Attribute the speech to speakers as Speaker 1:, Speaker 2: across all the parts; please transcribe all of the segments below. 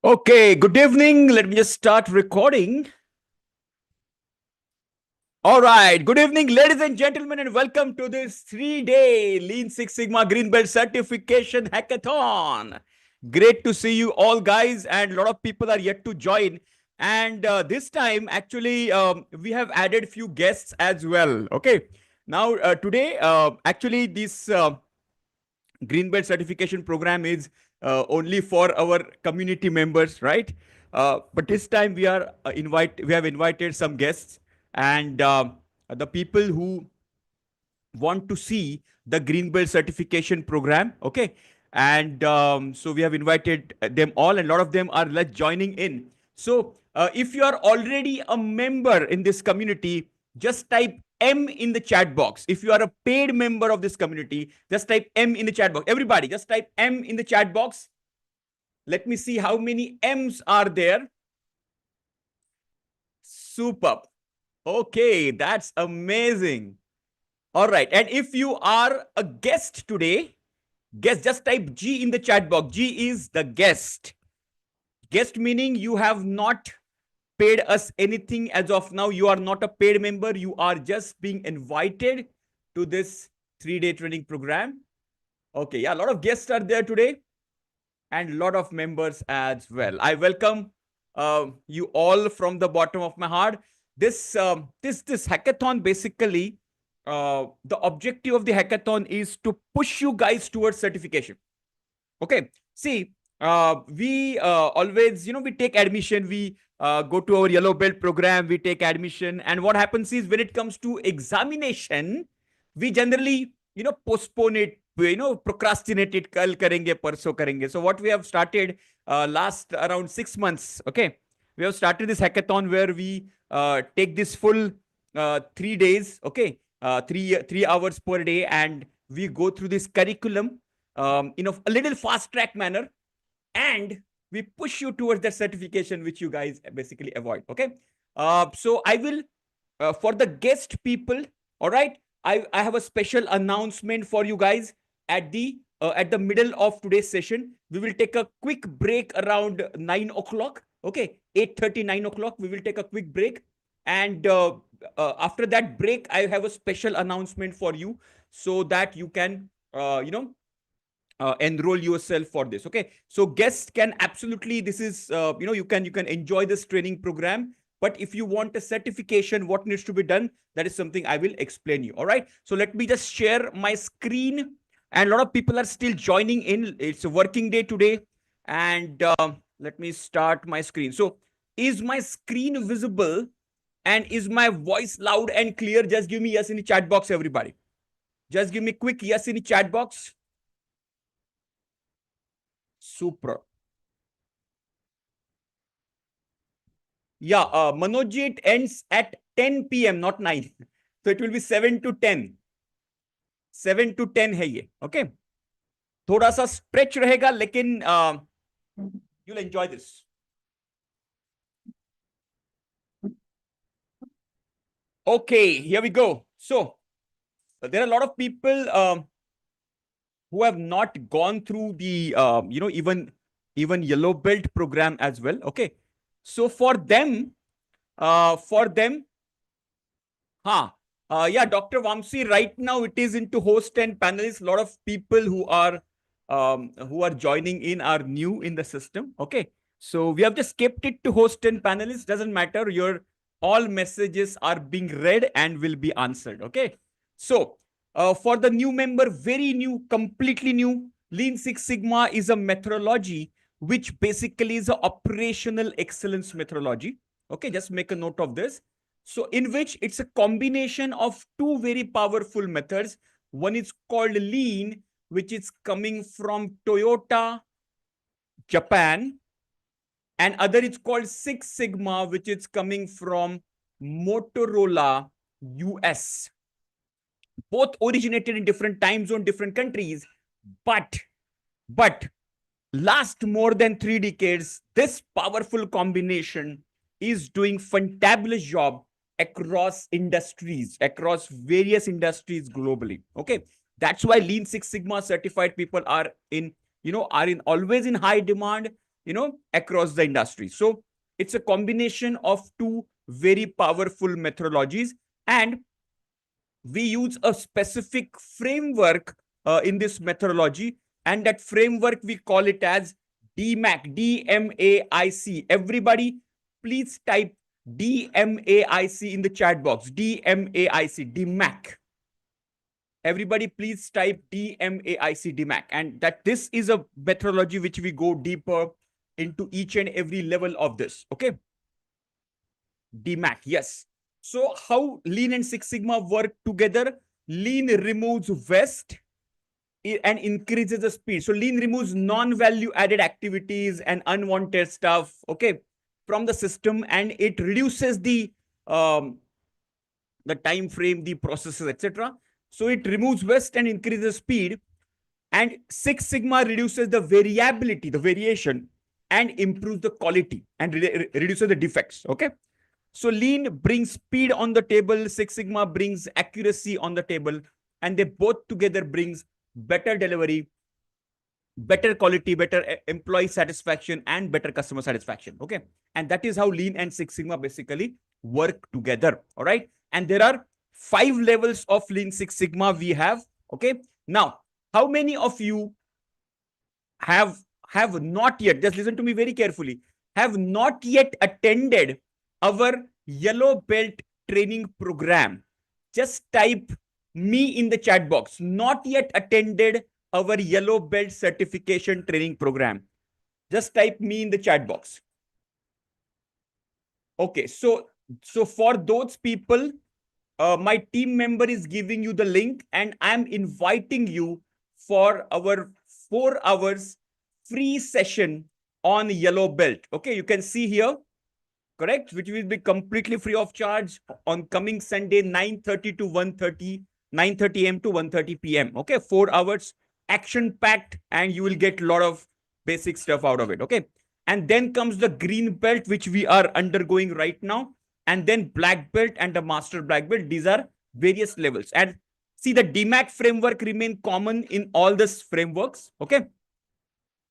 Speaker 1: Okay, good evening. Let me just start recording. All right, good evening, ladies and gentlemen, and welcome to this 3-day Lean Six Sigma Green Belt Certification Hackathon. Great to see you all, guys, and a lot of people are yet to join. And this time, actually, we have added few guests as well. Okay, now today, actually, this Green Belt certification program is only for our community members, right? But this time we have invited some guests and the people who want to see the Green Belt certification program. Okay, and so we have invited them all, and a lot of them are joining in. So if you are already a member in this community, just type M in the chat box. If you are a paid member of this community, just type M in the chat box. Everybody, just type M in the chat box. Let me see how many M's are there. Superb. Okay, that's amazing. All right. And if you are a guest today, just type G in the chat box. G is the guest. Guest meaning you have not paid us anything as of now. You are not a paid member. You are just being invited to this 3-day training program. Okay. Yeah. A lot of guests are there today and a lot of members as well. I welcome you all from the bottom of my heart. This hackathon basically, the objective of the hackathon is to push you guys towards certification. Okay, see, we always, we take admission, we go to our yellow belt program, we take admission, and what happens is when it comes to examination, we generally, postpone it, procrastinate it, kal karenge, parso karenge. So what we have started last around 6 months, okay, we have started this hackathon where we take this full 3 days, okay, 3 hours per day, and we go through this curriculum in a little fast track manner, and we push you towards that certification which you guys basically avoid. Okay, so I will for the guest people, all right, I have a special announcement for you guys at the middle of today's session. We will take a quick break around 9 o'clock. Okay, 8:30, 9 o'clock. We will take a quick break, and after that break, I have a special announcement for you so that you can enroll yourself for this. Okay, so guests can absolutely, this is you can enjoy this training program, but if you want a certification, what needs to be done, that is something I will explain you. All right, so let me just share my screen, and a lot of people are still joining in. It's a working day today, and let me start my screen. So is my screen visible and is my voice loud and clear? Just give me yes in the chat box, everybody. Just give me quick yes in the chat box. Super. Yeah, Manoj ji, it ends at 10 p.m., not 9. So it will be 7 to 10. 7 to 10 है ये. Okay. थोड़ा सा stretch रहेगा, लेकिन you'll enjoy this. Okay, here we go. So there are a lot of people who have not gone through the even yellow belt program as well. Okay, so for them, yeah, Dr. Vamsi, right now it is into host and panelists. A lot of people who are joining in are new in the system. Okay, so we have just kept it to host and panelists. Doesn't matter. Your all messages are being read and will be answered. Okay, so for the new member, very new, completely new, Lean Six Sigma is a methodology which basically is an operational excellence methodology. Okay, just make a note of this. So in which it's a combination of two very powerful methods. One is called Lean, which is coming from Toyota, Japan, and other is called Six Sigma, which is coming from Motorola, US. Both originated in different time zone, different countries, but last more than 3 decades, this powerful combination is doing fantabulous job across industries, across various industries globally. Okay, that's why Lean Six Sigma certified people are in always in high demand. across the industry. So it's a combination of two very powerful methodologies, and we use a specific framework in this methodology, and that framework we call it as DMAIC, DMAIC. Everybody, please type DMAIC in the chat box. DMAIC, DMAIC. Everybody, please type DMAIC, DMAIC. And that this is a methodology which we go deeper into each and every level of this. Okay. DMAIC, yes. So how Lean and Six Sigma work together? Lean removes waste and increases the speed. So Lean removes non-value added activities and unwanted stuff, okay, from the system, and it reduces the time frame, the processes, etc. So it removes waste and increases speed. And Six Sigma reduces the variability, the variation, and improves the quality and reduces the defects, okay? So Lean brings speed on the table, Six Sigma brings accuracy on the table, and they both together brings better delivery, better quality, better employee satisfaction, and better customer satisfaction. Okay. And that is how Lean and Six Sigma basically work together. All right. And there are 5 levels of Lean Six Sigma we have. Okay. Now, how many of you have not yet, just listen to me very carefully, have not yet attended our yellow belt training program? Just type me in the chat box. Not yet attended our yellow belt certification training program. Just type me in the chat box. Okay, so for those people, my team member is giving you the link, and I'm inviting you for our 4 hours free session on yellow belt. Okay, you can see here, correct, which will be completely free of charge on coming Sunday, 9:30 to 1:30, 9:30 a.m. to 1:30 p.m. Okay, 4 hours action packed, and you will get a lot of basic stuff out of it. Okay, and then comes the green belt, which we are undergoing right now, and then black belt and the master black belt. These are various levels. And see, the DMAIC framework remain common in all these frameworks. Okay,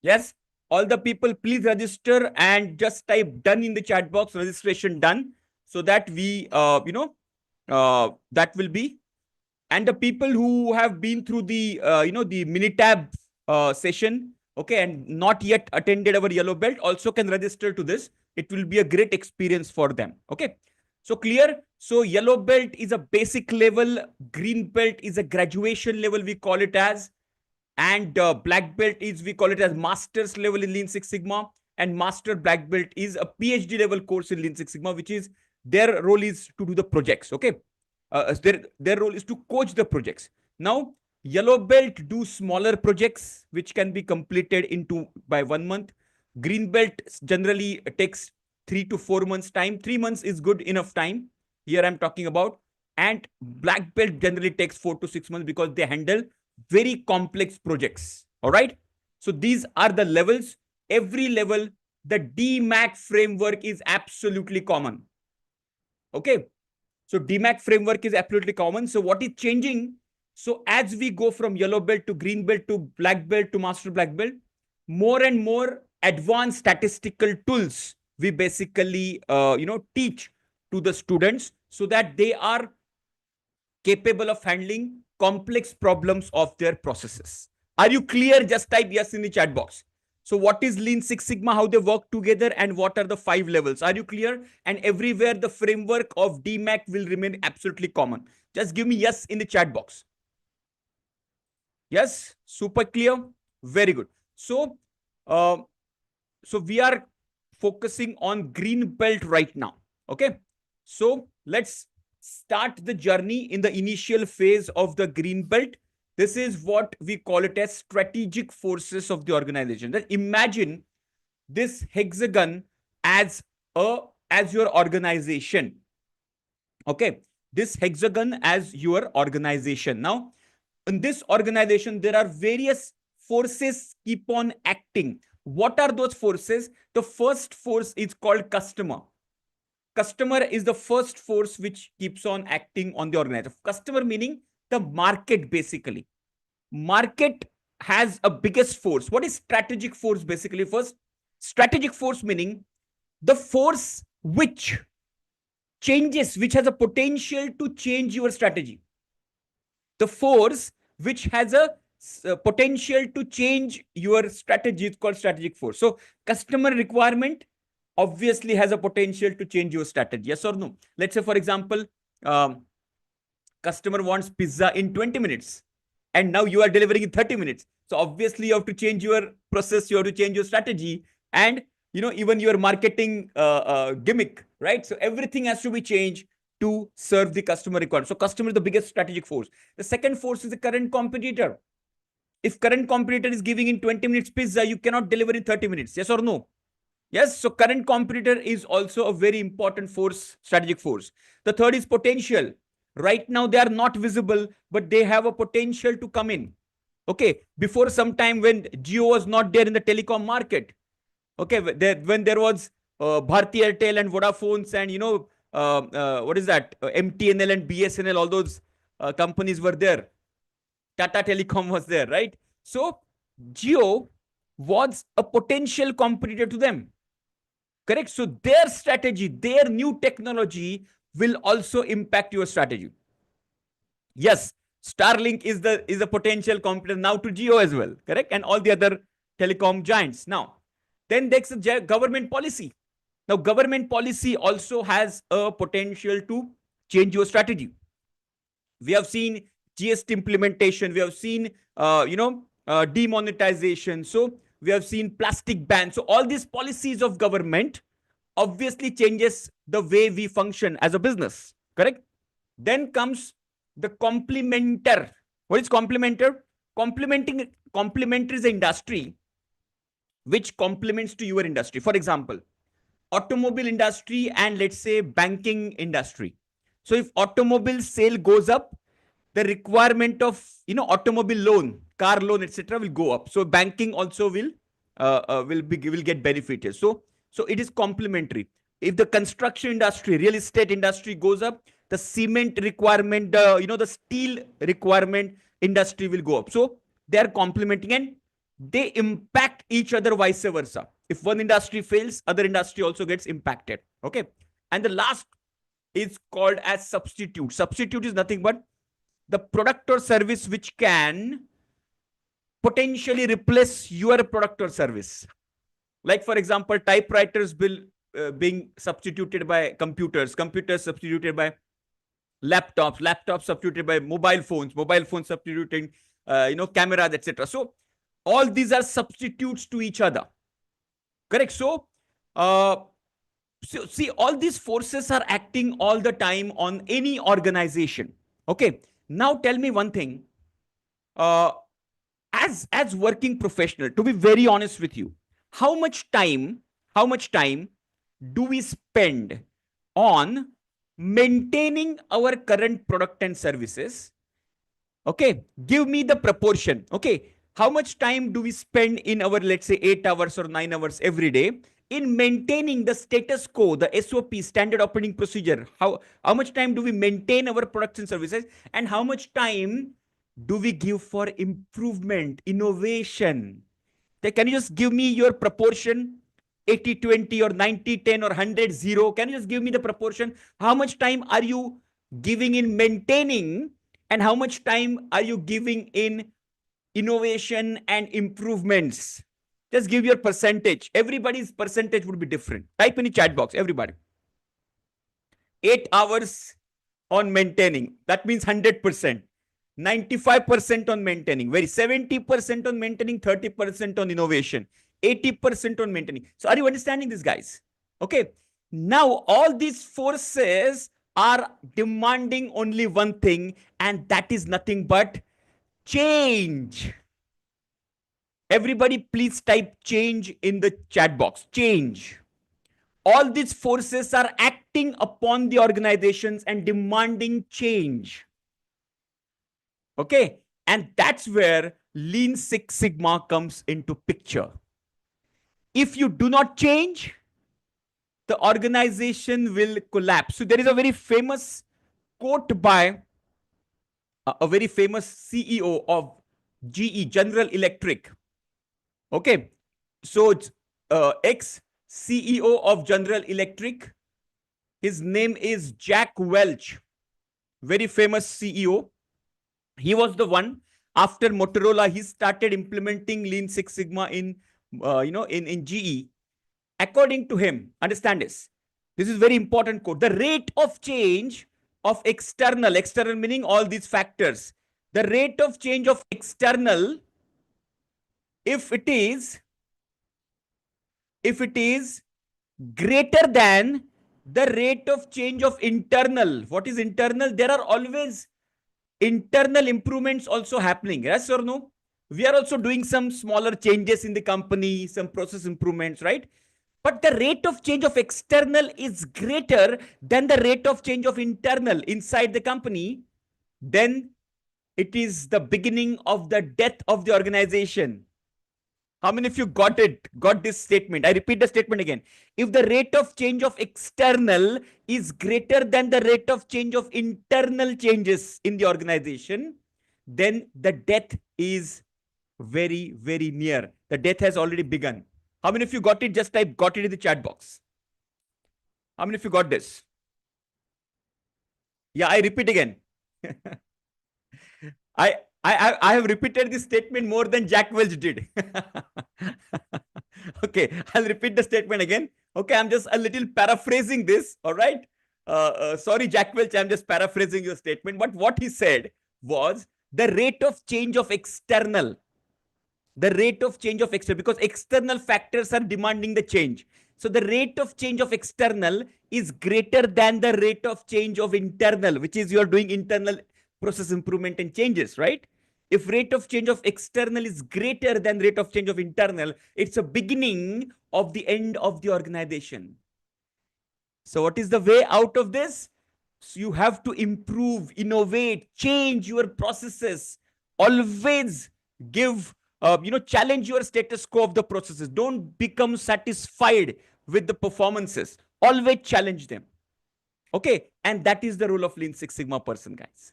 Speaker 1: yes, all the people, please register and just type done in the chat box, registration done, so that we that will be. And the people who have been through the the Minitab session, okay, and not yet attended our yellow belt, also can register to this. It will be a great experience for them. Okay, so clear. So yellow belt is a basic level, green belt is a graduation level, we call it as, and black belt is, we call it as master's level in Lean Six Sigma, and master black belt is a PhD level course in Lean Six Sigma, which is their role is to do the projects. Okay, their role is to coach the projects. Now yellow belt do smaller projects which can be completed by 1 month. Green belt generally takes 3 to 4 months time. 3 months is good enough time here I'm talking about. And black belt generally takes 4 to 6 months because they handle very complex projects. All right, so these are the levels. Every level, the DMAIC framework is absolutely common. Okay, so DMAIC framework is absolutely common. So what is changing? So as we go from yellow belt to green belt to black belt to master black belt, more and more advanced statistical tools we basically teach to the students, so that they are capable of handling complex problems of their processes. Are you clear? Just type yes in the chat box. So what is Lean Six Sigma, how they work together, and what are the 5 levels? Are you clear? And everywhere the framework of DMAIC will remain absolutely common. Just give me yes in the chat box. Yes, super clear. Very good. So we are focusing on green belt right now. Okay, so let's start the journey in the initial phase of the green belt. This is what we call it as strategic forces of the organization. Then imagine this hexagon as your organization. Okay, this hexagon as your organization. Now, in this organization, there are various forces keep on acting. What are those forces? The first force is called customer. Customer is the first force which keeps on acting on the organization. Customer meaning the market, basically. Market has a biggest force. What is strategic force? Basically, first, Strategic force meaning the force which changes, which has a potential to change your strategy. The force which has a potential to change your strategy is called strategic force. So customer requirement obviously has a potential to change your strategy. Yes or no? Let's say, for example, um, customer wants pizza in 20 minutes and now you are delivering in 30 minutes. So obviously you have to change your process, you have to change your strategy, and even your marketing gimmick, right? So everything has to be changed to serve the customer requirement. So customer is the biggest strategic force. The second force is the current competitor. If current competitor is giving in 20 minutes pizza, you cannot deliver in 30 minutes. Yes or no? Yes. So current competitor is also a very important force, strategic force. The third is potential. Right now they are not visible, but they have a potential to come in. Okay. Before some time when Jio was not there in the telecom market, okay, when there was Bharti Airtel and Vodafones and what is that, MTNL and BSNL, all those companies were there. Tata Telecom was there, right? So Jio was a potential competitor to them. Correct? So their strategy, their new technology will also impact your strategy. Yes, Starlink is a potential competitor now to Jio as well. Correct? And all the other telecom giants. Now, then there's a government policy. Now, government policy also has a potential to change your strategy. We have seen GST implementation. We have seen, demonetization. So we have seen plastic ban. So all these policies of government obviously changes the way we function as a business. Correct? Then comes the complementer. What is complementer? Complementary is the industry which complements to your industry. For example, automobile industry and let's say banking industry. So if automobile sale goes up, the requirement of automobile loan, car loan, etc. will go up. So banking also will get benefited. So it is complementary. If the construction industry, real estate industry goes up, the cement requirement, the steel requirement industry will go up. So they are complementing and they impact each other, vice versa. If one industry fails, other industry also gets impacted. Okay. And the last is called as substitute. Substitute is nothing but the product or service which can potentially replace your product or service. Like, for example, typewriters will being substituted by computers, computers substituted by laptops, laptops substituted by mobile phones substituting cameras, etc. So all these are substitutes to each other. Correct? So see, all these forces are acting all the time on any organization. Okay. Now tell me one thing. As working professional, to be very honest with you, how much time do we spend on maintaining our current product and services? Okay, give me the proportion. Okay, how much time do we spend in our, let's say, 8 hours or 9 hours every day in maintaining the status quo, the SOP, standard operating procedure? How much time do we maintain our products and services, and how much time do we give for improvement, innovation? Can you just give me your proportion? 80-20 or 90-10 or 100-0? Can you just give me the proportion? How much time are you giving in maintaining, and how much time are you giving in innovation and improvements? Just give your percentage. Everybody's percentage would be different. Type in the chat box, everybody. 8 hours on maintaining. That means 100%. 95% on maintaining. Very 70% on maintaining, 30% on innovation, 80% on maintaining. So are you understanding this, guys? Okay. Now all these forces are demanding only one thing, and that is nothing but change. Everybody please type change in the chat box. Change. All these forces are acting upon the organizations and demanding change. Okay. And that's where Lean Six Sigma comes into picture. If you do not change, the organization will collapse. So there is a very famous quote by a very famous CEO of GE, General Electric. Okay. So ex-CEO of General Electric. His name is Jack Welch, very famous CEO. He was the one, after Motorola, he started implementing Lean Six Sigma in, in GE. According to him, understand this is very important quote. The rate of change of external meaning all these factors. The rate of change of external, if it is greater than the rate of change of internal. What is internal? There are always internal improvements also happening. Yes or no? We are also doing some smaller changes in the company, some process improvements, right? But the rate of change of external is greater than the rate of change of internal inside the company. Then it is the beginning of the death of the organization. How many of you got this statement? I repeat the statement again. If the rate of change of external is greater than the rate of change of internal changes in the organization, then the death is very, very near. The death has already begun. How many of you got it? Just type got it in the chat box. How many of you got this? Yeah, I repeat again. I have repeated this statement more than Jack Welch did. Okay, I'll repeat the statement again. Okay, I'm just a little paraphrasing this. All right. Sorry, Jack Welch, I'm just paraphrasing your statement. But what he said was the rate of change of external. The rate of change of external, because external factors are demanding the change. So the rate of change of external is greater than the rate of change of internal, which is you're doing internal process improvement and changes, right? If rate of change of external is greater than rate of change of internal, it's a beginning of the end of the organization. So what is the way out of this? So you have to improve, innovate, change your processes. Always give, challenge your status quo of the processes. Don't become satisfied with the performances. Always challenge them. Okay. And that is the role of Lean Six Sigma person, guys.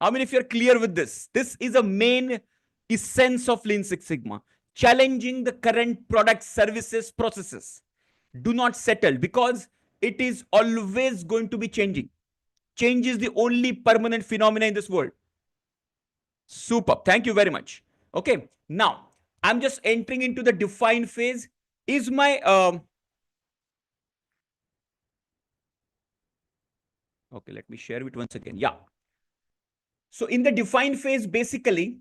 Speaker 1: How many of you are clear with this? This is a main essence of Lean Six Sigma. Challenging the current product, services, processes. Do not settle, because it is always going to be changing. Change is the only permanent phenomena in this world. Super. Thank you very much. Okay. Now, I'm just entering into the define phase. Is my... okay, let me share it once again. Yeah. So in the define phase, basically,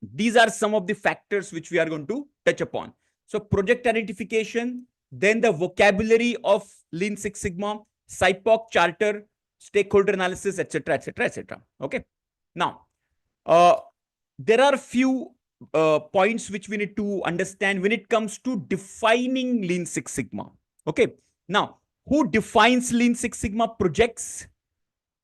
Speaker 1: these are some of the factors which we are going to touch upon. So project identification, then the vocabulary of Lean Six Sigma, SIPOC charter, stakeholder analysis, etc., etc., etc. Okay. Now, there are few points which we need to understand when it comes to defining Lean Six Sigma. Okay. Now, who defines Lean Six Sigma projects?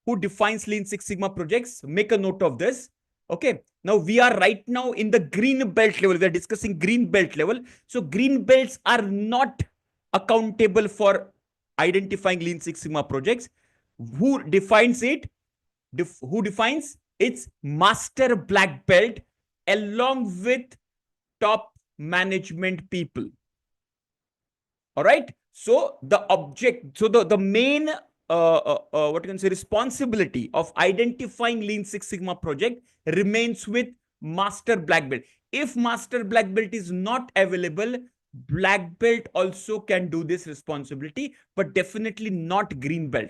Speaker 1: Who defines Lean Six Sigma projects? Make a note of this. Okay. Now we are right now in the green belt level. We are discussing green belt level. So green belts are not accountable for identifying Lean Six Sigma projects. Who defines it? Who defines? It's master black belt along with top management people. All right. So the main what you can say responsibility of identifying Lean Six Sigma project remains with master black belt. If master black belt is not available, black belt also can do this responsibility, but definitely not green belt.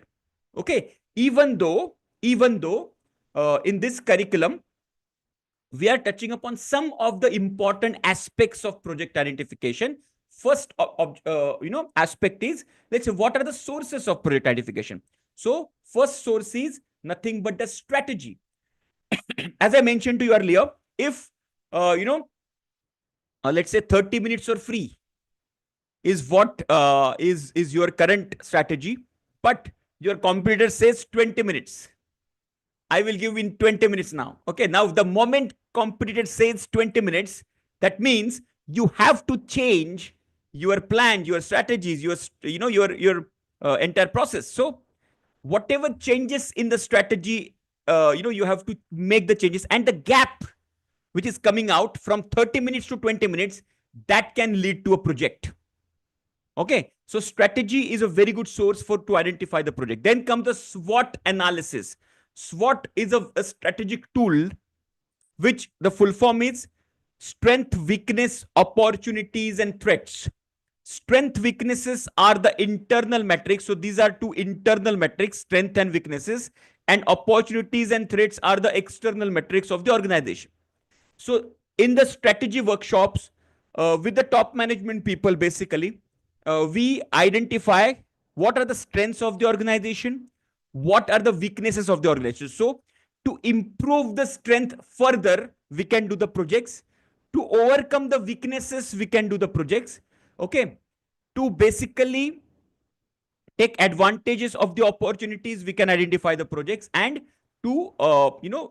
Speaker 1: Okay. Even though in this curriculum, we are touching upon some of the important aspects of project identification. First, aspect is, let's say, what are the sources of project identification? So first source is nothing but the strategy. As I mentioned to you earlier, if, let's say 30 minutes or free is what is your current strategy, but your competitor says 20 minutes. I will give in 20 minutes now. Okay. Now, the moment competitor says 20 minutes, that means you have to change your plan, your strategies, your entire process. So whatever changes in the strategy, you have to make the changes, and the gap which is coming out from 30 minutes to 20 minutes, that can lead to a project. Okay, so strategy is a very good source for to identify the project. Then comes the SWOT analysis. SWOT is a strategic tool, which the full form is strength, weakness, opportunities, and threats. Strength, weaknesses are the internal metrics. So these are two internal metrics, strength and weaknesses, and opportunities and threats are the external metrics of the organization. So in the strategy workshops with the top management people, basically, we identify what are the strengths of the organization, what are the weaknesses of the organization. So to improve the strength further, we can do the projects. To overcome the weaknesses, we can do the projects. Okay. To basically take advantages of the opportunities, we can identify the projects, and to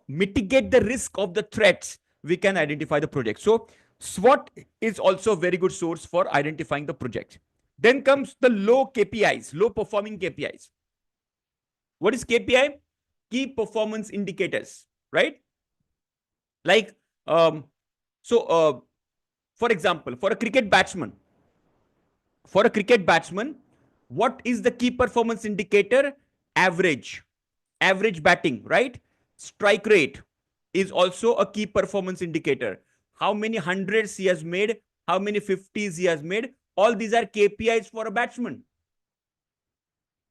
Speaker 1: mitigate the risk of the threats, we can identify the project. So SWOT is also a very good source for identifying the project. Then comes the low KPIs, low performing KPIs. What is KPI? Key performance indicators, right? Like for example, for a cricket batsman, what is the key performance indicator? Average batting, right? Strike rate is also a key performance indicator. How many hundreds he has made, how many 50s he has made, all these are KPIs for a batsman.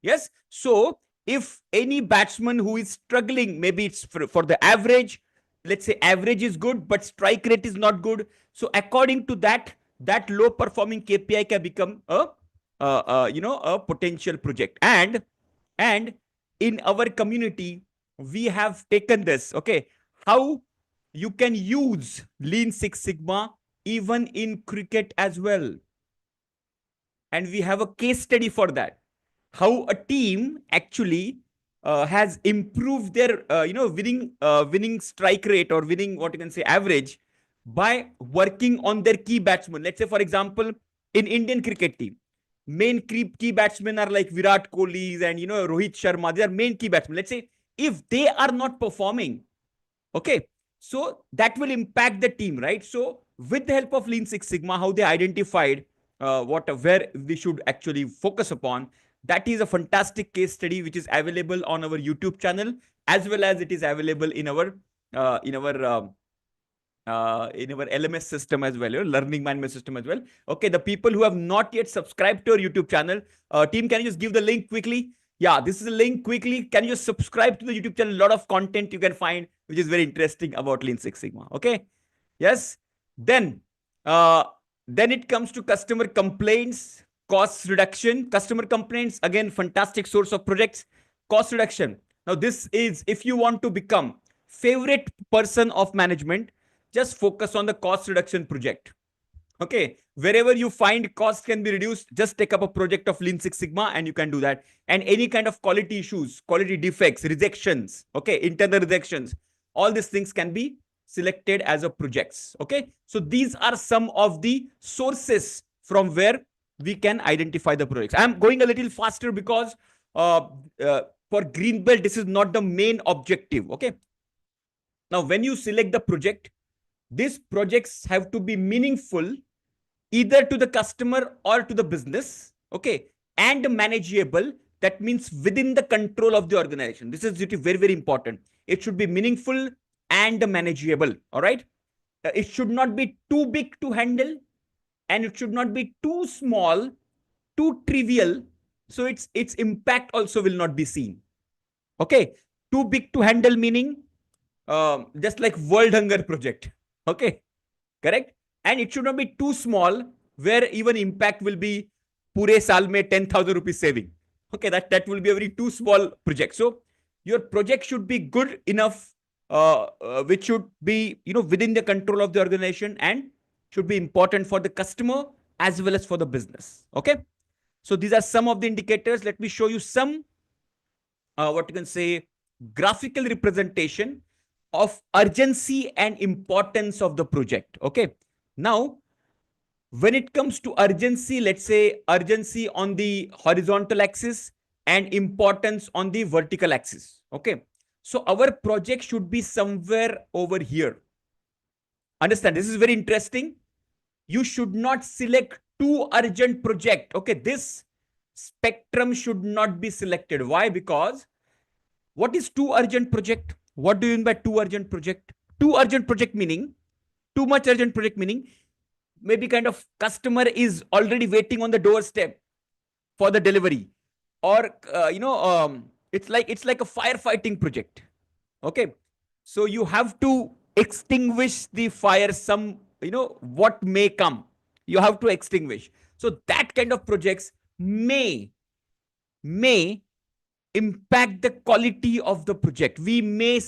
Speaker 1: Yes. So if any batsman who is struggling, maybe it's for the average, let's say average is good, but strike rate is not good. So according to that, that low performing KPI can become a potential project. And in our community, we have taken this, okay, how you can use Lean Six Sigma even in cricket as well. And we have a case study for that. How a team actually has improved their, winning strike rate, or winning, what you can say, average, by working on their key batsmen. Let's say, for example, in Indian cricket team, main key batsmen are like Virat Kohli and, Rohit Sharma. They are main key batsmen. Let's say if they are not performing, okay, so that will impact the team, right? So with the help of Lean Six Sigma, how they identified where we should actually focus upon, that is a fantastic case study which is available on our YouTube channel, as well as it is available in our LMS system as well, learning management system as well. Okay, the people who have not yet subscribed to our YouTube channel, team, can you just give the link quickly? Yeah, this is a link quickly. Can you just subscribe to the YouTube channel? A lot of content you can find, which is very interesting about Lean Six Sigma. Okay. Yes. Then it comes to customer complaints, cost reduction. Customer complaints, again, fantastic source of projects. Cost reduction. Now, this is if you want to become favorite person of management, just focus on the cost reduction project. Okay, wherever you find cost can be reduced, just take up a project of Lean Six Sigma and you can do that. And any kind of quality issues, quality defects, rejections, okay, internal rejections, all these things can be selected as a projects. Okay, so these are some of the sources from where we can identify the projects. I'm going a little faster because for Greenbelt, this is not the main objective. Okay, now when you select the project, these projects have to be meaningful either to the customer or to the business, okay, and manageable. That means within the control of the organization. This is very, very important. It should be meaningful and manageable. All right. It should not be too big to handle, and it should not be too small, too trivial. So its impact also will not be seen. Okay. Too big to handle meaning just like World Hunger Project. Okay, correct. And it should not be too small where even impact will be pure saal mein 10,000 rupees saving. Okay, that will be a very too small project. So your project should be good enough, which should be within the control of the organization and should be important for the customer as well as for the business. Okay, so these are some of the indicators. Let me show you some what you can say graphical representation of urgency and importance of the project. Okay. Now, when it comes to urgency, let's say urgency on the horizontal axis and importance on the vertical axis. Okay. So our project should be somewhere over here. Understand? This is very interesting. You should not select too urgent project. Okay, this spectrum should not be selected. Why? Because what is too urgent project? What do you mean by too urgent project? Too urgent project meaning too much urgent project meaning maybe kind of customer is already waiting on the doorstep for the delivery, or it's like a firefighting project. Okay, so you have to extinguish the fire, some what may come, you have to extinguish. So that kind of projects may impact the quality of the project. We may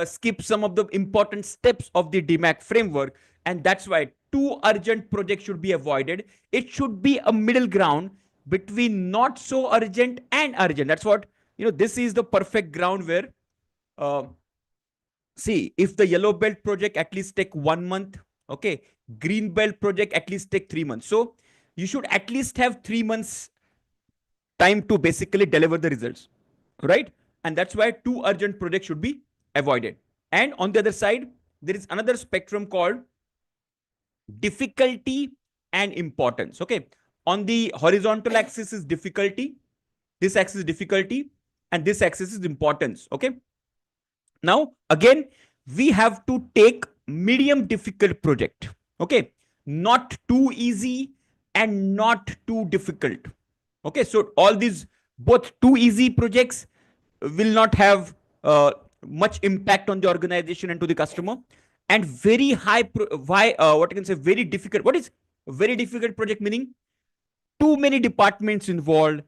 Speaker 1: skip some of the important steps of the DMAC framework, and that's why too urgent projects should be avoided. It should be a middle ground between not so urgent and urgent. That's what this is the perfect ground where uh, see, if the yellow belt project at least take 1 month, okay, green belt project at least take 3 months. So you should at least have 3 months time to basically deliver the results, right? And that's why too urgent projects should be avoided. And on the other side, there is another spectrum called difficulty and importance. Okay, on the horizontal axis is difficulty, this axis is difficulty, and this axis is importance. Okay, now again we have to take medium difficult project. Okay, not too easy and not too difficult. Okay, so all these both too easy projects will not have much impact on the organization and to the customer, and very high what I can say very difficult. What is very difficult project meaning? Too many departments involved,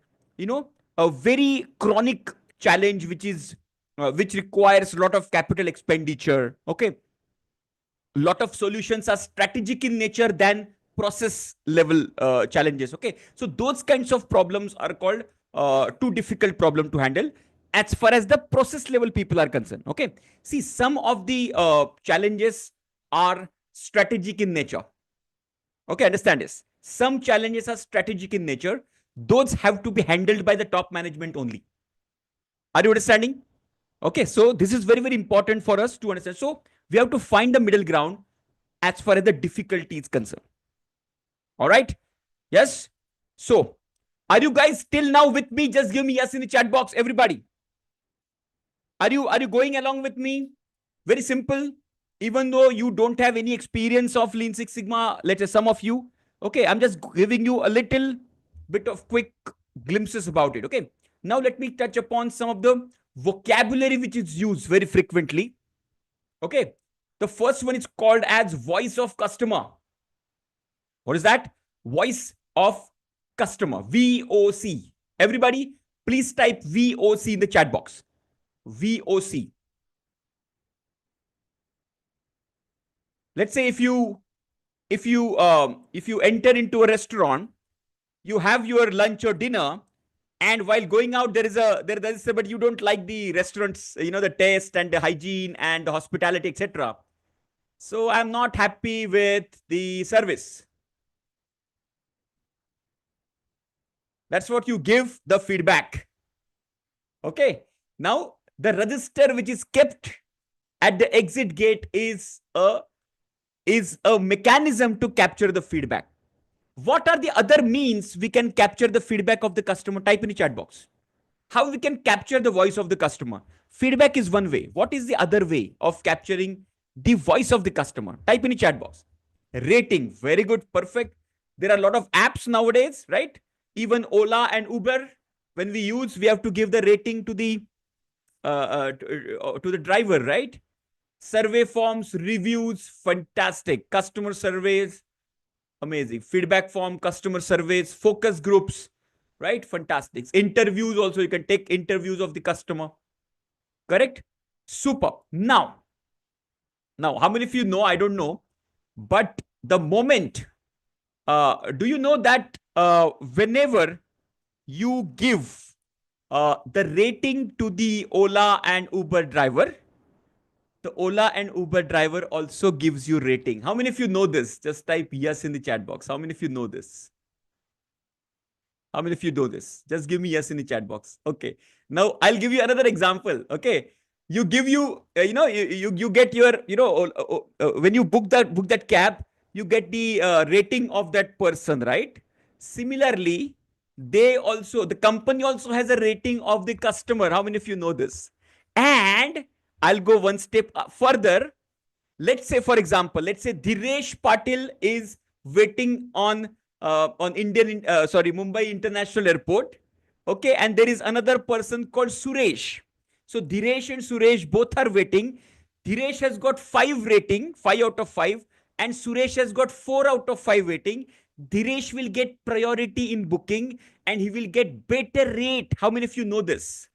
Speaker 1: a very chronic challenge which requires a lot of capital expenditure. Okay, lot of solutions are strategic in nature than process level challenges. Okay, so those kinds of problems are called too difficult problem to handle as far as the process level people are concerned. Okay, see, some of the challenges are strategic in nature. Okay, understand this, some challenges are strategic in nature. Those have to be handled by the top management only. Are you understanding? Okay, so this is very, very important for us to understand. So we have to find the middle ground as far as the difficulty is concerned. All right. Yes. So are you guys still now with me? Just give me yes in the chat box, everybody. Are you going along with me? Very simple. Even though you don't have any experience of Lean Six Sigma, let's say some of you. Okay, I'm just giving you a little bit of quick glimpses about it. Okay. Now let me touch upon some of the vocabulary which is used very frequently. Okay. The first one is called as voice of customer. What is that? Voice of customer, VOC. Everybody, please type VOC in the chat box. VOC. Let's say if you enter into a restaurant, you have your lunch or dinner, and while going out there is but you don't like the restaurant's the taste and the hygiene and the hospitality, etc. So I'm not happy with the service. That's what you give the feedback. Okay, now the register which is kept at the exit gate is a mechanism to capture the feedback. What are the other means we can capture the feedback of the customer? Type in the chat box. How we can capture the voice of the customer? Feedback is one way. What is the other way of capturing the voice of the customer? Type in the chat box. Rating. Very good. Perfect. There are a lot of apps nowadays, right? Even Ola and Uber, when we use, we have to give the rating to the to the driver, right? Survey forms, reviews, fantastic. Customer surveys, amazing. Feedback form, customer surveys, focus groups, right? Fantastic. Interviews also, you can take interviews of the customer. Correct? Super. Now, how many of you know? I don't know. But the moment, do you know that whenever you give the rating to the Ola and Uber driver, the Ola and Uber driver also gives you rating. How many of you know this? Just type yes in the chat box. How many of you know this? How many of you know this? Just give me yes in the chat box. Okay. Now I'll give you another example. Okay. You get your, when you book that cab, you get the rating of that person, right? Similarly, the company also has a rating of the customer. How many of you know this? And I'll go one step further. Let's say, for example, let's say Dhiresh Patil is waiting on Mumbai International Airport. Okay, and there is another person called Suresh. So Dhiresh and Suresh both are waiting. Dhiresh has got 5 rating, 5 out of 5, and Suresh has got 4 out of 5 rating. Dhiresh will get priority in booking and he will get better rate. How many of you know this?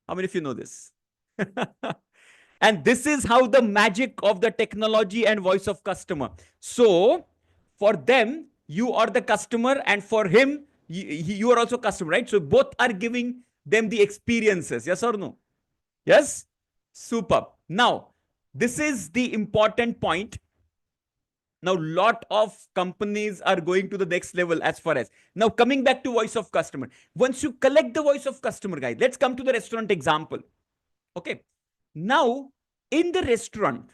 Speaker 1: How many of you know this? And this is how the magic of the technology and voice of customer. So for them, you are the customer, and for him, you are also customer, right? So both are giving them the experiences. Yes or no? Yes? Super. Now, this is the important point. Now, lot of companies are going to the next level as far as. Now, coming back to voice of customer. Once you collect the voice of customer, guys, let's come to the restaurant example. Okay. Now, in the restaurant,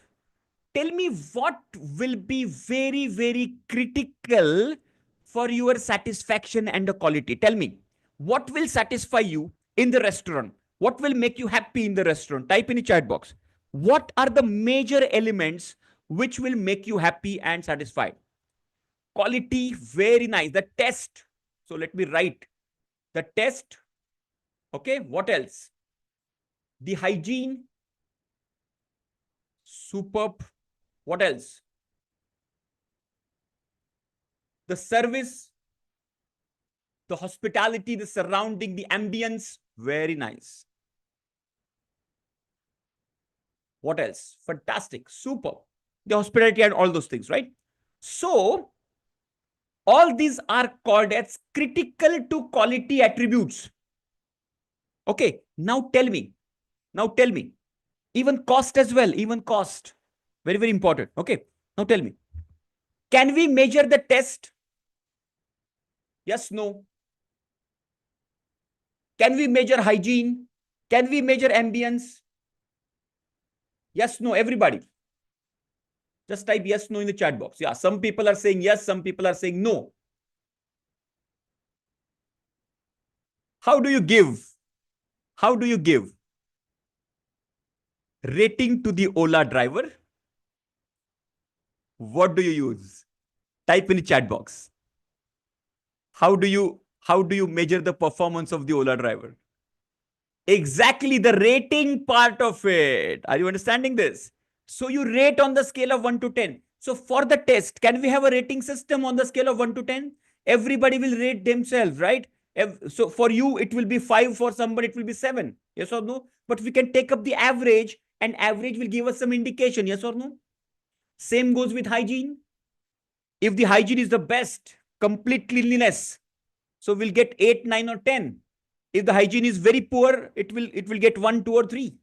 Speaker 1: tell me what will be very, very critical for your satisfaction and the quality. Tell me, what will satisfy you in the restaurant? What will make you happy in the restaurant? Type in the chat box. What are the major elements which will make you happy and satisfied? Quality, very nice. The test. So let me write the test. Okay, what else? The hygiene. Superb. What else? The service, the hospitality, the surrounding, the ambience. Very nice. What else? Fantastic. Super. The hospitality and all those things, right? So, all these are called as critical to quality attributes. Okay. Now tell me. Even cost as well. Even cost. Very, very important. Okay. Now tell me. Can we measure the test? Yes, no. Can we measure hygiene? Can we measure ambience? Yes, no, everybody. Just type yes, no in the chat box. Yeah, some people are saying yes, some people are saying no. How do you give? How do you give rating to the Ola driver? What do you use? Type in the chat box. How do you measure the performance of the Ola driver? Exactly, the rating part of it. Are you understanding this? So you rate on the scale of 1 to 10. So for the test, can we have a rating system on the scale of 1 to 10? Everybody will rate themselves, right? So for you, it will be 5. For somebody, it will be 7. Yes or no? But we can take up the average, and average will give us some indication. Yes or no? Same goes with hygiene. If the hygiene is the best, complete cleanliness, so we'll get 8, 9, or 10. If the hygiene is very poor, it will get 1, 2, or 3.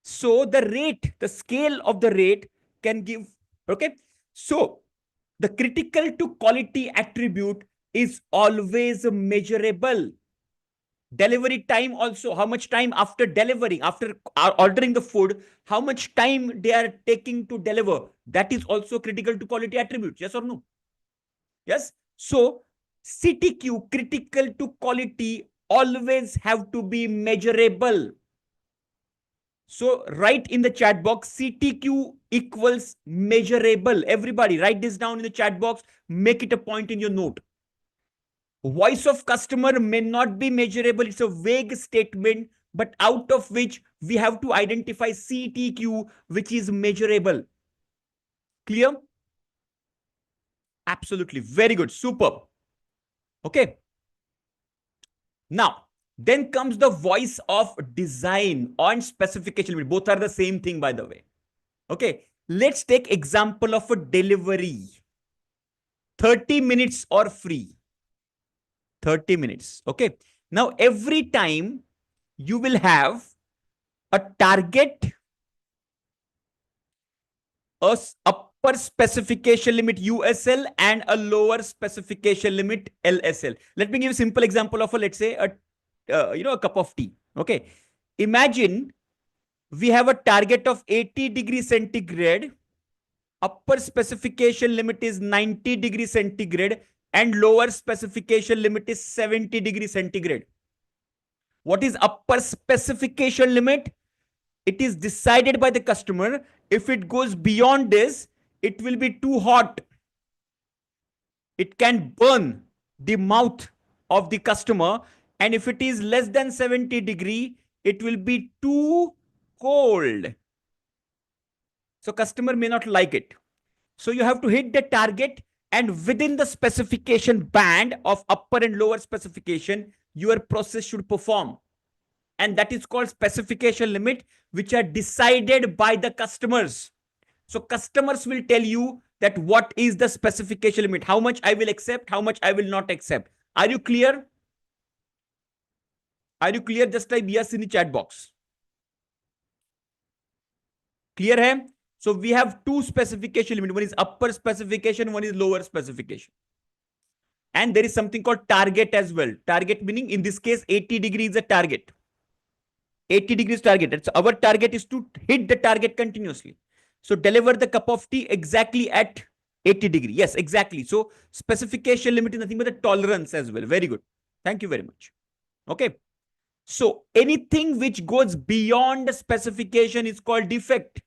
Speaker 1: So the rate, the scale of the rate can give. Okay. So the critical to quality attribute is always measurable. Delivery time also, how much time after delivering, after ordering the food, how much time they are taking to deliver. That is also critical to quality attribute. Yes or no? Yes. So CTQ, critical to quality, always have to be measurable. So write in the chat box, CTQ equals measurable. Everybody write this down in the chat box. Make it a point in your note. Voice of customer may not be measurable. It's a vague statement, but out of which we have to identify CTQ, which is measurable. Clear? Absolutely. Very good. Superb. Okay. Now, then comes the voice of design on specification. Both are the same thing, by the way. Okay. Let's take example of a delivery. 30 minutes or free. 30 minutes. Okay. Now, every time you will have a target, a upper specification limit USL and a lower specification limit LSL. Let me give a simple example of let's say a cup of tea. Okay. Imagine we have a target of 80 degrees centigrade upper specification limit is 90 degrees centigrade and lower specification limit is 70 degrees centigrade. What is upper specification limit? It is decided by the customer. If it goes beyond this, it will be too hot. It can burn the mouth of the customer. And if it is less than 70 degree, it will be too cold. So customer may not like it. So you have to hit the target, and within the specification band of upper and lower specification, your process should perform. And that is called specification limit, which are decided by the customers. So customers will tell you that what is the specification limit, how much I will accept, how much I will not accept. Are you clear? Are you clear? Just type yes in the chat box. Clear hai? So we have two specification limit. One is upper specification, one is lower specification. And there is something called target as well. Target meaning, in this case, 80 degrees is a target. 80 degrees target. It's our target is to hit the target continuously. So deliver the cup of tea exactly at 80 degree. Yes, exactly. So specification limit is nothing but the tolerance as well. Very good. Thank you very much. Okay. So anything which goes beyond the specification is called defect.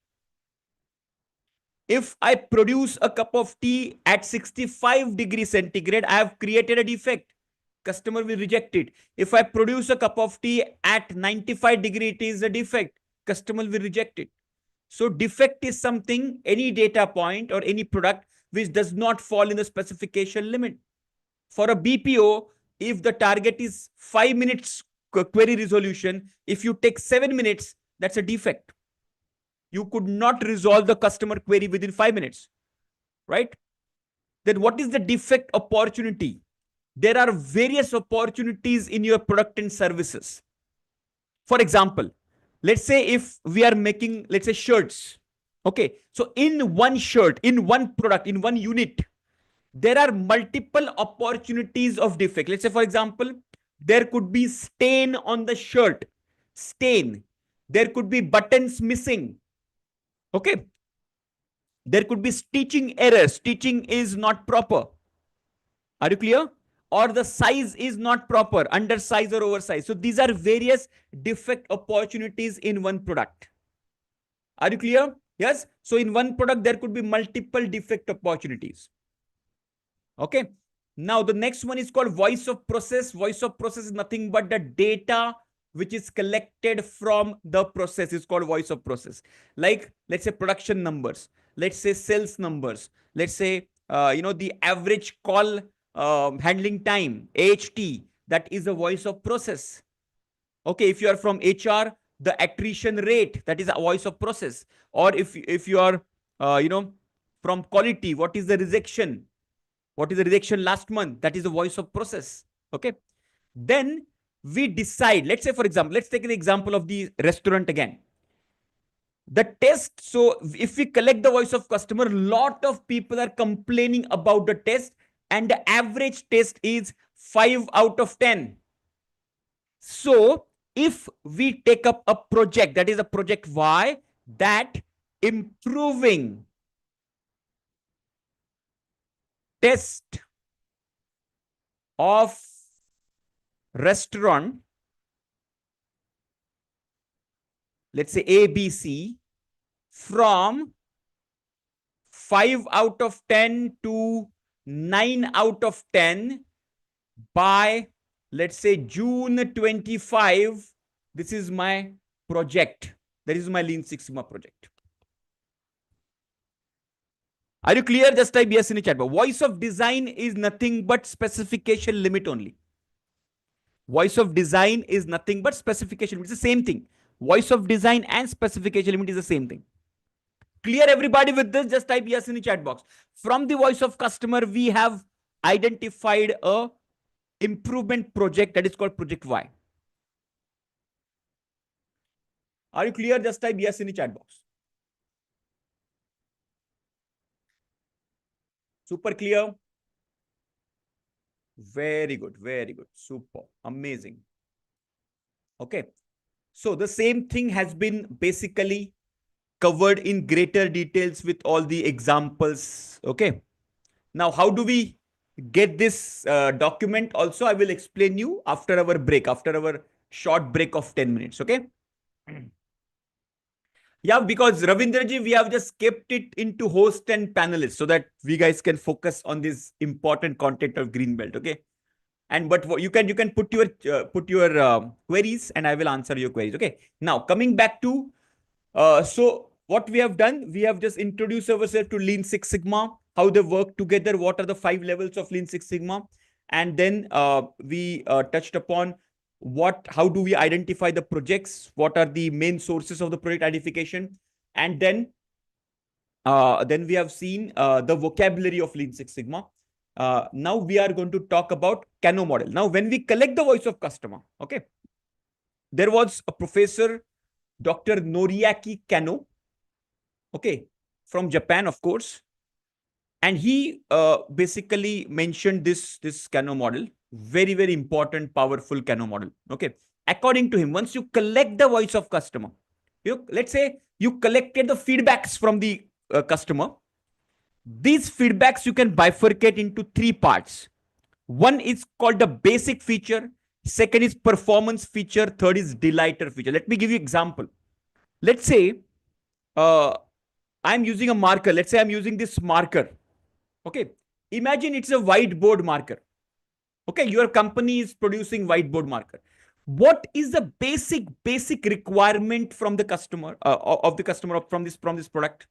Speaker 1: If I produce a cup of tea at 65 degrees centigrade, I have created a defect. Customer will reject it. If I produce a cup of tea at 95 degree, it is a defect. Customer will reject it. So defect is something, any data point or any product which does not fall in the specification limit. For a BPO, if the target is 5 minutes query resolution, if you take 7 minutes, that's a defect. You could not resolve the customer query within 5 minutes, right? Then what is the defect opportunity? There are various opportunities in your product and services. For example, let's say if we are making, let's say, shirts. Okay. So in one shirt, in one product, in one unit, there are multiple opportunities of defect. Let's say, for example, there could be stain on the shirt. Stain. There could be buttons missing. Okay. There could be stitching errors. Stitching is not proper. Are you clear? Or the size is not proper, undersize or oversize. So these are various defect opportunities in one product. Are you clear? Yes. So in one product, there could be multiple defect opportunities. Okay. Now the next one is called voice of process. Voice of process is nothing but the data which is collected from the process is called voice of process. Like, let's say production numbers, let's say sales numbers, let's say, the average call handling time, AHT, that is a voice of process. Okay. If you are from HR, the attrition rate, that is a voice of process. Or if you are, from quality, what is the rejection? What is the rejection last month? That is the voice of process. Okay. Then we decide, let's say, for example, let's take an example of the restaurant again. The test. So if we collect the voice of customer, lot of people are complaining about the test, and the average test is 5 out of 10. So if we take up a project, that is a project Y, that improving test of restaurant, let's say ABC, from 5 out of 10 to 9 out of 10 by, let's say, June 25. This is my project. That is my Lean Six Sigma project. Are you clear? Just type yes in the chat box. Voice of design is nothing but specification limit only. Voice of design is nothing but specification limit. It's the same thing. Voice of design and specification limit is the same thing. Clear everybody with this? Just type yes in the chat box. From the voice of customer, we have identified a improvement project that is called project Y. Are you clear? Just type yes in the chat box. Super clear. Very good. Very good. Super. Amazing. Okay. So the same thing has been basically covered in greater details with all the examples. Okay. Now, how do we get this document? Also, I will explain you after our break, after our short break of 10 minutes. Okay. Yeah, because Ravindraji, we have just kept it into host and panelists so that we guys can focus on this important content of Greenbelt. Okay. And but you can put your queries and I will answer your queries. Okay. Now coming back to so what we have done, we have just introduced ourselves to Lean Six Sigma, how they work together, what are the 5 levels of Lean Six Sigma, and then we touched upon how do we identify the projects, what are the main sources of the project identification, and then we have seen the vocabulary of Lean Six Sigma. Now we are going to talk about Cano model. Now, when we collect the voice of customer, okay, there was a professor, Dr. Noriaki Cano, okay, from Japan, of course, and he basically mentioned this Cano model, very important, powerful Cano model. Okay, according to him, once you collect the voice of customer, let's say you collected the feedbacks from the customer. These feedbacks you can bifurcate into 3 parts. One is called the basic feature. Second is performance feature. Third is delighter feature. Let me give you an example. Let's say I'm using a marker. Let's say I'm using this marker. Okay. Imagine it's a whiteboard marker. Okay. Your company is producing whiteboard marker. What is the basic requirement from the customer of the customer from this product?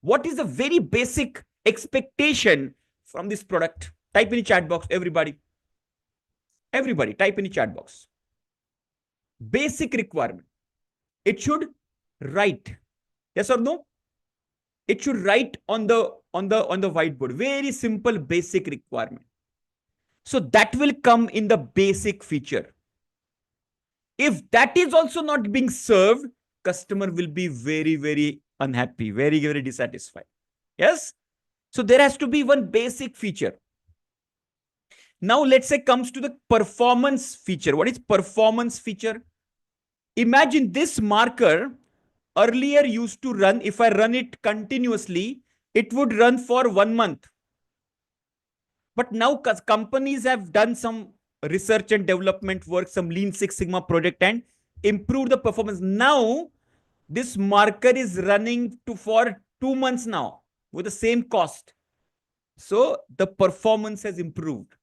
Speaker 1: What is the very basic expectation from this product? Type in the chat box, everybody. Everybody, type in the chat box. Basic requirement. It should write. Yes or no? It should write on the whiteboard. Very simple basic requirement. So that will come in the basic feature. If that is also not being served, customer will be very unhappy, very dissatisfied. Yes. So there has to be one basic feature. Now let's say comes to the performance feature. What is performance feature? Imagine this marker earlier used to run. If I run it continuously, it would run for 1 month. But now companies have done some research and development work, some Lean Six Sigma project, and improve the performance. Now this marker is running for 2 months now with the same cost. So the performance has improved.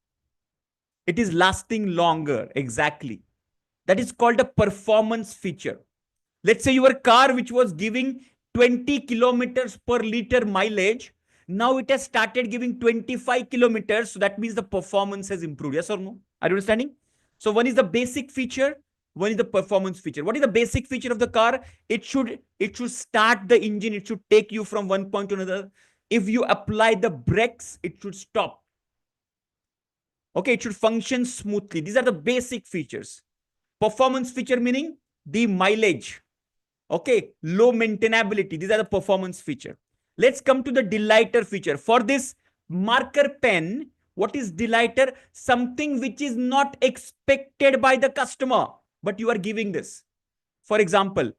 Speaker 1: It is lasting longer. Exactly. That is called a performance feature. Let's say your car, which was giving 20 kilometers per liter mileage, now it has started giving 25 kilometers. So that means the performance has improved. Yes or no? Are you understanding? So one is the basic feature. One is the performance feature. What is the basic feature of the car? It should start the engine. It should take you from one point to another. If you apply the brakes, it should stop. Okay, it should function smoothly. These are the basic features. Performance feature meaning the mileage. Okay, low maintainability. These are the performance feature. Let's come to the delighter feature. For this marker pen, what is delighter? Something which is not expected by the customer, but you are giving this. For example,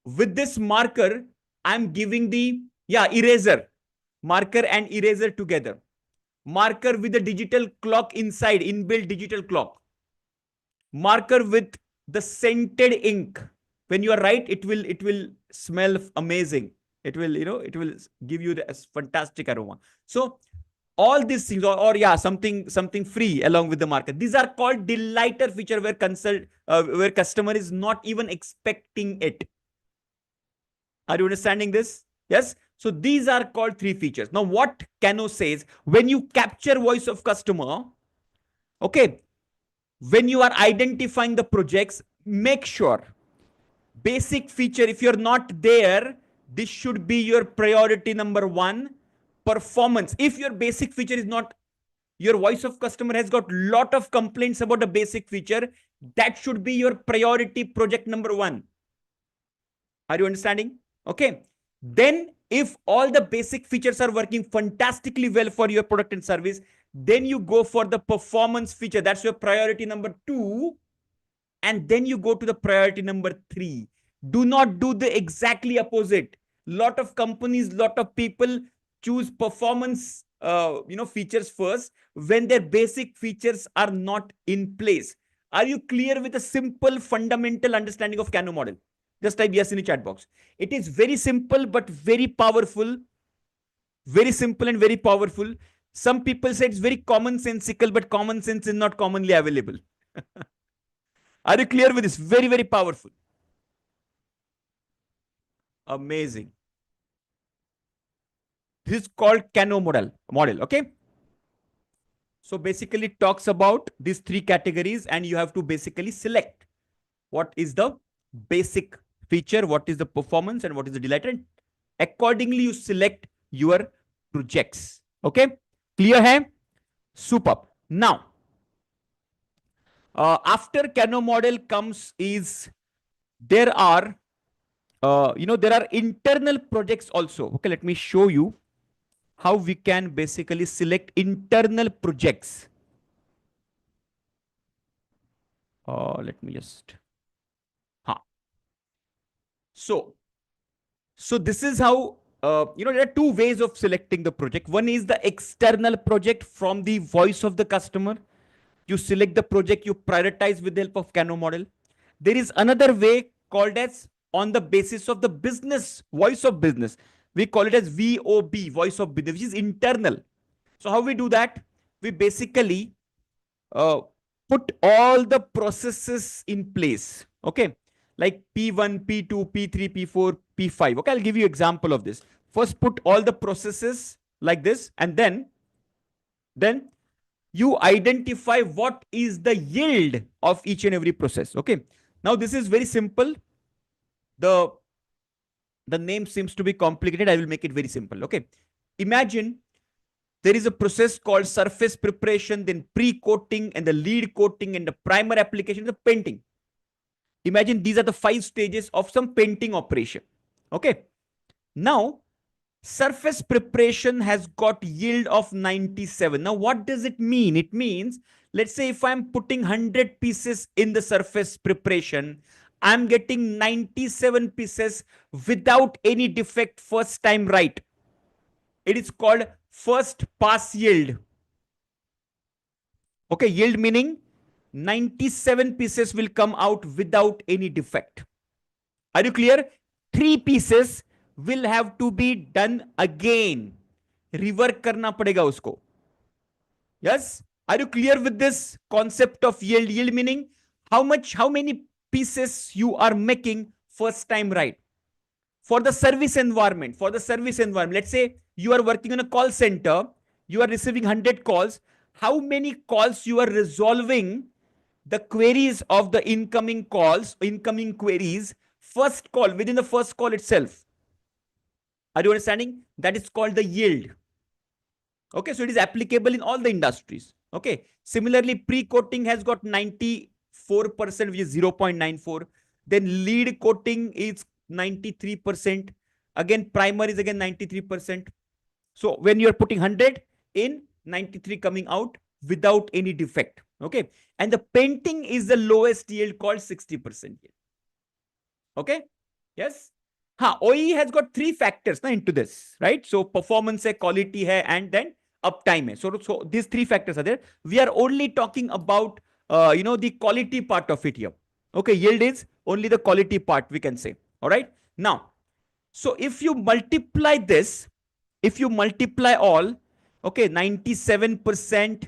Speaker 1: with this marker, I'm giving the eraser. Marker and eraser together. Marker with a digital clock inside, inbuilt digital clock. Marker with the scented ink. When you are right, it will smell amazing. It will give you the fantastic aroma. So all these things, or something free along with the marker. These are called delighter feature where customer is not even expecting it. Are you understanding this? Yes. So these are called 3 features. Now what Cano says, when you capture voice of customer, okay, when you are identifying the projects, make sure basic feature, if you're not there, this should be your priority number 1. Performance. If your basic feature is not, your voice of customer has got lot of complaints about the basic feature, that should be your priority project number 1. Are you understanding? Okay. Then if all the basic features are working fantastically well for your product and service, then you go for the performance feature. That's your priority number 2. And then you go to the priority number 3. Do not do the exactly opposite. Lot of companies, lot of people choose performance, features first when their basic features are not in place. Are you clear with a simple fundamental understanding of Cano model? Just type yes in the chat box. It is very simple but very powerful. Very simple and very powerful. Some people say it's very commonsensical, but common sense is not commonly available. Are you clear with this? Very, very powerful. Amazing. This is called Cano model. Okay. So basically it talks about these three categories, and you have to basically select what is the basic feature, what is the performance, and what is the delight. And accordingly, you select your projects. Okay. Clear hai? Superb. Now, after Cano model comes is there are there are internal projects also. Okay, let me show you how we can basically select internal projects. Let me just so this is how there are two ways of selecting the project. One is the external project from the voice of the customer. You select the project, you prioritize with the help of Cano model. There is another way called as on the basis of the business, voice of business. We call it as VOB, voice of business, which is internal. So how we do that? We basically uh, put all the processes in place. Okay. Like P1, P2, P3, P4, P5. Okay. I'll give you example of this. First, put all the processes like this, and then you identify what is the yield of each and every process. Okay. Now this is very simple. The name seems to be complicated. I will make it very simple. Okay. Imagine there is a process called surface preparation, then pre-coating, and the lead coating, and the primer application, the painting. Imagine these are the 5 stages of some painting operation. Okay. Now, surface preparation has got yield of 97. Now, what does it mean? It means, let's say if I'm putting 100 pieces in the surface preparation, I'm getting 97 pieces without any defect first time right. It is called first pass yield. Okay, yield meaning 97 pieces will come out without any defect. Are you clear? 3 pieces will have to be done again. Rework karna padega usko. Yes? Are you clear with this concept of yield? Yield meaning how many pieces you are making first time right. For the service environment, let's say you are working in a call center, you are receiving 100 calls. How many calls you are resolving the queries of the incoming calls, incoming queries, first call, within the first call itself? Are you understanding? That is called the yield. Okay, so it is applicable in all the industries. Okay, similarly, pre-coating has got 94%, which is 0.94. Then lead coating is 93%. Again, primer is again 93%. So when you're putting 100 in, 93 coming out without any defect. Okay. And the painting is the lowest yield, called 60% yield. Okay. Yes. OE has got 3 factors into this, right? So performance hai, quality hai, and then uptime hai. So these 3 factors are there. We are only talking about, the quality part of it here. Okay. Yield is only the quality part, we can say. All right. Now, so if you multiply this, if you multiply all, okay, 97%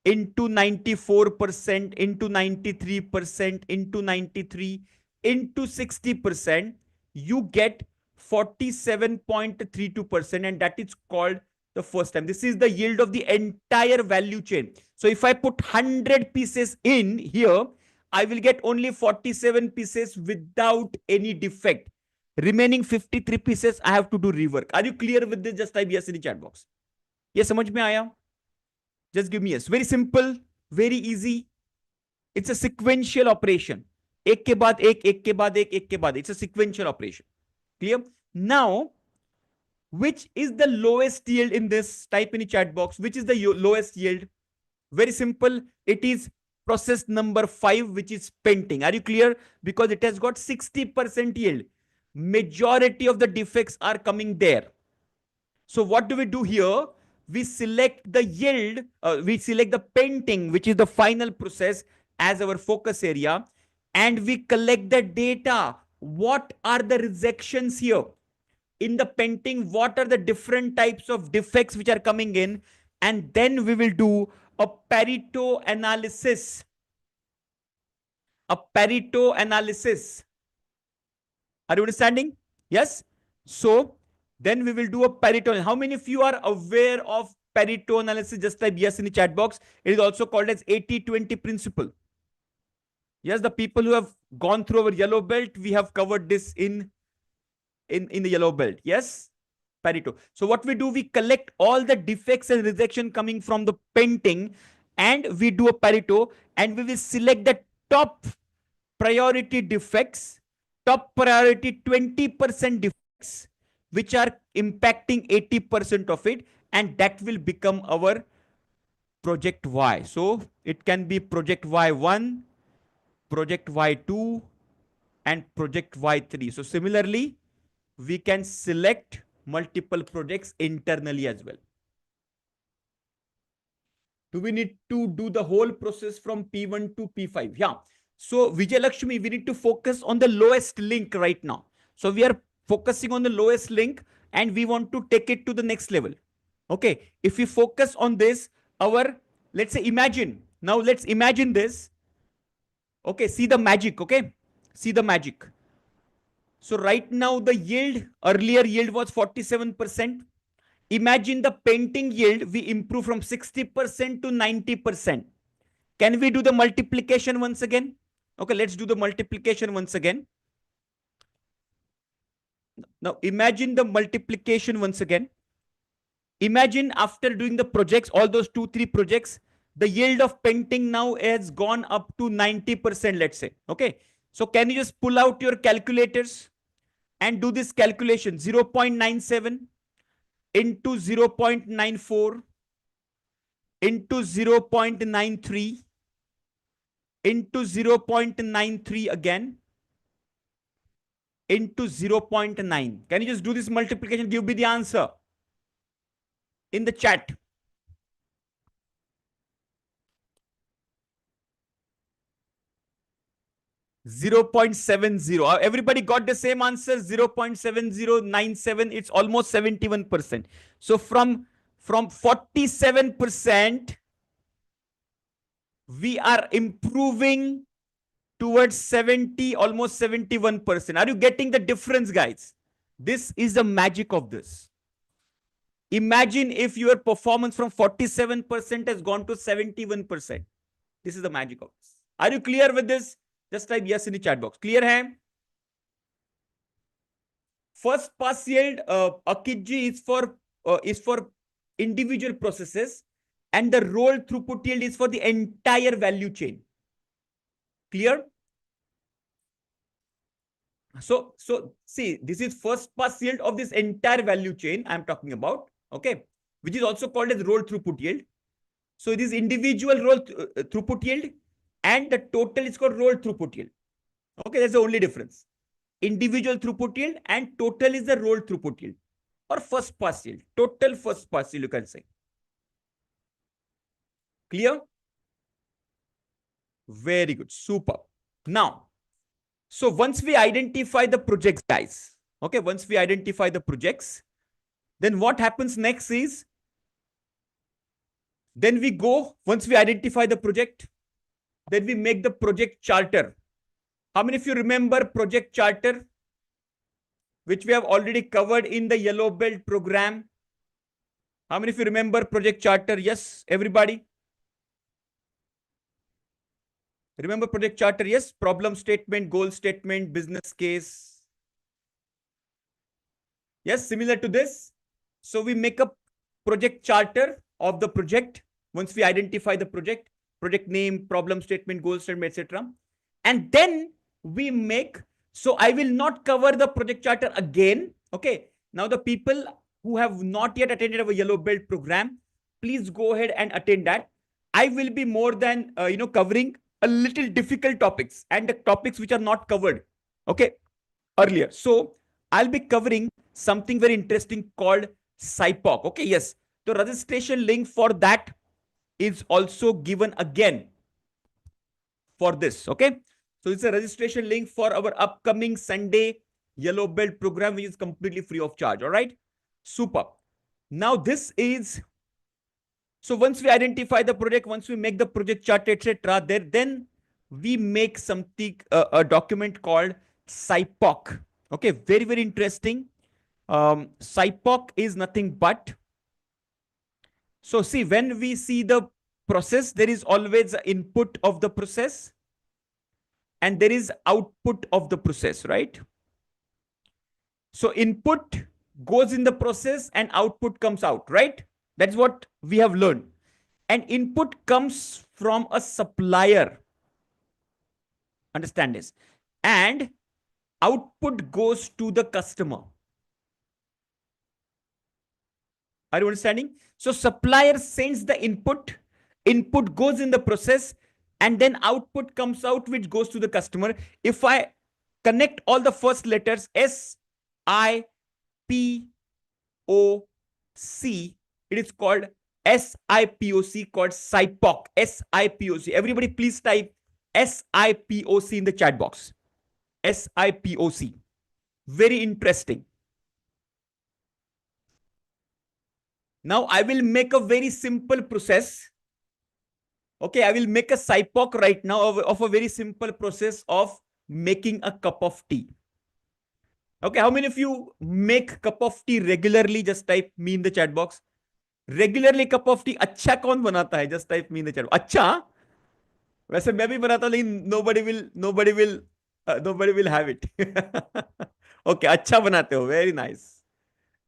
Speaker 1: into 94% into 93% into 93 into 60%, you get 47.32%, and that is called the first time. This is the yield of the entire value chain. So if I put 100 pieces in here, I will get only 47 pieces without any defect. Remaining 53 pieces I have to do rework. Are you clear with this? Just type yes in the chat box. Yes, समझ में आया? Just give me yes. Very simple, very easy. It's a sequential operation. एक के बाद एक, एक के बाद एक, एक के बाद. It's a sequential operation. Clear? Now, which is the lowest yield in this? Type in the chat box. Which is the lowest yield? Very simple. It is process number 5, which is painting. Are you clear? Because it has got 60% yield. Majority of the defects are coming there. So what do we do here? We select the yield, we select the painting, which is the final process, as our focus area, and we collect the data. What are the rejections here? In the painting, what are the different types of defects which are coming in? And then we will do a Pareto analysis. A Pareto analysis. Are you understanding? Yes. So then we will do a Pareto. How many of you are aware of Pareto analysis? Just type yes in the chat box. It is also called as 80-20 principle. Yes, the people who have gone through our yellow belt, we have covered this in the yellow belt. Yes, Pareto. So what we do, we collect all the defects and rejection coming from the painting, and we do a Pareto, and we will select the top priority defects, top priority 20% defects, which are impacting 80% of it, and that will become our project Y. So it can be project Y1, project Y2, and project Y3. So similarly, we can select multiple projects internally as well. Do we need to do the whole process from P1 to P5? Yeah. So Vijay Lakshmi, we need to focus on the lowest link right now. So we are focusing on the lowest link and we want to take it to the next level. Okay. If we focus on this, let's say imagine. Now let's imagine this. Okay. See the magic. Okay. See the magic. So right now the yield, earlier yield was 47%. Imagine the painting yield, we improve from 60% to 90%. Can we do the multiplication once again? Okay, let's do the multiplication once again. Now imagine the multiplication once again. Imagine after doing the projects, all those 2-3 projects, the yield of painting now has gone up to 90%, let's say. Okay, so can you just pull out your calculators and do this calculation? 0.97 into 0.94 into 0.93 into 0.93 again into 0.9. Can you just do this multiplication? Give me the answer in the chat. .70. Everybody got the same answer. 0.7097. It's almost 71%. So from 47%, we are improving towards 70, almost 71%. Are you getting the difference, guys? This is the magic of this. Imagine if your performance from 47% has gone to 71%. This is the magic of this. Are you clear with this? Just type yes in the chat box. Clear hai? First pass yield, Akitji, is for individual processes, and the roll throughput yield is for the entire value chain. Clear? So see, this is first pass yield of this entire value chain I'm talking about. Okay, which is also called as roll throughput yield. So it is individual roll throughput yield, and the total is called roll throughput yield. Okay, that's the only difference. Individual throughput yield and total is the roll throughput yield, or first pass yield. Total first pass yield, you can say. Clear? Very good. Super. Now, so once we identify the projects, guys, okay, once we identify the projects, then what happens next is, then we go, once we identify the project, then we make the project charter. How many of you remember project charter, which we have already covered in the yellow belt program? How many of you remember project charter? Yes, everybody. Remember project charter? Yes, problem statement, goal statement, business case. Yes, similar to this. So we make a project charter of the project once we identify the project name, problem statement, goal statement, etc. And then we make, so I will not cover the project charter again. Okay. Now the people who have not yet attended our yellow belt program, please go ahead and attend that. I will be more than, covering a little difficult topics and the topics which are not covered. Okay. Earlier. So I'll be covering something very interesting called SIPOC. Okay, yes. The registration link for that is also given again for this. Okay, so it's a registration link for our upcoming Sunday yellow belt program, which is completely free of charge. All right, super. Now this is, so once we identify the project, once we make the project chart, etc., then we make something, a document called SIPOC. Okay, very, very interesting. SIPOC is nothing but, so see, when we see the process, there is always an input of the process and there is output of the process, right? So input goes in the process and output comes out, right? That's what we have learned. And input comes from a supplier. Understand this. And output goes to the customer. Are you understanding? So supplier sends the input, input goes in the process, and then output comes out, which goes to the customer. If I connect all the first letters, S, I, P, O, C, it is called SIPOC, called SIPOC. SIPOC. Everybody please type SIPOC in the chat box. SIPOC. Very interesting. Now I will make a very simple process. Okay, I will make a SIPOC right now of a very simple process of making a cup of tea. Okay, how many of you make cup of tea regularly? Just type me in the chat box. Regularly cup of tea अच्छा कौन बनाता है? Just type me in the chat. अच्छा, वैसे मैं भी बनाता हूँ, लेकिन nobody will have it. Okay, अच्छा बनाते हो. Very nice.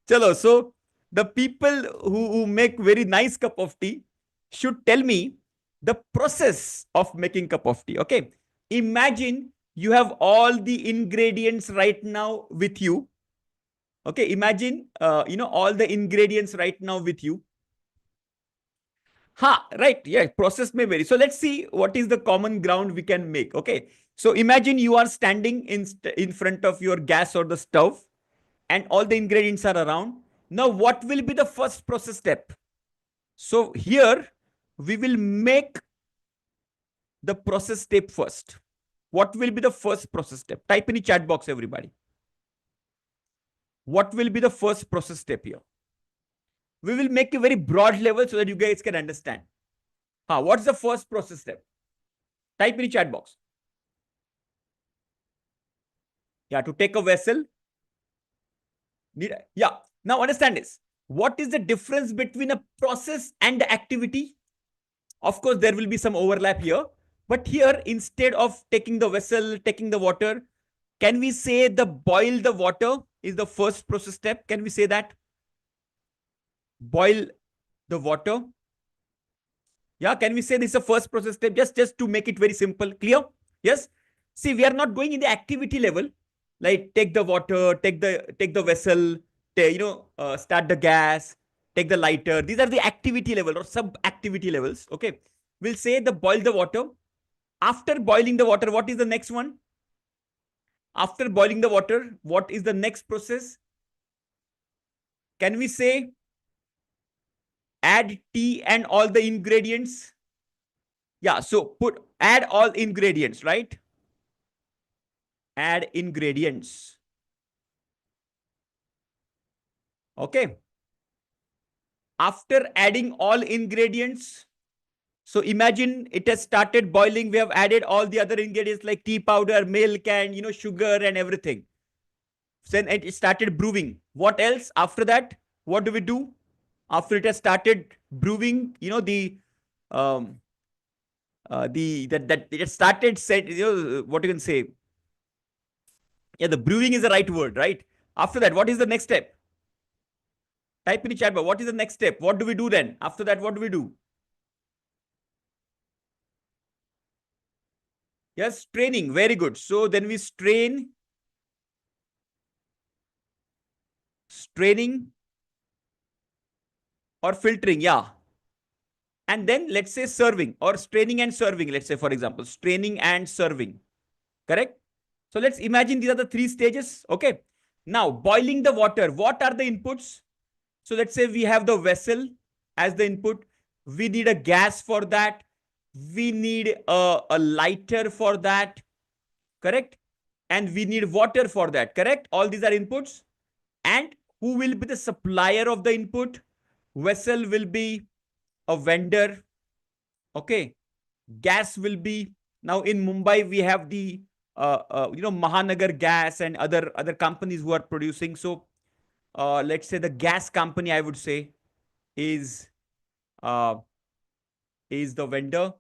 Speaker 1: Chalo, so the people who make very nice cup of tea should tell me the process of making cup of tea. Okay. Imagine you have all the ingredients right now with you. Okay. Imagine, all the ingredients right now with you. Ha, right. Yeah. Process may vary. So let's see what is the common ground we can make. Okay. So imagine you are standing in front of your gas or the stove and all the ingredients are around. Now, what will be the first process step? So here we will make the process step first. What will be the first process step? Type in the chat box, everybody. What will be the first process step here? We will make a very broad level so that you guys can understand. What's the first process step? Type in the chat box. Yeah, to take a vessel. Yeah. Now understand this. What is the difference between a process and activity? Of course, there will be some overlap here. But here, instead of taking the vessel, taking the water, can we say the boil the water is the first process step? Can we say that? Boil the water. Yeah, can we say this is the first process step? Just to make it very simple, clear? Yes. See, we are not going in the activity level, like take the water, take the vessel, start the gas, take the lighter. These are the activity level or sub-activity levels. Okay. We'll say the boil the water. After boiling the water, what is the next one? After boiling the water, what is the next process? Can we say add tea and all the ingredients? Yeah, so add all ingredients, right? Add ingredients. Okay. After adding all ingredients, so imagine it has started boiling. We have added all the other ingredients like tea powder, milk, and sugar and everything. Then it started brewing. What else? After that, what do we do? After it has started brewing, it started what you can say. Yeah, the brewing is the right word, right? After that, what is the next step? Type in the chat box. What is the next step? What do we do then? After that, what do we do? Yes, straining. Very good. So then we straining, or filtering. Yeah. And then let's say serving, or straining and serving. Let's say, for example, straining and serving. Correct? So let's imagine these are the three stages. Okay. Now, boiling the water. What are the inputs? So let's say we have the vessel as the input. We need a gas for that. We need a lighter for that. Correct? And we need water for that. Correct? All these are inputs. And who will be the supplier of the input? Vessel will be a vendor. Okay. Gas will be, now in Mumbai we have the Mahanagar Gas and other companies who are producing. So let's say the gas company, I would say, is uh, is the vendor.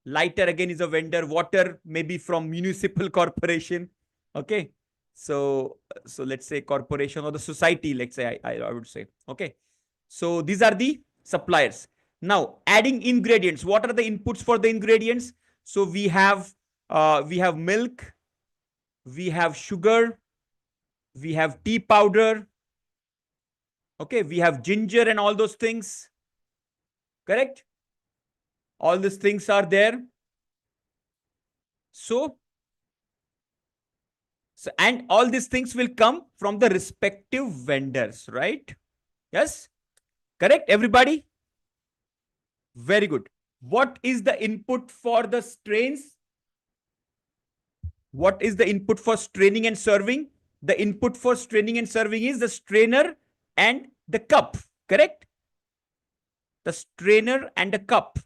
Speaker 1: Lighter again is a vendor. Water maybe from municipal corporation. Okay. So let's say corporation or the society, let's say, I would say. Okay. So these are the suppliers. Now adding ingredients. What are the inputs for the ingredients? So we have milk, we have sugar, we have tea powder. Okay, we have ginger and all those things. Correct? All these things are there. So and all these things will come from the respective vendors, right? Yes? Correct, everybody? Very good. What is the input for the strains? What is the input for straining and serving? The input for straining and serving is the strainer and the cup, correct? The strainer and the cup.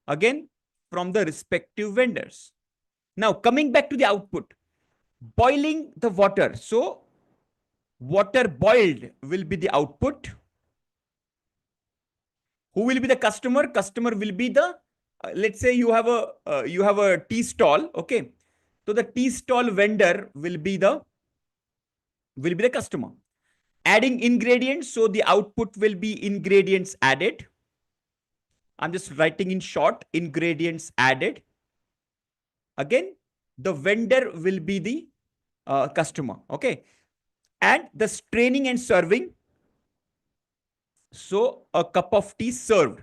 Speaker 1: Again, from the respective vendors. Now, coming back to the output, boiling the water. So, water boiled will be the output. Who will be the customer? Customer will be the, let's say you have a tea stall. Okay. So the tea stall vendor will be the customer. Adding ingredients. So the output will be ingredients added. I'm just writing in short, ingredients added. Again, the vendor will be the customer. Okay. And the straining and serving. So a cup of tea served.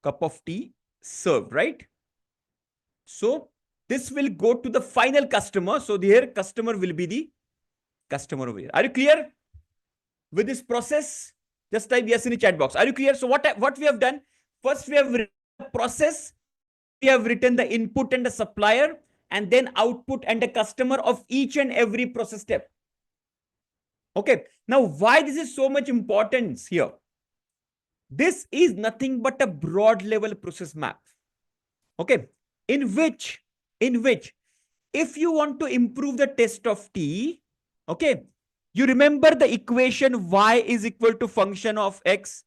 Speaker 1: Cup of tea served, right? So this will go to the final customer. So here customer will be the customer over here. Are you clear with this process? Just type yes in the chat box. Are you clear? So what we have done? First, we have written the process. We have written the input and the supplier, and then output and the customer of each and every process step. Okay. Now, why this is so much importance here? This is nothing but a broad level process map. Okay. In which, if you want to improve the test of T, okay, you remember the equation y is equal to function of x.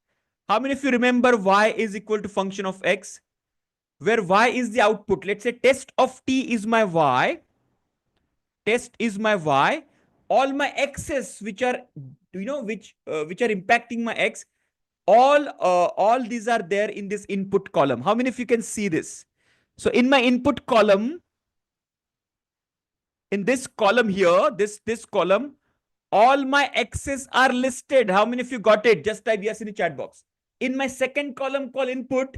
Speaker 1: How many of you remember y is equal to function of x? Where y is the output. Let's say test of T is my y. Test is my y. All my x's which are, which are impacting my x, all these are there in this input column. How many of you can see this? So in my input column, in this column here, this column, all my x's are listed. How many of you got it? Just type yes in the chat box. In my second column called input,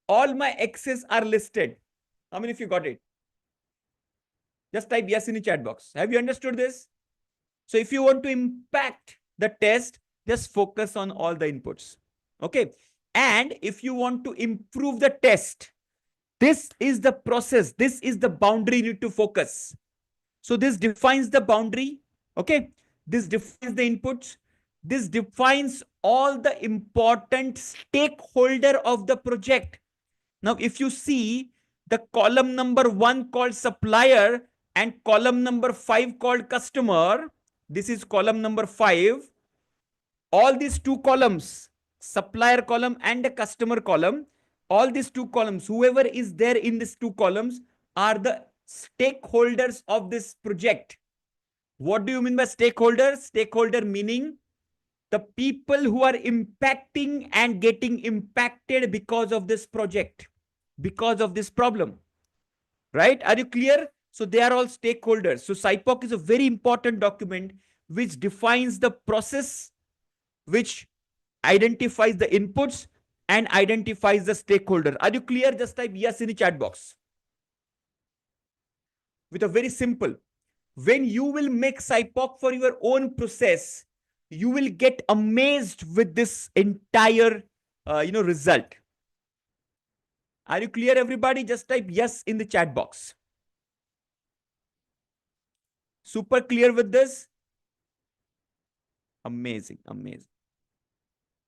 Speaker 1: all my x's are listed. How many of you got it? Just type yes in the chat box. Have you understood this? So if you want to impact the test, just focus on all the inputs. Okay. And if you want to improve the test, this is the process. This is the boundary you need to focus. So this defines the boundary. Okay. This defines the inputs. This defines all the important stakeholder of the project. Now, if you see the column number 1 called supplier and column number 5 called customer, this is column number 5. All these two columns, supplier column and the customer column, all these two columns, whoever is there in these two columns are the stakeholders of this project. What do you mean by stakeholders? Stakeholder meaning the people who are impacting and getting impacted because of this project, because of this problem. Right? Are you clear? So they are all stakeholders. So SIPOC is a very important document which defines the process, which identifies the inputs and identifies the stakeholder. Are you clear? Just type yes in the chat box. with a very simple. When you will make SIPOC for your own process, you will get amazed with this entire, result. Are you clear, everybody? Just type yes in the chat box. Super clear with this? Amazing, amazing.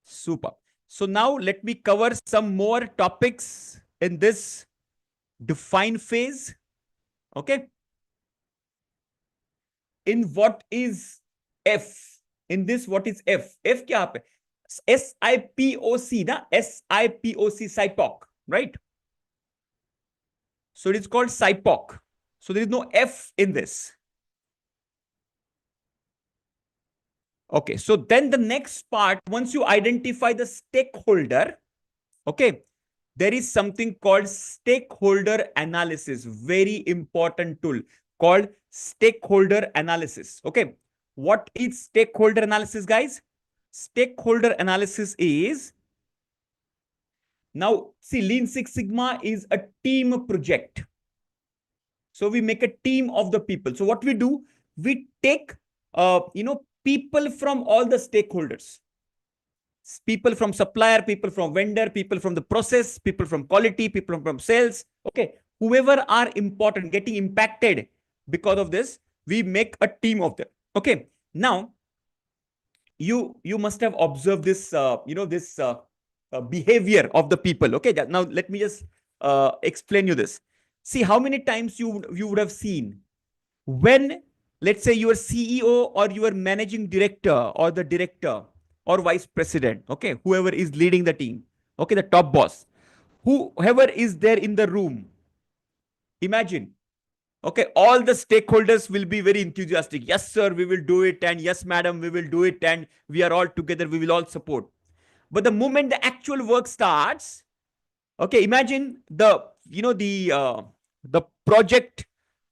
Speaker 1: Super. So now let me cover some more topics in this define phase. Okay. In what is F? In this, what is F? F kya hai? SIPOC, na? SIPOC, SIPOC, right? So it is called SIPOC. So there is no F in this. Okay, so then the next part, once you identify the stakeholder, okay, there is something called stakeholder analysis. Very important tool called stakeholder analysis. Okay, what is stakeholder analysis, guys? Stakeholder analysis is, now see, Lean Six Sigma is a team project. So we make a team of the people. So what we do, we take, people from all the stakeholders. People from supplier, people from vendor, people from the process, people from quality, people from sales. Okay, whoever are important, getting impacted because of this, we make a team of them. Okay, now you must have observed this, behavior of the people. Okay, now let me just explain you this. See how many times you would have seen when, let's say, your CEO or your managing director or the director or vice president, okay, whoever is leading the team, okay, the top boss, whoever is there in the room, imagine, okay, all the stakeholders will be very enthusiastic. Yes, sir, we will do it. And yes, madam, we will do it. And we are all together. We will all support. But the moment the actual work starts, okay, imagine the project,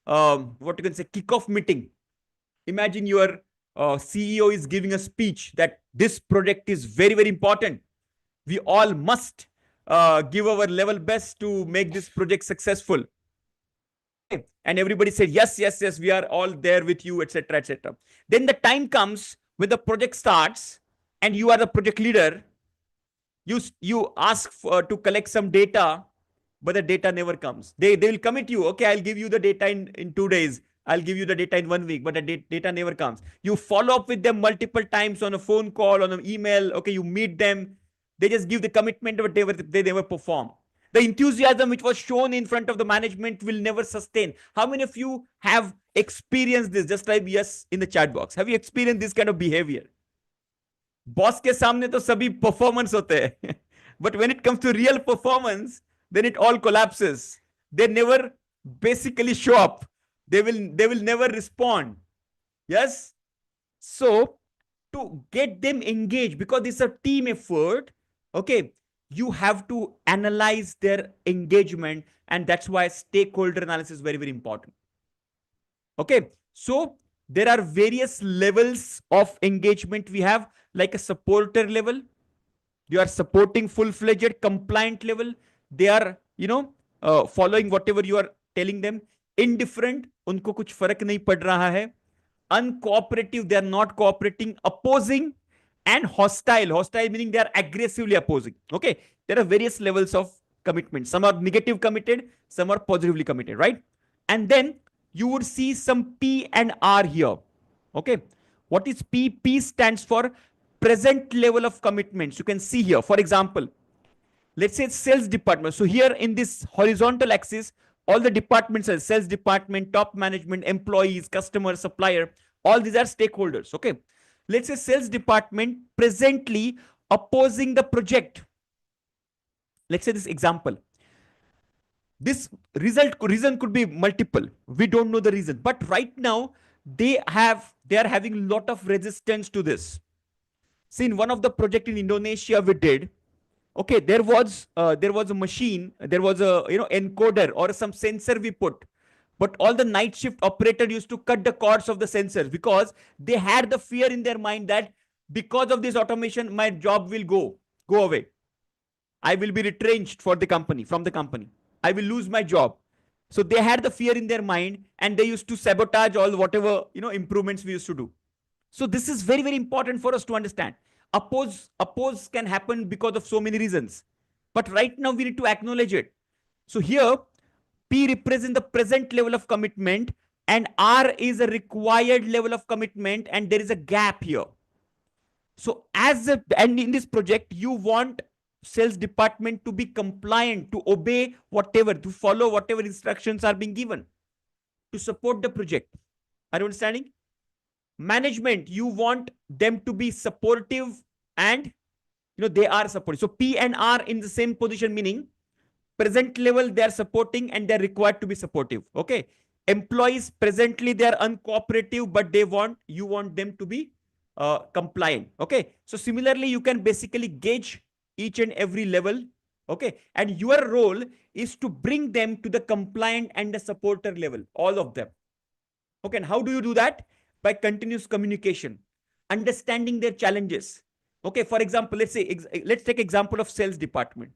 Speaker 1: what you can say, kickoff meeting. Imagine your CEO is giving a speech that this project is very, very important. We all must give our level best to make this project successful. And everybody said, yes, yes, yes, we are all there with you, etc., etc. Then the time comes when the project starts and you are the project leader. You ask to collect some data, but the data never comes. They will commit you. Okay, I'll give you the data in 2 days. I'll give you the data in 1 week, but the data never comes. You follow up with them multiple times on a phone call, on an email. Okay, you meet them. They just give the commitment, but they never perform. The enthusiasm which was shown in front of the management will never sustain. How many of you have experienced this? Just type yes in the chat box. Have you experienced this kind of behavior? Boss के सामने तो सभी performance होते हैं but when it comes to real performance, then it all collapses. They never basically show up. They will never respond. Yes, so to get them engaged, because it's a team effort, okay, you have to analyze their engagement, and that's why stakeholder analysis is very, very important. Okay, so there are various levels of engagement we have, like a supporter level. You are supporting full-fledged compliant level. They are, following whatever you are telling them. Indifferent, unko kuch farak nahi pad raha hai. Uncooperative, they are not cooperating. Opposing, and hostile. Hostile meaning they are aggressively opposing. Okay, there are various levels of commitment. Some are negative committed, some are positively committed, right? And then you would see some P and R here. Okay, what is P? P stands for present level of commitments. You can see here, for example, let's say sales department. So here in this horizontal axis, all the departments are sales department, top management, employees, customer, supplier, all these are stakeholders. Okay, let's say sales department presently opposing the project. Let's say this example. This reason could be multiple. We don't know the reason, but right now they are having a lot of resistance to this. See, in one of the project in Indonesia we did, okay, there was a machine, there was a encoder or some sensor we put, but all the night shift operator used to cut the cords of the sensors because they had the fear in their mind that because of this automation my job will go away. I will be retrenched from the company. I will lose my job. So they had the fear in their mind and they used to sabotage all whatever, improvements we used to do. So this is very, very important for us to understand. Oppose can happen because of so many reasons. But right now we need to acknowledge it. So here, P represents the present level of commitment and R is a required level of commitment, and there is a gap here. So and in this project, you want sales department to be compliant, to obey whatever, to follow whatever instructions are being given, to support the project. Are you understanding? Management, you want them to be supportive, and they are supportive. So P and R in the same position, meaning present level they are supporting and they're required to be supportive. Okay. Employees, presently they are uncooperative, but you want them to be compliant. Okay. So similarly, you can basically gauge each and every level. Okay. And your role is to bring them to the compliant and the supporter level, all of them. Okay. And how do you do that? By continuous communication, understanding their challenges. Okay. For example, let's take example of sales department.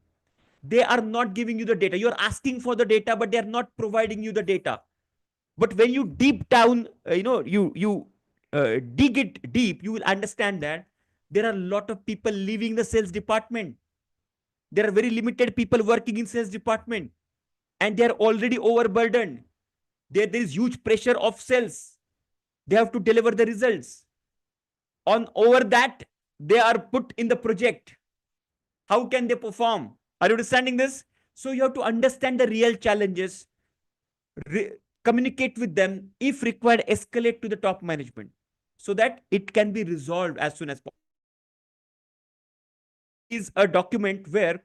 Speaker 1: They are not giving you the data. You're asking for the data, but they're not providing you the data. But when you deep down, you dig it deep, you will understand that there are a lot of people leaving the sales department. There are very limited people working in sales department, and they are already overburdened. There is huge pressure of sales. They have to deliver the results. On over that, they are put in the project. How can they perform? Are you understanding this? So you have to understand the real challenges, communicate with them, if required, escalate to the top management so that it can be resolved as soon as possible. Is a document where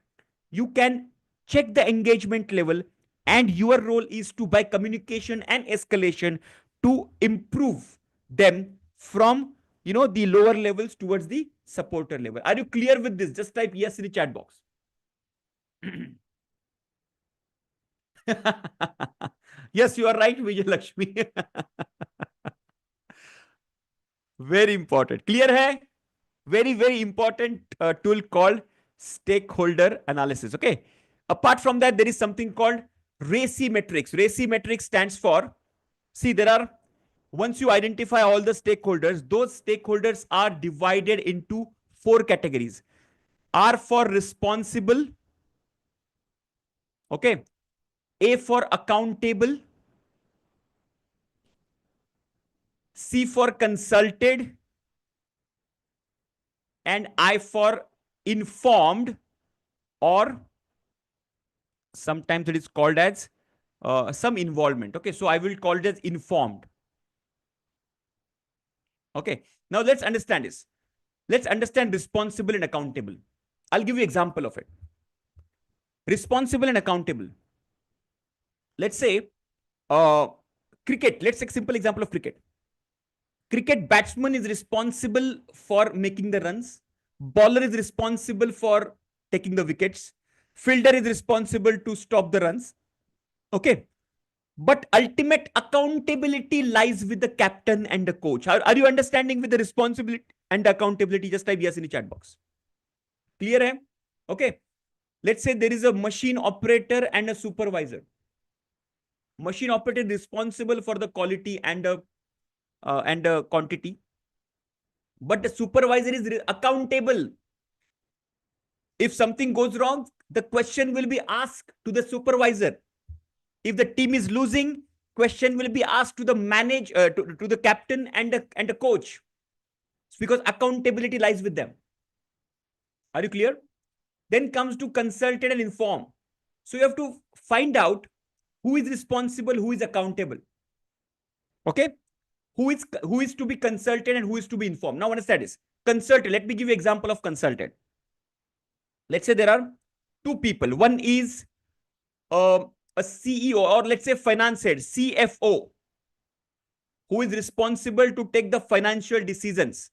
Speaker 1: you can check the engagement level, and your role is to, by communication and escalation, to improve them from the lower levels towards the supporter level. Are you clear with this? Just type yes in the chat box. Yes, you are right, Vijay Lakshmi. Very important. Clear hai? Very, very important tool called stakeholder analysis. Okay. Apart from that, there is something called RACI metrics. RACI metrics stands for, see, once you identify all the stakeholders, those stakeholders are divided into 4 categories. R for responsible. Okay. A for accountable. C for consulted. And I for informed, or sometimes it is called as some involvement. Okay. So I will call it as informed. Okay. Now let's understand this. Let's understand responsible and accountable. I'll give you an example of it. Responsible and accountable. Let's say cricket. Let's take a simple example of cricket. Cricket batsman is responsible for making the runs. Bowler is responsible for taking the wickets. Fielder is responsible to stop the runs. Okay. But ultimate accountability lies with the captain and the coach. Are you understanding with the responsibility and the accountability? Just type yes in the chat box. Clear hai? Okay. Let's say there is a machine operator and a supervisor. Machine operator is responsible for the quality and the quantity. But the supervisor is accountable. If something goes wrong, the question will be asked to the supervisor. If the team is losing, question will be asked to the to the captain and the coach. It's because accountability lies with them. Are you clear? Then comes to consulted and inform. So you have to find out who is responsible, who is accountable. Okay? Who is to be consulted and who is to be informed. Now understand this. Consulted. Let me give you an example of consulted. Let's say there are 2 people. One is a CEO, or let's say finance head, CFO, who is responsible to take the financial decisions.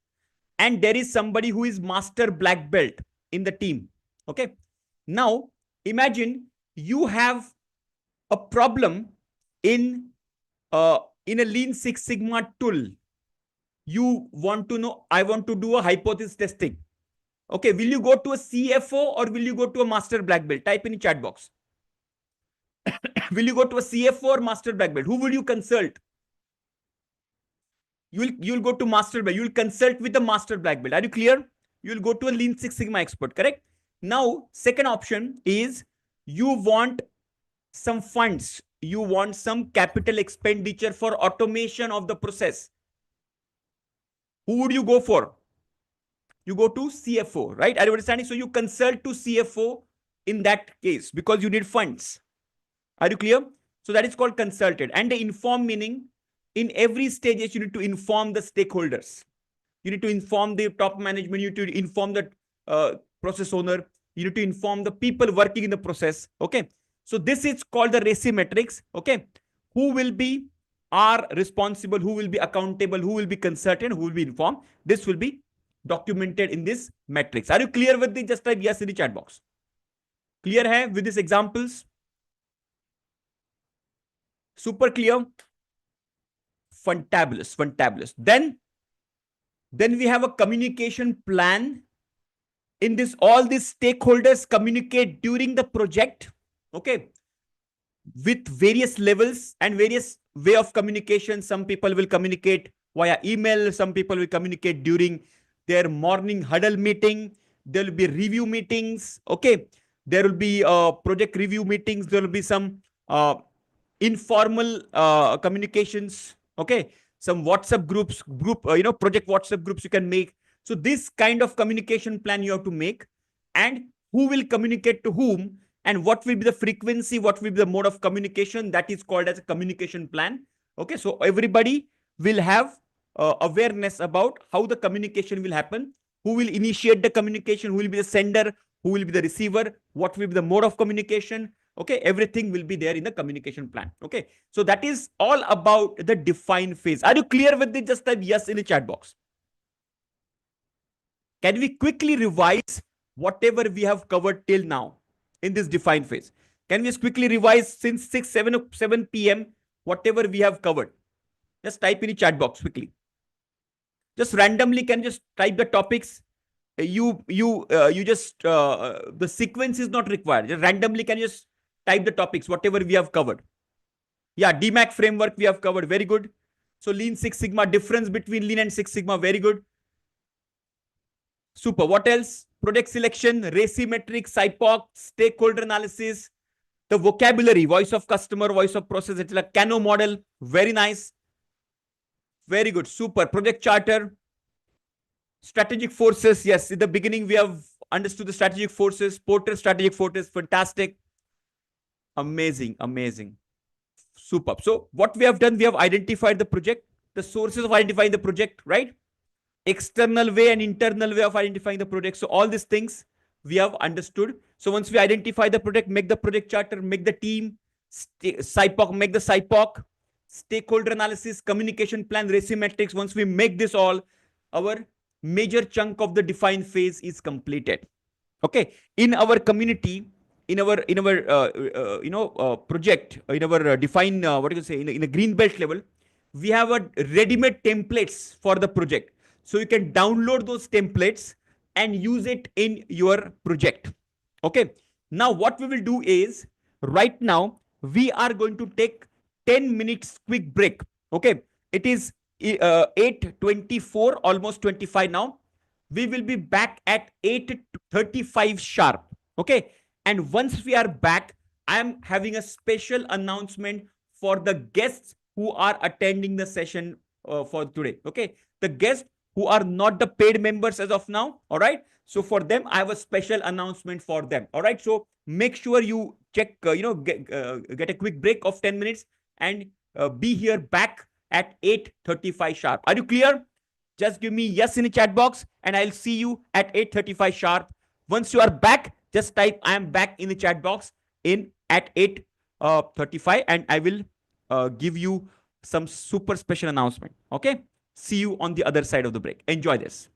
Speaker 1: And there is somebody who is master black belt in the team. Okay. Now imagine you have a problem in a Lean Six Sigma tool. You want to know, I want to do a hypothesis testing. Okay. Will you go to a CFO or will you go to a master black belt? Type in the chat box. Will you go to a CFO or master black belt? Who will you consult? You'll go to master belt. You'll consult with the master black belt. Are you clear? You'll go to a Lean Six Sigma expert, correct? Now, second option is you want some funds. You want some capital expenditure for automation of the process. Who would you go for? You go to CFO, right? Are you understanding? So you consult to CFO in that case because you need funds. Are you clear? So that is called consulted. And the inform meaning in every stage you need to inform the stakeholders. You need to inform the top management. You need to inform the process owner. You need to inform the people working in the process. Okay. So this is called the RACI metrics. Okay. Who will be are responsible, who will be accountable, who will be consulted, who will be informed. This will be documented in this metrics. Are you clear with the? Just type yes in the chat box. Clear hai with these examples? Super clear. Fantabulous, fantabulous. Then we have a communication plan. In this, all these stakeholders communicate during the project. Okay. With various levels and various way of communication. Some people will communicate via email. Some people will communicate during their morning huddle meeting. There will be review meetings. Okay. There will be project review meetings. There will be some informal communications. Okay. Some WhatsApp groups, project WhatsApp groups you can make. So this kind of communication plan you have to make, and who will communicate to whom, and what will be the frequency, what will be the mode of communication. That is called as a communication plan. Okay. So everybody will have awareness about how the communication will happen, who will initiate the communication, who will be the sender, who will be the receiver, what will be the mode of communication. Okay. Everything will be there in the communication plan. Okay. So that is all about the define phase. Are you clear with it? Just type yes in the chat box. Can we quickly revise whatever we have covered till now in this define phase? Can we just quickly revise since 7 p.m. whatever we have covered? Just type in the chat box quickly. Just randomly can just type the topics. The sequence is not required. Just randomly can you just type the topics, whatever we have covered. Yeah, DMAC framework we have covered. Very good. So Lean Six Sigma, difference between Lean and Six Sigma. Very good. Super. What else? Project selection, RACI metrics, SIPOC, stakeholder analysis, the vocabulary, voice of customer, voice of process, it's like Cano model. Very nice. Very good. Super. Project charter, strategic forces. Yes, in the beginning we have understood the strategic forces, Porter strategic forces. Fantastic. Amazing. Amazing. Super. So what we have done, we have identified the project, the sources of identifying the project, right? External way and internal way of identifying the project. So all these things we have understood. So once we identify the project, make the project charter, make the team, SIPOC, make the SIPOC, stakeholder analysis, communication plan, RACI metrics. Once we make this all, our major chunk of the define phase is completed. Okay. In our community, in our project, in our define, what do you say, in a green belt level, we have a ready-made templates for the project. So you can download those templates and use it in your project. Okay. Now what we will do is, right now we are going to take 10 minutes quick break. Okay. It is 8:24, almost 25 now. We will be back at 8:35 sharp. Okay. And once we are back, I am having a special announcement for the guests who are attending the session for today. Okay. The guests who are not the paid members as of now. All right. So for them, I have a special announcement for them. All right. So make sure you check, get a quick break of 10 minutes and be here back at 8:35 sharp. Are you clear? Just give me yes in the chat box and I'll see you at 8:35 sharp. Once you are back, just type I am back in the chat box in at 8:35 and I will give you some super special announcement. Okay. See you on the other side of the break. Enjoy this.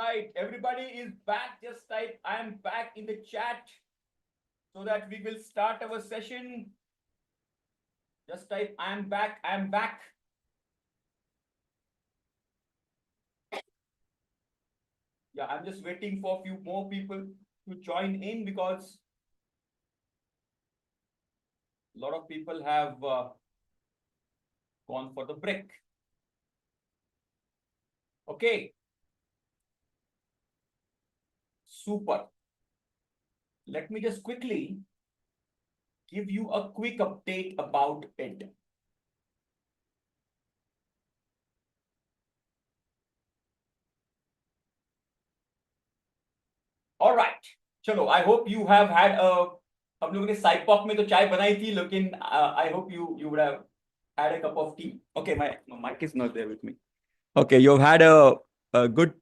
Speaker 1: right, everybody is back. Just type I am back in the chat so that we will start our session. Just type I am back. I am back. Yeah, I'm just waiting for a few more people to join in because a lot of people have gone for the break. Okay. Super. Let me just quickly give you a quick update about it. All right. चलो, I hope you have had a हम लोगों ने साइपॉक में तो चाय बनाई थी लेकिन I hope you would have had a cup of tea. Okay, my mic is not there with me. Okay, you've had a good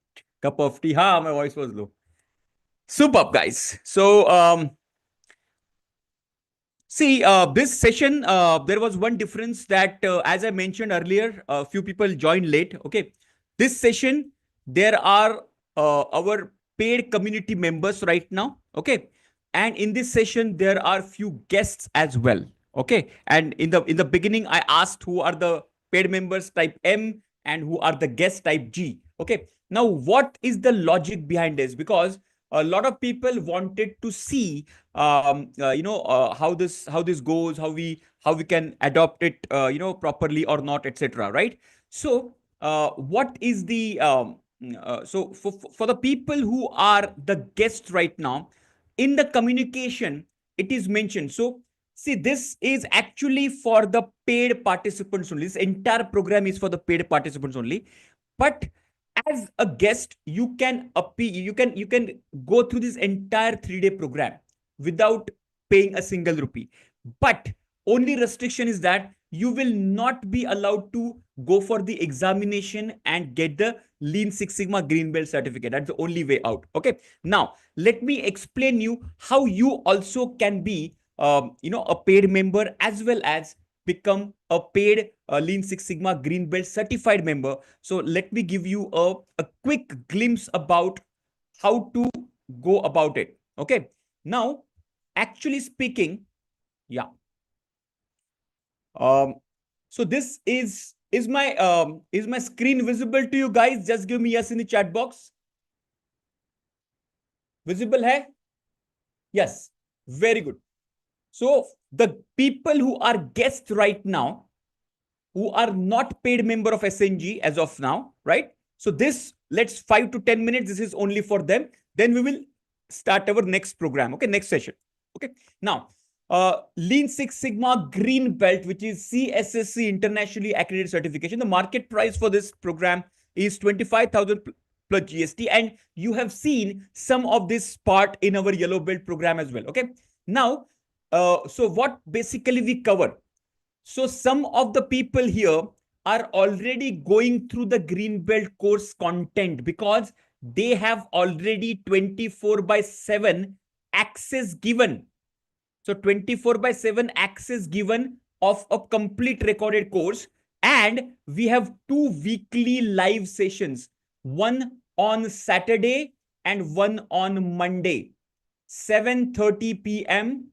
Speaker 1: cup of tea. Ha, my voice was low. Superb, guys. So, see, this session, there was one difference that, as I mentioned earlier, a few people joined late. Okay. This session, there are our paid community members right now. Okay. And in this session, there are few guests as well. Okay. And in the beginning, I asked who are the paid members type M and who are the guests type G. Okay. Now, what is the logic behind this? Because a lot of people wanted to see how this goes, how we can adopt it properly or not, etc., right? So what is the so for the people who are the guests right now, in the communication it is mentioned. So see, this is actually for the paid participants only. This entire program is for the paid participants only. But as a guest, you can appeal, you can go through this entire 3-day program without paying a single rupee. But only restriction is that you will not be allowed to go for the examination and get the Lean Six Sigma Green Belt certificate. That's the only way out. Okay. Now let me explain you how you also can be a paid member as well as become a paid Lean Six Sigma Green Belt certified member. So let me give you a quick glimpse about how to go about it. Okay. Now, actually speaking, yeah. Um, so this is my screen visible to you guys? Just give me yes in the chat box. Visible hai? Yes. Very good. So the people who are guests right now, who are not paid member of SNG as of now, right? So this, let's 5 to 10 minutes. This is only for them. Then we will start our next program. Okay, next session. Okay. Now, Lean Six Sigma Green Belt, which is CSSC internationally accredited certification. The market price for this program is 25,000 plus GST. And you have seen some of this part in our Yellow Belt program as well. Okay. Now, so what basically we cover? So some of the people here are already going through the Green Belt course content because they have already 24 by 7 access given. So 24 by 7 access given of a complete recorded course. And we have 2 weekly live sessions, one on Saturday and one on Monday, 7:30 p.m.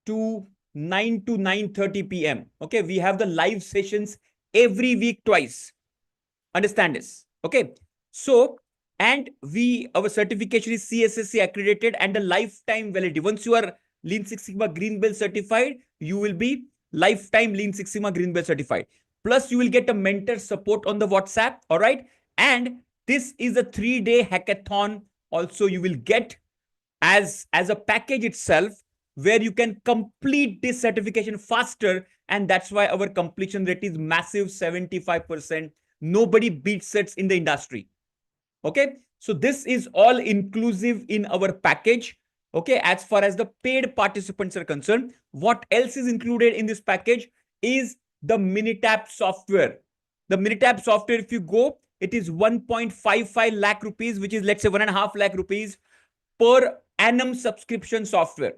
Speaker 1: to 9 to 9:30 p.m. Okay, we have the live sessions every week twice. Understand this? Okay. So, and our certification is CSSC accredited and a lifetime validity. Once you are Lean Six Sigma Green Belt certified, you will be lifetime Lean Six Sigma Green Belt certified. Plus, you will get a mentor support on the WhatsApp. All right. And this is a 3-day hackathon. Also, you will get as a package itself, where you can complete this certification faster. And that's why our completion rate is massive, 75%. Nobody beats it in the industry. Okay. So this is all inclusive in our package. Okay. As far as the paid participants are concerned, what else is included in this package is the Minitab software. The Minitab software, if you go, it is 1.55 lakh rupees, which is, let's say, 1.5 lakh rupees per annum subscription software.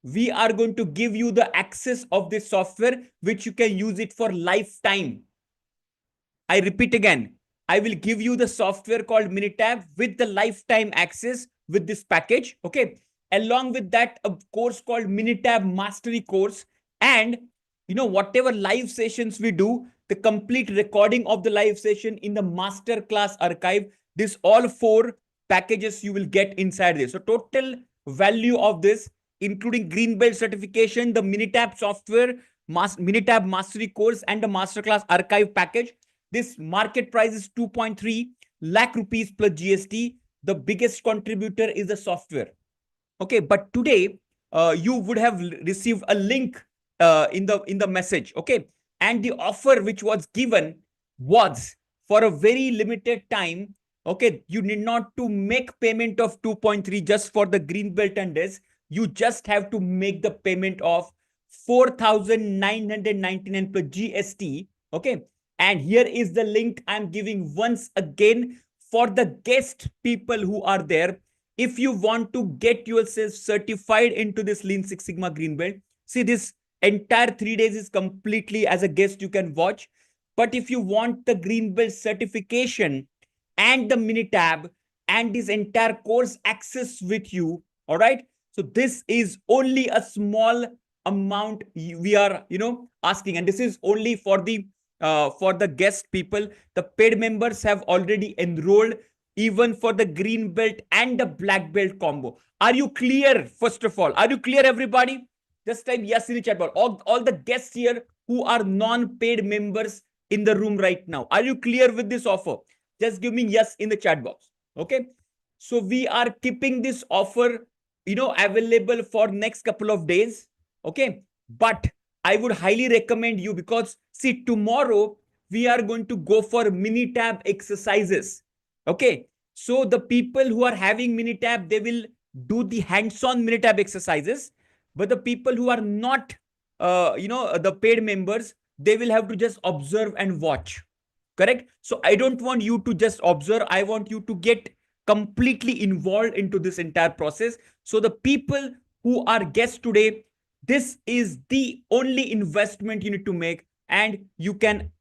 Speaker 1: We are going to give you the access of this software, which you can use it for lifetime. I repeat again, I will give you the software called Minitab with the lifetime access with this package. Okay. Along with that, a course called Minitab Mastery course. And whatever live sessions we do, the complete recording of the live session in the masterclass archive. This all four packages you will get inside this. So total value of this, including green belt certification, the Minitab software, Minitab mastery course, and the masterclass archive package. This market price is 2.3 lakh rupees plus GST. The biggest contributor is the software. Okay, but today you would have received a link in the message. Okay, and the offer which was given was for a very limited time. Okay, you need not to make payment of 2.3 just for the green belt and this. You just have to make the payment of 4,999 plus GST. Okay, and here is the link I'm giving once again for the guest people who are there. If you want to get yourself certified into this Lean Six Sigma Green Belt, see, this entire 3 days is completely as a guest you can watch. But if you want the Green Belt certification and the Minitab and this entire course access with you, all right? So this is only a small amount we are, asking, and this is only for the guest people. The paid members have already enrolled even for the green belt and the black belt combo. Are you clear? First of all, are you clear, everybody? Just type yes in the chat box. All the guests here who are non-paid members in the room right now, are you clear with this offer? Just give me yes in the chat box. Okay, so we are keeping this offer available for next couple of days. Okay, but I would highly recommend you, because see, tomorrow we are going to go for Minitab exercises. Okay, so the people who are having Minitab, they will do the hands-on Minitab exercises, but the people who are not the paid members, they will have to just observe and watch. Correct? So I don't want you to just observe. I want you to get completely involved into this entire process. So the people who are guests today, this is the only investment you need to make, and you can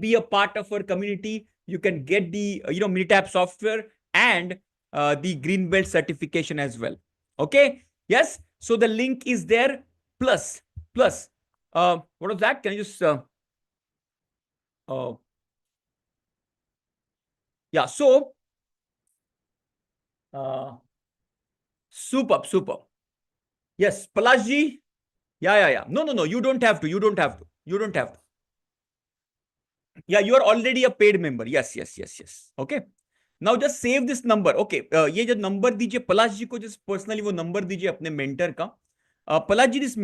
Speaker 1: be a part of our community. You can get the Minitab software and the green belt certification as well. Okay, yes, so the link is there. Plus what was that? Can you just yeah, so super. Yes, Palashji. Yeah. No. You don't have to. You don't have to. Yeah, you are already a paid member. Yes. Okay. Now just save this number. Okay. ये जो number दीजिए पलाश जी को, just personally वो number दीजिए अपने mentor का. Palash ji, this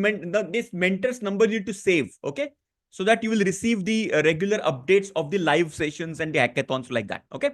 Speaker 1: mentor's number you need to save. Okay. So that you will receive the regular updates of the live sessions and the hackathons like that. Okay.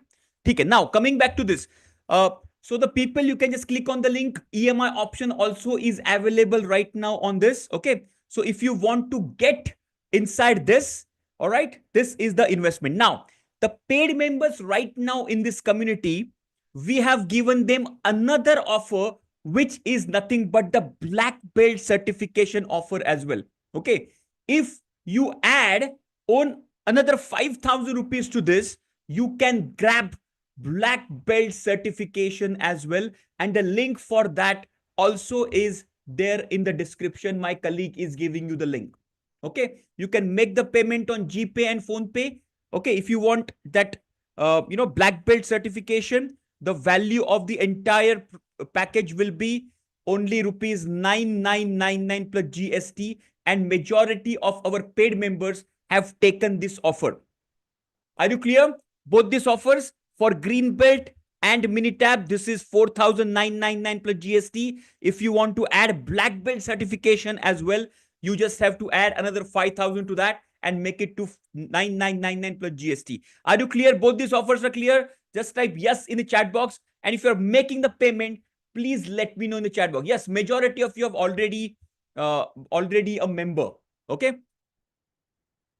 Speaker 1: Okay. Now coming back to this. So the people, you can just click on the link. EMI option also is available right now on this. Okay. So if you want to get inside this, all right, this is the investment. Now, the paid members right now in this community, we have given them another offer, which is nothing but the black belt certification offer as well. Okay. If you add on another 5,000 rupees to this, you can grab black belt certification as well. And the link for that also is there in the description. My colleague is giving you the link. Okay. You can make the payment on GPay and PhonePe. Okay. If you want that, black belt certification, the value of the entire package will be only rupees 9999 plus GST, and majority of our paid members have taken this offer. Are you clear? Both these offers for green belt and Minitab, this is 4,999 plus GST. If you want to add black belt certification as well, you just have to add another 5,000 to that and make it to 9,999 plus GST. Are you clear? Both these offers are clear. Just type yes in the chat box. And if you're making the payment, please let me know in the chat box. Yes, majority of you have already a member. Okay.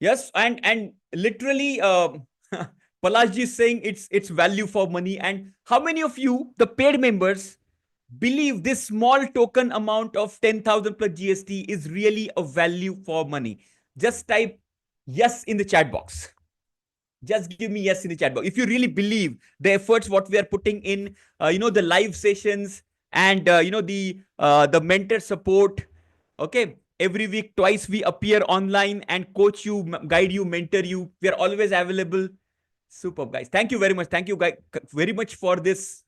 Speaker 1: Yes, and literally Palashji is saying it's value for money. And how many of you, the paid members, believe this small token amount of 10,000 plus GST is really a value for money? Just type yes in the chat box. Just give me yes in the chat box. If you really believe the efforts, what we are putting in, the live sessions and, the mentor support. Okay. Every week, twice we appear online and coach you, guide you, mentor you. We are always available. Superb, guys. Thank you very much. Thank you, guys, very much for this,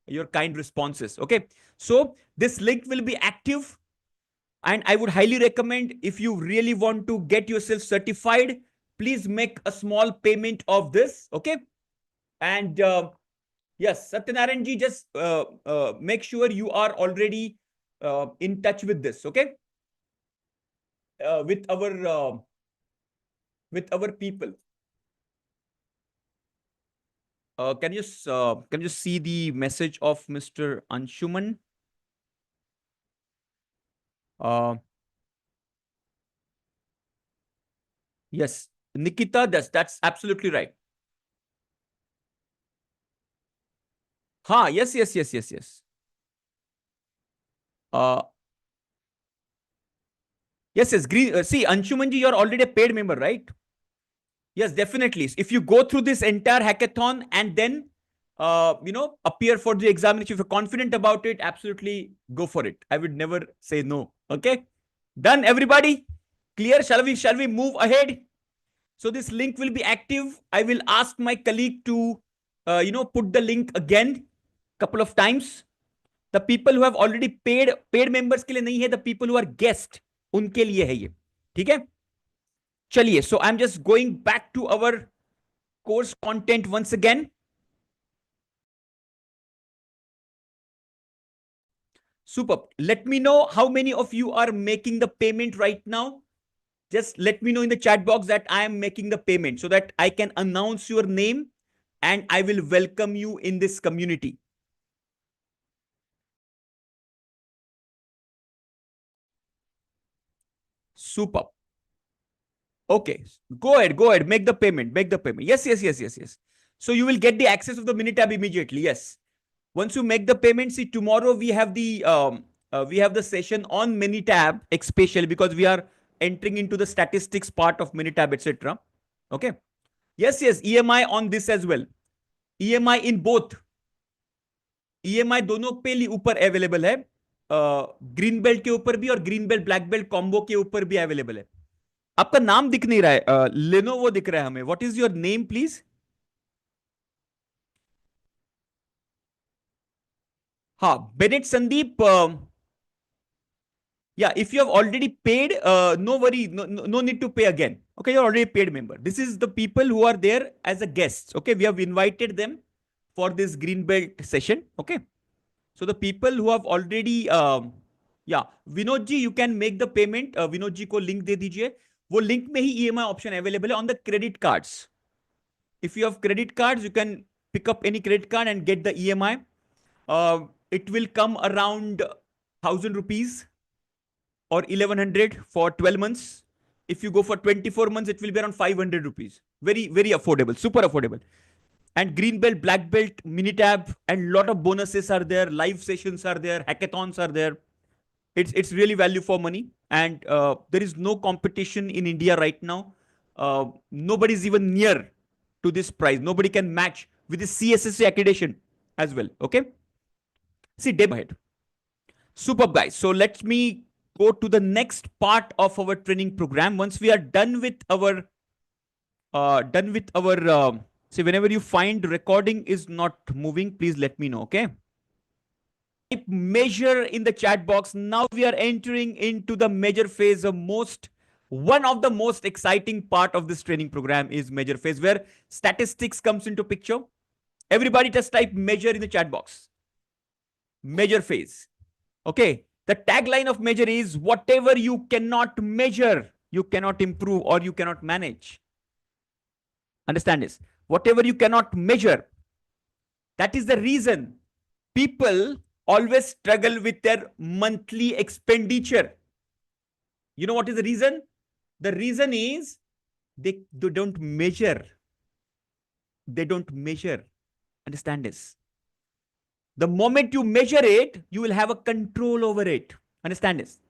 Speaker 1: your kind responses. Okay. So this link will be active. And I would highly recommend, if you really want to get yourself certified, please make a small payment of this. Okay. And yes, Satyanarayan ji, just make sure you are already in touch with this. Okay. With our people. Can you see the message of Mr. Anshuman? Uh, yes, Nikita, that's absolutely right. Ha, yes, yes, yes, yes, yes. Uh, yes, yes. Green. See, Anshumanji, you're already a paid member, right? Yes, definitely. If you go through this entire hackathon and then, appear for the examination, if you're confident about it, absolutely go for it. I would never say no. Okay. Done, everybody. Clear? Shall we move ahead? So this link will be active. I will ask my colleague to, put the link again couple of times. The people who have already paid members के लिए नहीं है. The people who are guest उनके लिए है ये. ठीक है? चलिए. So I'm just going back to our course content once again. Super. Let me know how many of you are making the payment right now. Just let me know in the chat box that I am making the payment so that I can announce your name and I will welcome you in this community. Super. Okay. Go ahead. Make the payment. Yes. So you will get the access of the Minitab immediately. Yes. Once you make the payment, see, tomorrow we have the session on Minitab, especially because we are entering into the statistics part of Minitab, etc. Okay. Yes. EMI on this as well. EMI in both. EMI दोनों पे ऊपर available है. Green belt के ऊपर भी और green belt black belt combo के ऊपर भी अवेलेबल है. आपका नाम दिख नहीं रहा है. लेनोवो दिख रहा है हमें. What is your name please? हाँ, Bennett Sandeep. Yeah, if you have already paid, no worry, no need to pay again. Okay, you're already a paid member. This is the people who are there as a guests. Okay, we have invited them for this green belt session. Okay, so the people who have already, yeah, Vinod ji, you can make the payment. Vinod ji को link दे दीजिए. वो link में ही EMI option available है on the credit cards. If you have credit cards, you can pick up any credit card and get the EMI. It will come around 1,000 rupees or 1,100 for 12 months. If you go for 24 months, it will be around 500 rupees. Very, very affordable, super affordable. And green belt, black belt, Minitab, and lot of bonuses are there. Live sessions are there. Hackathons are there. It's really value for money. And there is no competition in India right now. Nobody's even near to this price. Nobody can match with the CSSA accreditation as well. Okay. See, day ahead. Superb, guys. So let me go to the next part of our training program. Once we are done with our, see, whenever you find recording is not moving, please let me know. Okay. Measure in the chat box. Now we are entering into the measure phase. One of the most exciting part of this training program is measure phase, where statistics comes into picture. Everybody just type measure in the chat box. Measure phase. Okay. The tagline of measure is whatever you cannot measure, you cannot improve or you cannot manage. Understand this? Whatever you cannot measure. That is the reason people always struggle with their monthly expenditure. You know what is the reason? The reason is they don't measure. They don't measure. Understand this? The moment you measure it, you will have a control over it. Understand this?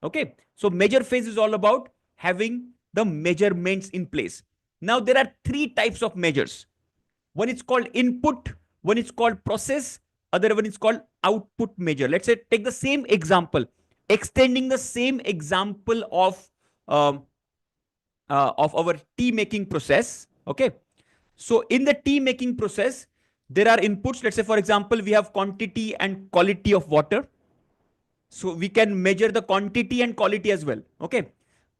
Speaker 1: Okay. So measure phase is all about having the measurements in place. Now there are three types of measures. One is called input, one is called process, other one is called output measure. Let's say take the same example, extending the same example um, of our tea making process. Okay. So in the tea making process, there are inputs. Let's say, for example, we have quantity and quality of water. So we can measure the quantity and quality as well. Okay.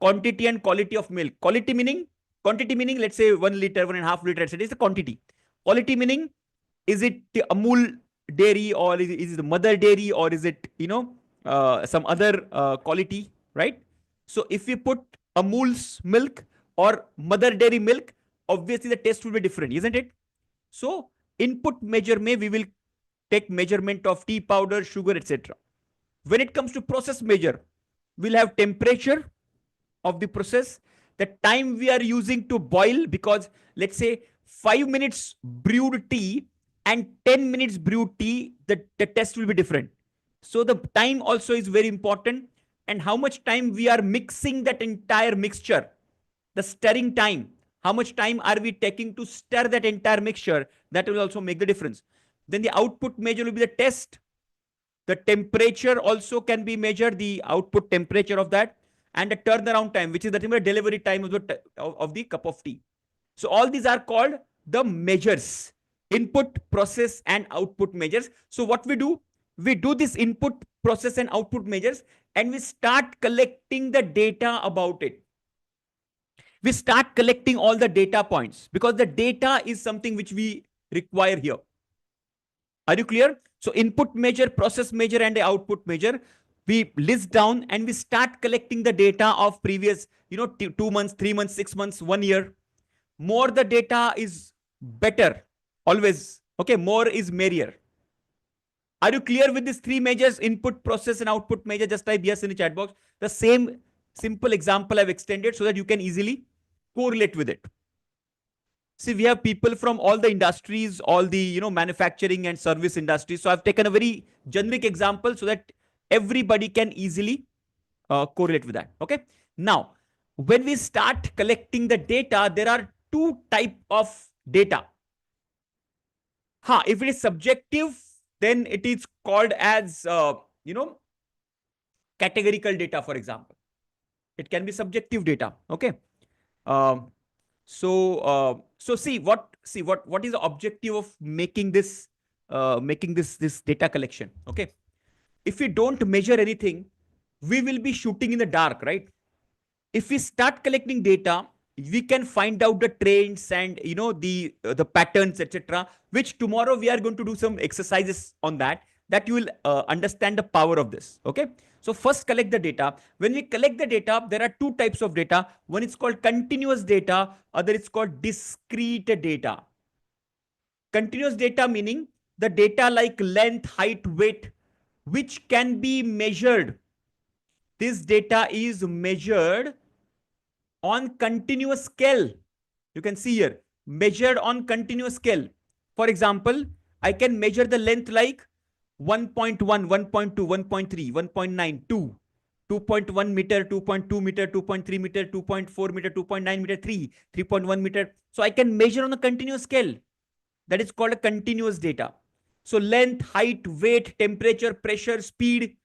Speaker 1: Quantity and quality of milk. Quantity meaning, let's say 1 liter, 1.5 liter, etc. is the quantity. Quality meaning, is it Amul dairy, or is it the mother dairy, or is it, some other quality, right? So if we put Amul's milk or mother dairy milk, obviously the taste will be different, isn't it? So input measure may we will take measurement of tea powder, sugar, etc. When it comes to process measure, we'll have temperature of the process, the time we are using to boil, because let's say 5 minutes brewed tea and 10 minutes brewed tea, the test will be different. So the time also is very important, and how much time we are mixing that entire mixture, the stirring time, how much time are we taking to stir that entire mixture, that will also make the difference. Then the output measure will be the test. The temperature also can be measured, the output temperature of that, and the turnaround time, which is the delivery time of the cup of tea. So all these are called the measures, input, process, and output measures. So what we do this input, process, and output measures, and we start collecting the data about it. We start collecting all the data points, because the data is something which we require here. Are you clear? So input measure, process measure, and the output measure, we list down and we start collecting the data of previous, 2 months, 3 months, 6 months, 1 year. More the data is better, always. Okay, more is merrier. Are you clear with these three measures, input, process, and output measure? Just type yes in the chat box. The same simple example I've extended so that you can easily correlate with it. See, we have people from all the industries, all the, manufacturing and service industries. So I've taken a very generic example so that everybody can easily correlate with that. Okay. Now, when we start collecting the data, there are two type of data. If it is subjective, then it is called as, categorical data, for example. It can be subjective data. Okay. So see what is the objective of making this this data collection. Okay. If we don't measure anything, we will be shooting in the dark, right? If we start collecting data, we can find out the trends and the patterns, etc., which tomorrow we are going to do some exercises on that you will understand the power of this. Okay. So first collect the data. When we collect the data, there are two types of data. One is called continuous data, other is called discrete data. Continuous data meaning the data like length, height, weight, which can be measured. This data is measured on continuous scale. You can see here, measured on continuous scale. For example, I can measure the length like 1.1, 1.2, 1.3, 1.9, 2, 2.1 meter, 2.2 meter, 2.3 meter, 2.4 meter, 2.9 meter, 3, 3.1 meter. So I can measure on a continuous scale. That is called a continuous data. So length, height, weight, temperature, pressure, speed,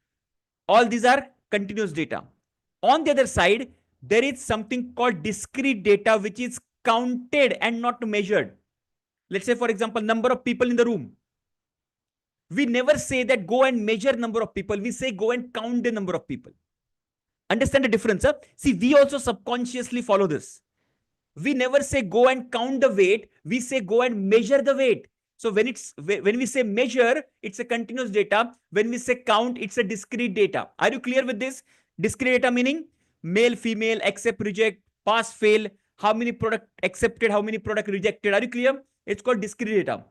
Speaker 1: all these are continuous data. On the other side, there is something called discrete data, which is counted and not measured. Let's say, for example, number of people in the room. We never say that go and measure number of people. We say go and count the number of people. Understand the difference? Huh? See, we also subconsciously follow this. We never say go and count the weight. We say go and measure the weight. So when we say measure, it's a continuous data. When we say count, it's a discrete data. Are you clear with this? Discrete data meaning male, female, accept, reject, pass, fail, how many product accepted, how many product rejected. Are you clear? It's called discrete data.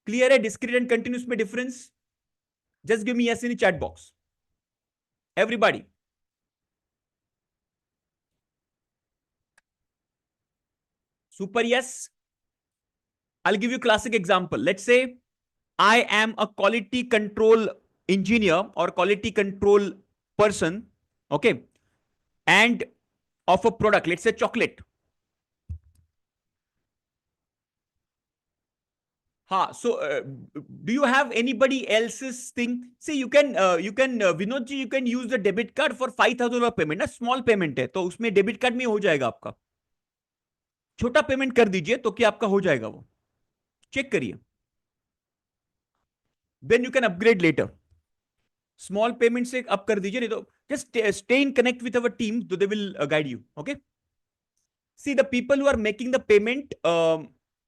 Speaker 1: Clear है discrete and continuous में difference? Just give me yes in the chat box. Everybody. Super yes. I'll give you a classic example. Let's say I am a quality control engineer or quality control person, okay, and of a product, let's say chocolate. Ha. So, do you have anybody else's thing? See, Vinod ji, you can use the debit card for 5,000 payment. ना small payment है, तो उसमें debit card में हो जाएगा आपका. छोटा payment कर दीजिए तो क्या आपका हो जाएगा वो. चेक करिए. Then you can upgrade later. Small payment से up कर दीजिए, नहीं तो just stay in connect with our team, so they will guide you. Okay. See the people who are making the payment.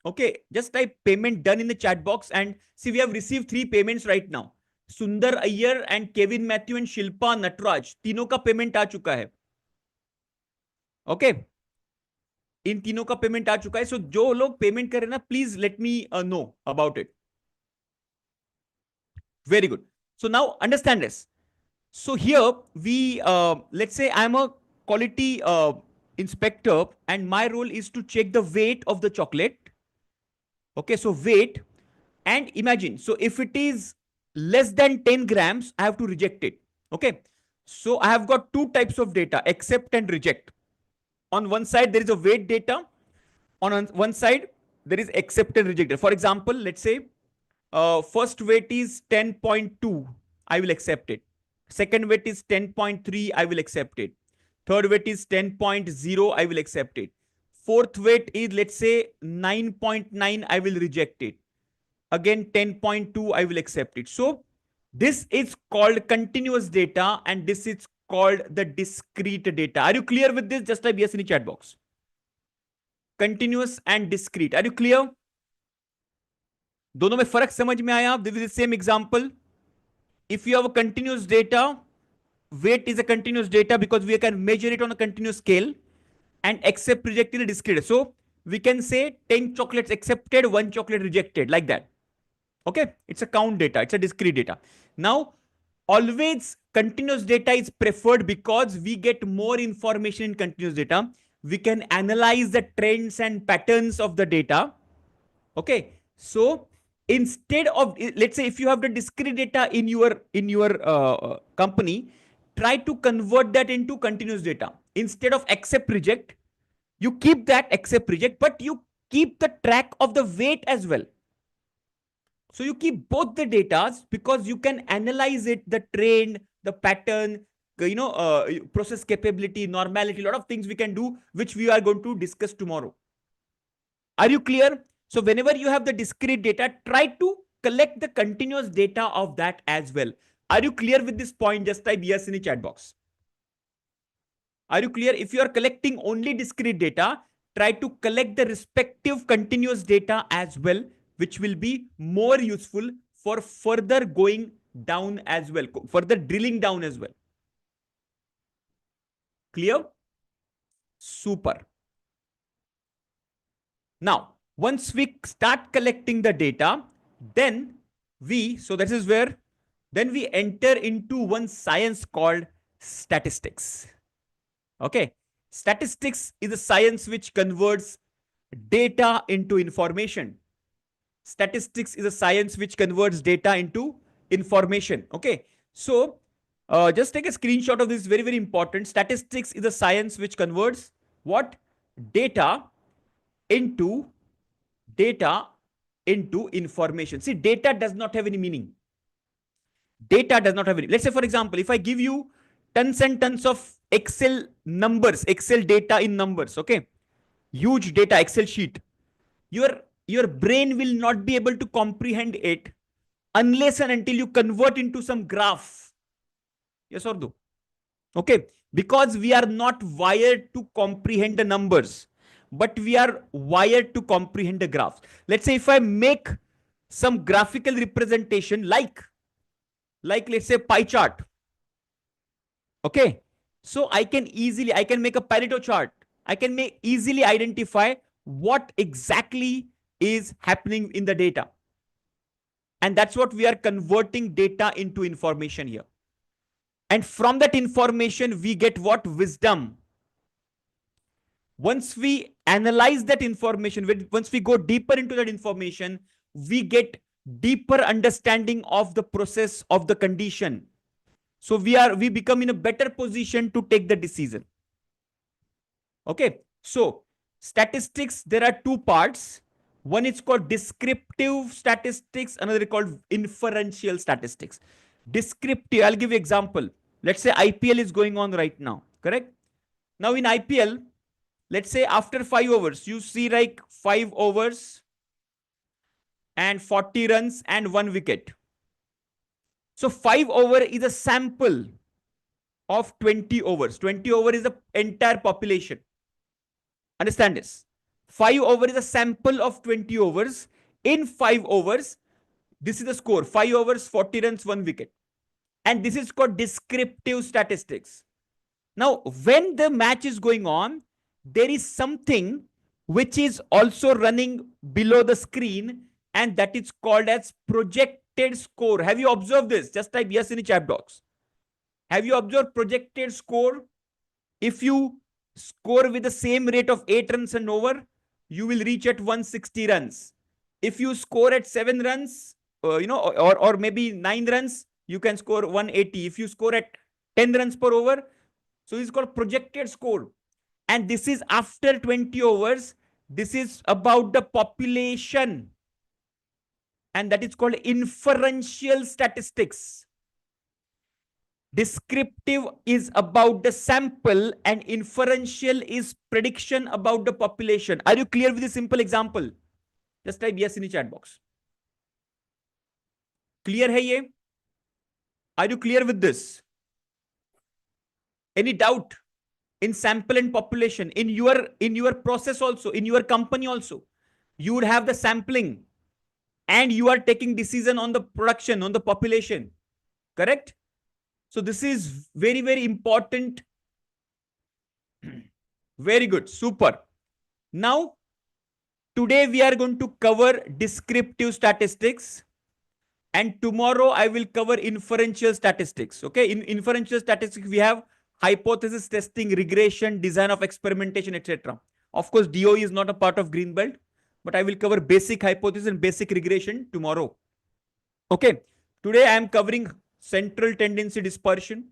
Speaker 1: Okay, just type payment done in the chat box and see we have received 3 payments right now. Sundar Iyer and Kevin Matthew and Shilpa Natraj, तीनों का payment आ चुका है. Okay, इन तीनों का payment आ चुका है. सो जो लोग पेमेंट करें ना, please let me know about it. Very good. So now understand this. So here we, let's say I'm a quality inspector and my role is to check the weight of the chocolate. Okay, so weight, and imagine, so if it is less than 10 grams, I have to reject it. Okay, so I have got two types of data, accept and reject. On one side, there is a weight data. On one side, there is accept and reject. For example, let's say first weight is 10.2, I will accept it. Second weight is 10.3, I will accept it. Third weight is 10.0, I will accept it. Fourth weight is, let's say, 9.9, I will reject it. Again, 10.2, I will accept it. So this is called continuous data and this is called the discrete data. Are you clear with this? Just type yes in the chat box. Continuous and discrete. Are you clear? दोनों में फर्क समझ में आया? This is the same example. If you have a continuous data, weight is a continuous data because we can measure it on a continuous scale, and accept reject is a discrete. So we can say 10 chocolates accepted, 1 chocolate rejected, like that. Okay, it's a count data, it's a discrete data. Now, always continuous data is preferred because we get more information in continuous data. We can analyze the trends and patterns of the data. Okay, so instead of, let's say, if you have the discrete data in your company, try to convert that into continuous data. Instead of accept reject, you keep that accept reject, but you keep the track of the weight as well. So you keep both the data because you can analyze it, the trend, the pattern, process capability, normality, a lot of things we can do, which we are going to discuss tomorrow. Are you clear? So whenever you have the discrete data, try to collect the continuous data of that as well. Are you clear with this point? Just type yes in the chat box. Are you clear? If you are collecting only discrete data, try to collect the respective continuous data as well, which will be more useful for further going down as well, further drilling down as well. Clear? Super. Now, once we start collecting the data, then so this is where, then we enter into one science called statistics. Okay. Statistics is a science which converts data into information. Statistics is a science which converts data into information. Okay. So just take a screenshot of this. Very, very important. Statistics is a science which converts what? Data into information. See, data does not have any meaning. Data does not have any. Let's say, for example, if I give you tons and tons of Excel numbers, Excel data in numbers, okay? Huge data, Excel sheet. Your brain will not be able to comprehend it unless and until you convert into some graph. Yes or no? Okay. Because we are not wired to comprehend the numbers, but we are wired to comprehend the graphs. Let's say if I make some graphical representation like let's say pie chart. Okay. So I can make a Pareto chart. I can easily identify what exactly is happening in the data. And that's what we are converting data into information here. And from that information, we get what? Wisdom. Once we analyze that information, once we go deeper into that information, we get deeper understanding of the process of the condition. So we become in a better position to take the decision. Okay. So statistics, there are two parts. One is called descriptive statistics, another is called inferential statistics. Descriptive, I'll give you example. Let's say IPL is going on right now, correct? Now in IPL, let's say after 5 overs, you see like 5 overs and 40 runs and 1 wicket. So 5 over is a sample of 20 overs. 20 over is the entire population. Understand this. 5 over is a sample of 20 overs. In 5 overs, this is the score. 5 overs, 40 runs, 1 wicket. And this is called descriptive statistics. Now, when the match is going on, there is something which is also running below the screen, and that is called as projected score. Have you observed this? Just type yes in the chat box. Have you observed projected score? If you score with the same rate of 8 runs and over, you will reach at 160 runs. If you score at 7 runs, or maybe 9 runs, you can score 180. If you score at 10 runs per over, so it's called projected score. And this is after 20 overs. This is about the population. And that is called inferential statistics. Descriptive is about the sample and inferential is prediction about the population. Are you clear with this simple example? Just type yes in the chat box. Clear hai ye? Are you clear with this? Any doubt in sample and population? In your process also, in your company also, you would have the sampling and you are taking decision on the production, on the population. Correct? So this is very, very important. Very good. Super. Now, today we are going to cover descriptive statistics. And tomorrow I will cover inferential statistics. Okay. In inferential statistics, we have hypothesis testing, regression, design of experimentation, etc. Of course, DOE is not a part of Greenbelt, but I will cover basic hypothesis and basic regression tomorrow. Okay. Today I am covering central tendency dispersion,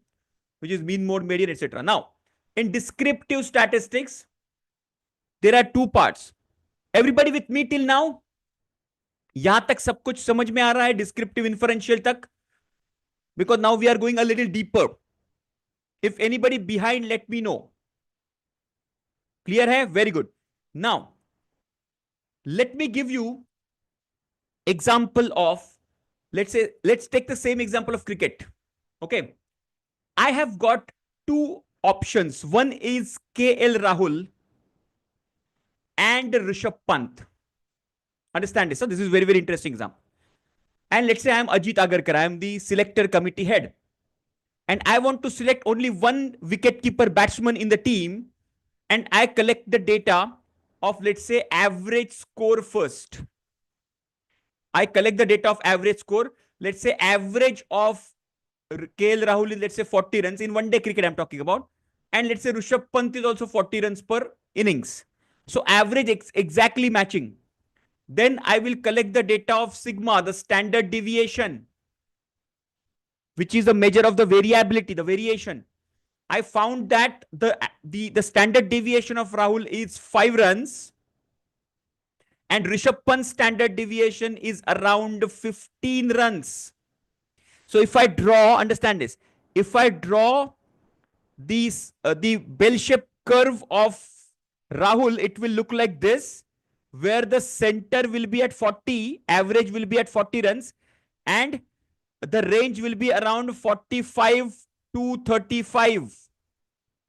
Speaker 1: which is mean mode, median, etc. Now, in descriptive statistics, there are two parts. Everybody with me till now? यहां तक सब कुछ समझ में आ रहा है descriptive इंफरेंशियल तक? Because now we are going a little deeper. If anybody behind, let me know. Clear hai? Very good. Now, let me give you example of, let's take the same example of cricket. Okay. I have got two options. One is KL Rahul and Rishabh Pant. Understand this? So this is very, very interesting example. And let's say I am Ajit Agarkar. I am the selector committee head. And I want to select only one wicketkeeper batsman in the team. And I collect the data of, let's say, average score first. I collect the data of average score. Let's say average of KL Rahul is, let's say, 40 runs. In one day cricket I'm talking about. And let's say Rishabh Pant is also 40 runs per innings. So average exactly matching. Then I will collect the data of sigma, the standard deviation, which is a measure of the variability, the variation. I found that the standard deviation of Rahul is 5 runs and Rishabh Pant's standard deviation is around 15 runs. So if I draw, understand this, if I draw these, the bell-shaped curve of Rahul, it will look like this, where the center will be at 40, average will be at 40 runs, and the range will be around 45 to 35.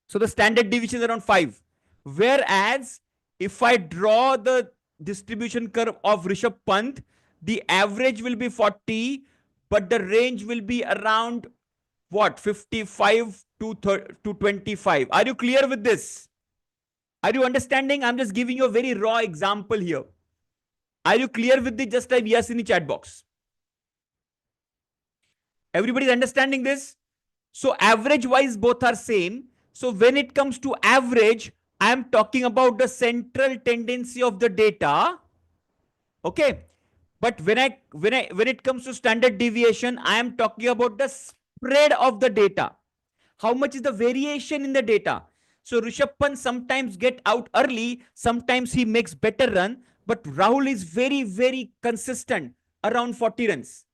Speaker 1: So the standard deviation is around 5. Whereas if I draw the distribution curve of Rishabh Pant, the average will be 40, but the range will be around what? 55 to 25. Are you clear with this? Are you understanding? I'm just giving you a very raw example here. Are you clear with this? Just type yes in the chat box. Everybody's understanding this? So average wise, both are same. So when it comes to average, I am talking about the central tendency of the data. Okay. But when it comes to standard deviation, I am talking about the spread of the data. How much is the variation in the data? So Rishabh Pant sometimes get out early, sometimes he makes better run, But Rahul is very, very consistent around 40 runs.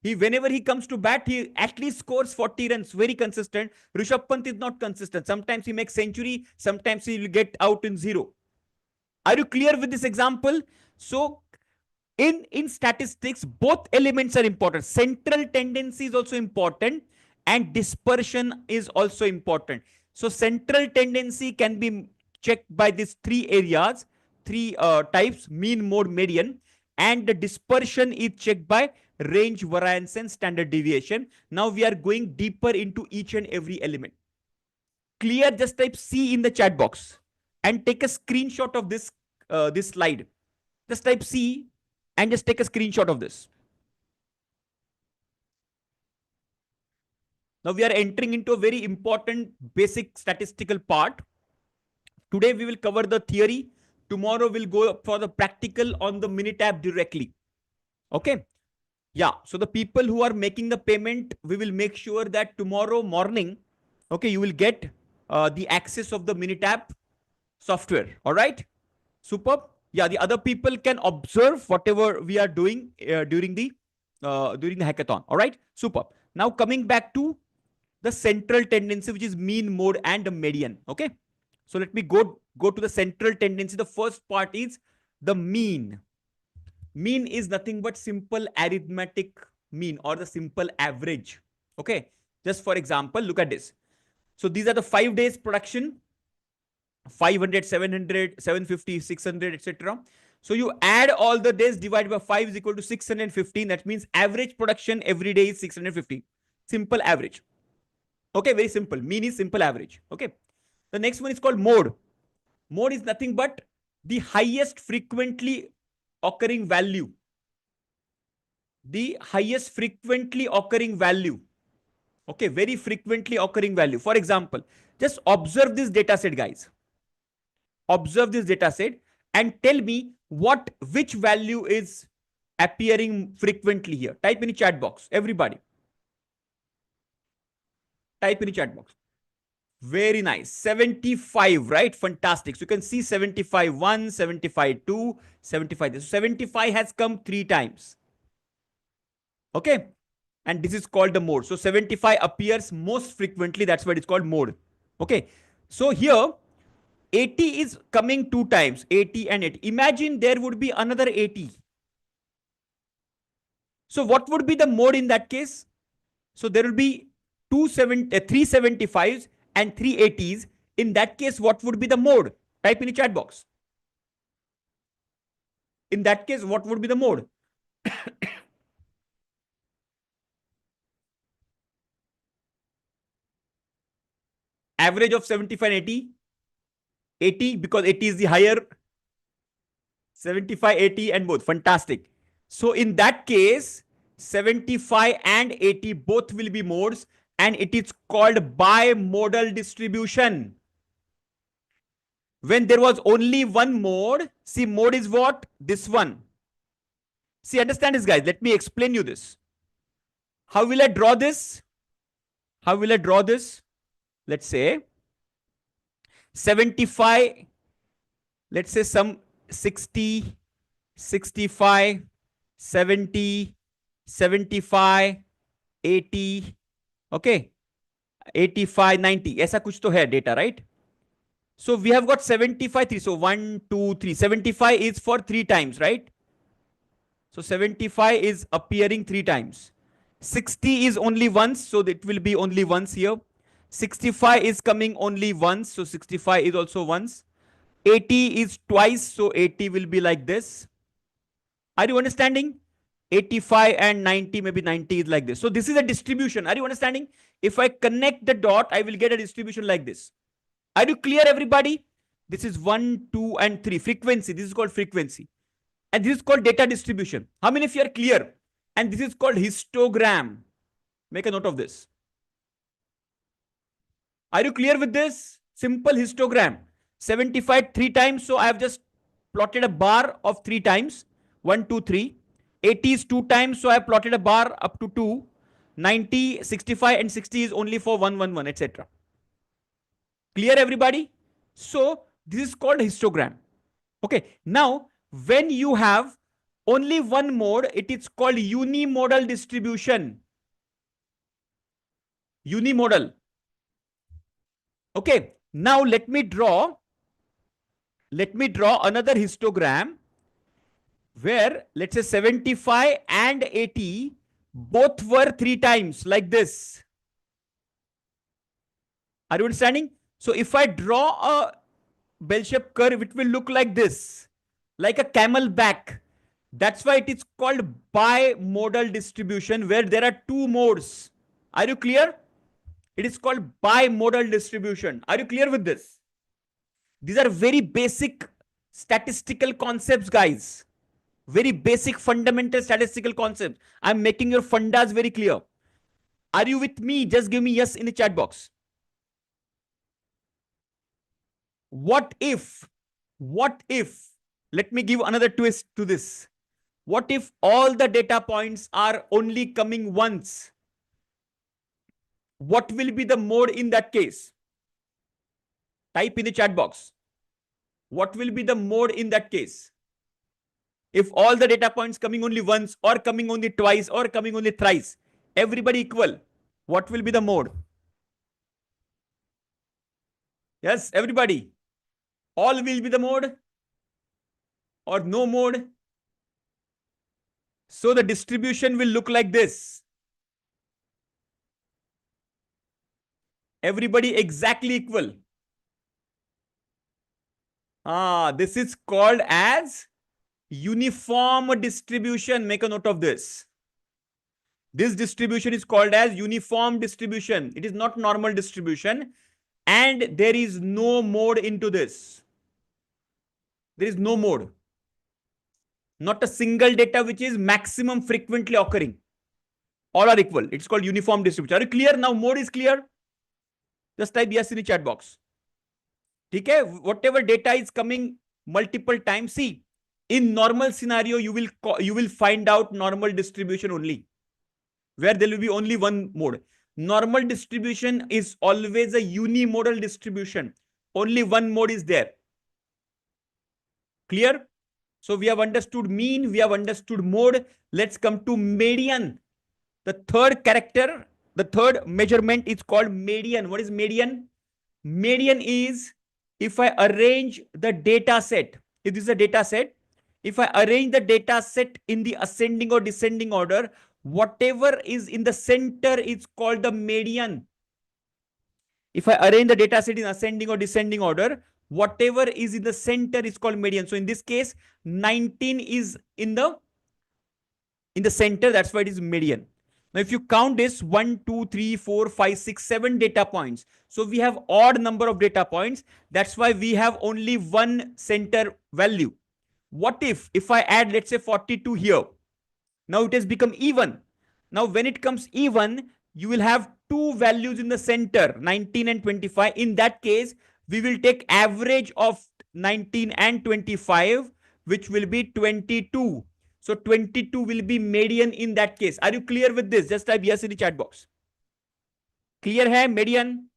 Speaker 1: Whenever he comes to bat, he at least scores 40 runs, very consistent. Rishabh Pant is not consistent. Sometimes he makes century, sometimes he will get out in zero. Are you clear with this example? So in statistics, both elements are important. Central tendency is also important and dispersion is also important. So central tendency can be checked by these three areas, three types: mean, mode, median. And the dispersion is checked by range, variance and standard deviation. Now we are going deeper into each and every element. Clear? Just type C in the chat box and take a screenshot of this slide. Just type C and just take a screenshot of this. Now we are entering into a very important basic statistical part. Today we will cover the theory. Tomorrow we'll go for the practical on the Minitab directly. Okay. Yeah. So the people who are making the payment, we will make sure that tomorrow morning, okay, you will get the access of the Minitab software. All right. Superb. Yeah, the other people can observe whatever we are doing during the hackathon. All right, superb. Now coming back to the central tendency, which is mean, mode and the median. Okay, so let me go to the central tendency. The first part is the mean. Mean is nothing but simple arithmetic mean or the simple average. Okay, just for example, look at this. So these are the 5 days production. 500, 700, 750, 600, etc. So you add all the days, divided by 5 is equal to 615. That means average production every day is 650. Simple average. Okay, very simple. Mean is simple average. Okay. The next one is called mode. Mode is nothing but the highest frequently occurring value. The highest frequently occurring value. Okay, very frequently occurring value. For example, just observe this data set, guys. Observe this data set and tell me which value is appearing frequently here. Type in the chat box, everybody. Type in the chat box. Very nice. 75, right? Fantastic. So you can see 75 1, 75 2, 75. So 75 has come 3 times. Okay. And this is called the mode. So 75 appears most frequently. That's why it's called mode. Okay. So here 80 is coming 2 times, 80 and 80. Imagine there would be another 80. So what would be the mode in that case? So there will be 375s and 380s. In that case, what would be the mode? Type in the chat box. In that case, what would be the mode? Average of 75 and 80. 80 because 80 is the higher. 75, 80 and both. Fantastic. So in that case, 75 and 80 both will be modes and it is called bimodal distribution. When there was only one mode, see mode is what? This one. See, understand this, guys. Let me explain you this. How will I draw this? How will I draw this? Let's say 75, let's say some 60, 65, 70, 75, 80, okay, 85, 90. ऐसा कुछ तो है data, right? So we have got 75, 3. So 1, 2, 3. 75 is for 3 times, right? So 75 is appearing 3 times. 60 is only once, so it will be only once here. 65 is coming only once, so 65 is also once. 80 is twice, so 80 will be like this. Are you understanding? 85 and 90, maybe 90 is like this. So this is a distribution. Are you understanding? If I connect the dot, I will get a distribution like this. Are you clear, everybody? This is 1, 2 and 3. Frequency. This is called frequency. And this is called data distribution. How many of you are clear? And this is called histogram. Make a note of this. Are you clear with this? Simple histogram. 75 3 times. So I have just plotted a bar of 3 times. 1, 2, 3. 80 is 2 times. So I have plotted a bar up to 2. 90, 65 and 60 is only for 1, 1, 1, etc. Clear, everybody? So this is called histogram. Okay. Now When you have only one mode, it is called unimodal distribution. Unimodal. Okay. Now let me draw another histogram where let's say 75 and 80 both were 3 times like this. Are you understanding? So if I draw a bell-shaped curve, it will look like this, like a camel back. That's why it is called bimodal distribution, where there are two modes. Are you clear? It is called bimodal distribution. Are you clear with this? These are very basic statistical concepts, guys. Very basic fundamental statistical concepts. I'm making your fundas very clear. Are you with me? Just give me yes in the chat box. What if, let me give another twist to this. What if all the data points are only coming once? What will be the mode in that case? Type in the chat box. What will be the mode in that case? If all the data points coming only once or coming only twice or coming only thrice, everybody equal, what will be the mode? Yes, everybody. All will be the mode or no mode. So the distribution will look like this. Everybody exactly equal. This is called as uniform distribution. Make a note of this. This distribution is called as uniform distribution. It is not normal distribution. And there is no mode into this. There is no mode. Not a single data which is maximum frequently occurring. All are equal. It's called uniform distribution. Are you clear? Now mode is clear. Just type yes in the chat box. Okay? Whatever data is coming multiple times. See, in normal scenario, you will find out normal distribution only, where there will be only one mode. Normal distribution is always a unimodal distribution. Only one mode is there. Clear? So we have understood mean, we have understood mode. Let's come to median. The third character, the third measurement is called median. What is median? Median is if I arrange the data set. If this is a data set, if I arrange the data set in the ascending or descending order, whatever is in the center is called the median. If I arrange the data set in ascending or descending order, whatever is in the center is called median. So in this case, 19 is in the center. That's why it is median. Now, if you count this 1, 2, 3, 4, 5, 6, 7 data points. So we have odd number of data points. That's why we have only one center value. What if I add, let's say 42 here? Now it has become even. Now when it comes even, you will have two values in the center, 19 and 25. In that case, we will take average of 19 and 25, which will be 22. So 22 will be median in that case. Are you clear with this? Just type yes in the chat box. Clear hai median?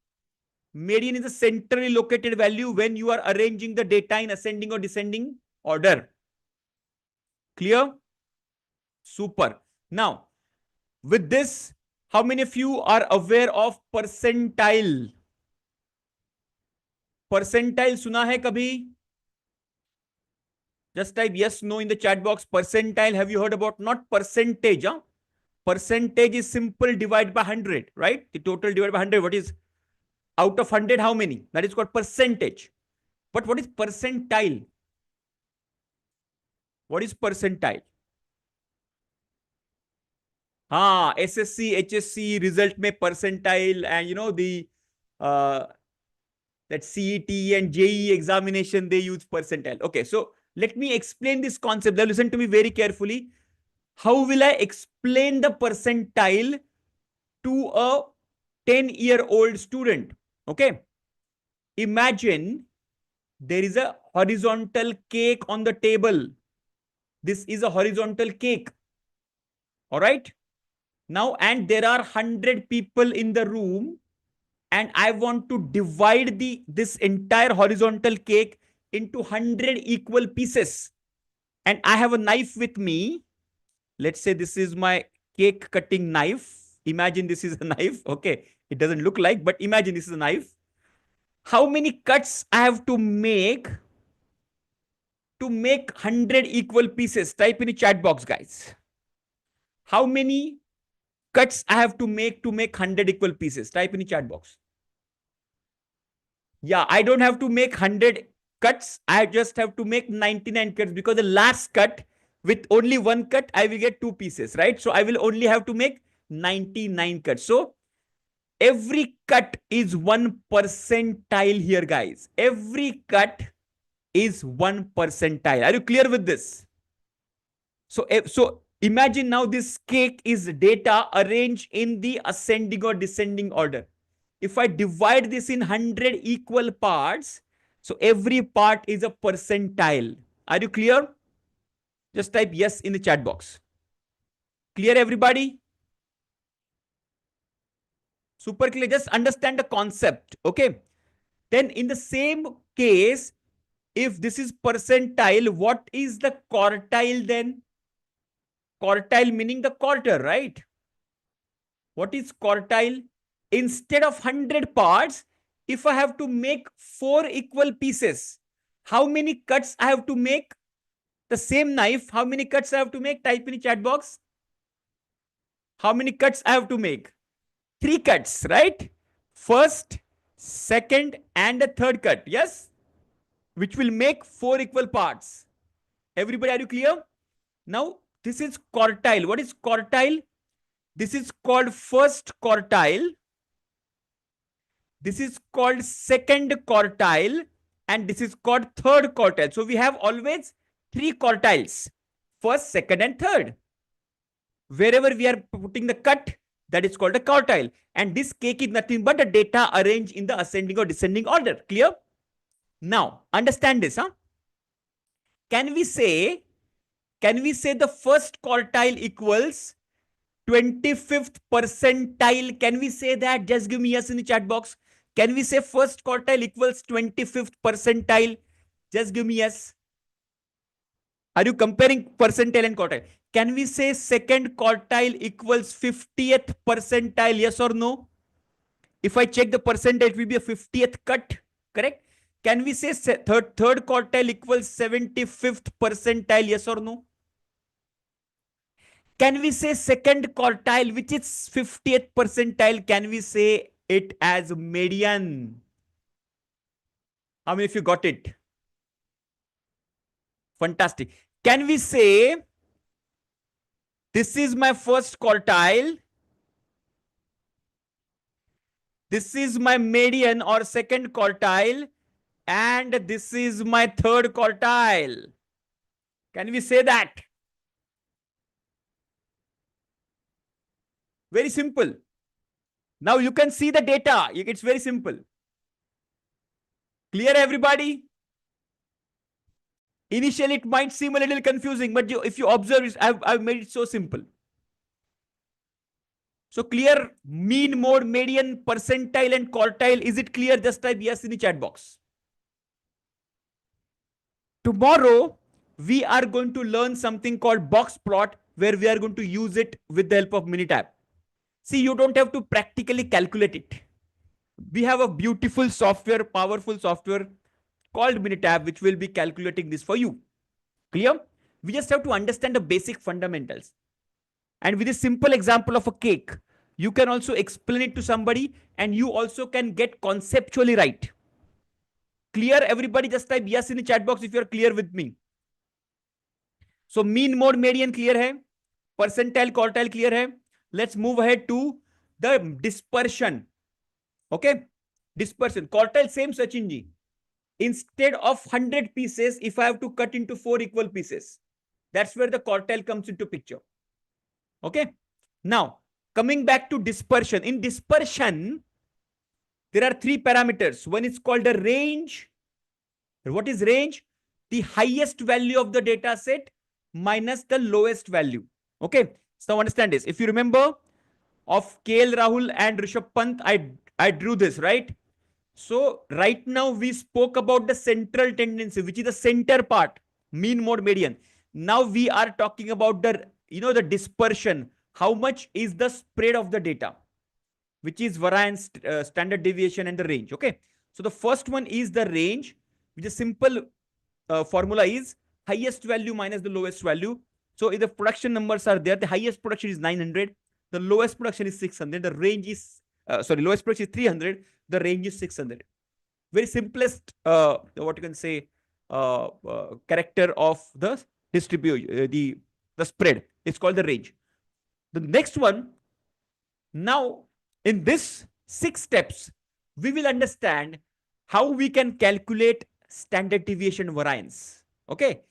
Speaker 1: Median is a centrally located value when you are arranging the data in ascending or descending order. Clear? Super. Now, with this, how many of you are aware of percentile? Percentile suna hai kabhi? Just type yes, no in the chat box. Percentile, have you heard about? Not percentage. Huh? Percentage is simple divide by 100, right? The total divided by 100. What is out of 100? How many? That is called percentage. But what is percentile? What is percentile? SSC, HSC result में percentile, and you know the that CET and JEE examination, they use percentile. Okay, so let me explain this concept. Now listen to me very carefully. How will I explain the percentile to a 10-year-old student? Okay, imagine there is a horizontal cake on the table. This is a horizontal cake. All right. Now, and there are 100 people in the room, and I want to divide this entire horizontal cake into 100 equal pieces. and I have a knife with me. Let's say this is my cake cutting knife. Imagine this is a knife. Okay. It doesn't look like, but imagine this is a knife. How many cuts I have to make 100 equal pieces? Type in the chat box, guys. How many cuts I have to make 100 equal pieces? Type in the chat box. Yeah, I don't have to make 100 cuts. I just have to make 99 cuts, because the last cut, with only one cut, I will get two pieces, right? So I will only have to make 99 cuts. So every cut is one percentile here, guys. Every cut is one percentile. Are you clear with this? So imagine now this cake is data arranged in the ascending or descending order. If I divide this in 100 equal parts, so every part is a percentile. Are you clear? Just type yes in the chat box. Clear, everybody? Super clear. Just understand the concept. Okay. Then in the same case, if this is percentile, what is the quartile then? Quartile meaning the quarter, right? What is quartile? Instead of 100 parts, if I have to make 4 equal pieces, how many cuts I have to make? The same knife, how many cuts I have to make? Type in the chat box. How many cuts I have to make? 3 cuts, right? First, second, and the third cut. Yes? Which will make 4 equal parts. Everybody, are you clear? Now, this is quartile. What is quartile? This is called first quartile. This is called second quartile. And this is called third quartile. So we have always 3 quartiles. First, second, and third. Wherever we are putting the cut, that is called a quartile. And this cake is nothing but the data arranged in the ascending or descending order. Clear? Now, understand this, huh? Can we say the first quartile equals 25th percentile? Can we say that? Just give me yes in the chat box. Can we say first quartile equals 25th percentile? Just give me yes. Are you comparing percentile and quartile? Can we say second quartile equals 50th percentile? Yes or no? If I check the percentile, it will be a 50th cut. Correct? Can we say third quartile equals 75th percentile? Yes or no? Can we say second quartile, which is 50th percentile, can we say it as median? How many of you got it? Fantastic. Can we say this is my first quartile, this is my median or second quartile, and this is my third quartile? Can we say that? Very simple. Now you can see the data. It's very simple. Clear, everybody? Initially, it might seem a little confusing, but if you observe, I've made it so simple. So clear, mean, mode, median, percentile, and quartile. Is it clear? Just type yes in the chat box. Tomorrow, we are going to learn something called box plot, where we are going to use it with the help of Minitab. See, you don't have to practically calculate it. We have a beautiful software, powerful software called Minitab, which will be calculating this for you. Clear? We just have to understand the basic fundamentals. And with a simple example of a cake, you can also explain it to somebody, and you also can get conceptually right. Clear, everybody? Just type yes in the chat box if you're clear with me. So mean, mode, median clear hai. Percentile, quartile clear hai. Let's move ahead to the dispersion. Okay? Dispersion. Quartile, same Sachinji. Instead of 100 pieces, if I have to cut into 4 equal pieces, that's where the quartile comes into picture. Okay? Now, coming back to dispersion. In dispersion, there are 3 parameters. One is called a range. What is range? The highest value of the data set minus the lowest value. Okay? So understand this. If you remember of KL Rahul and Rishabh Pant, I drew this, right? So right now we spoke about the central tendency, which is the center part, mean, mode, median. Now we are talking about the, the dispersion. How much is the spread of the data, which is variance, standard deviation, and the range. Okay. So the first one is the range, which is simple formula is highest value minus the lowest value. So if the production numbers are there, the highest production is 900, the lowest production is 600, the range is, lowest production is 300, the range is 600. Very simplest, what you can say, character of the distribution, the spread. It's called the range. The next one, now in this 6 steps, we will understand how we can calculate standard deviation variance. Okay,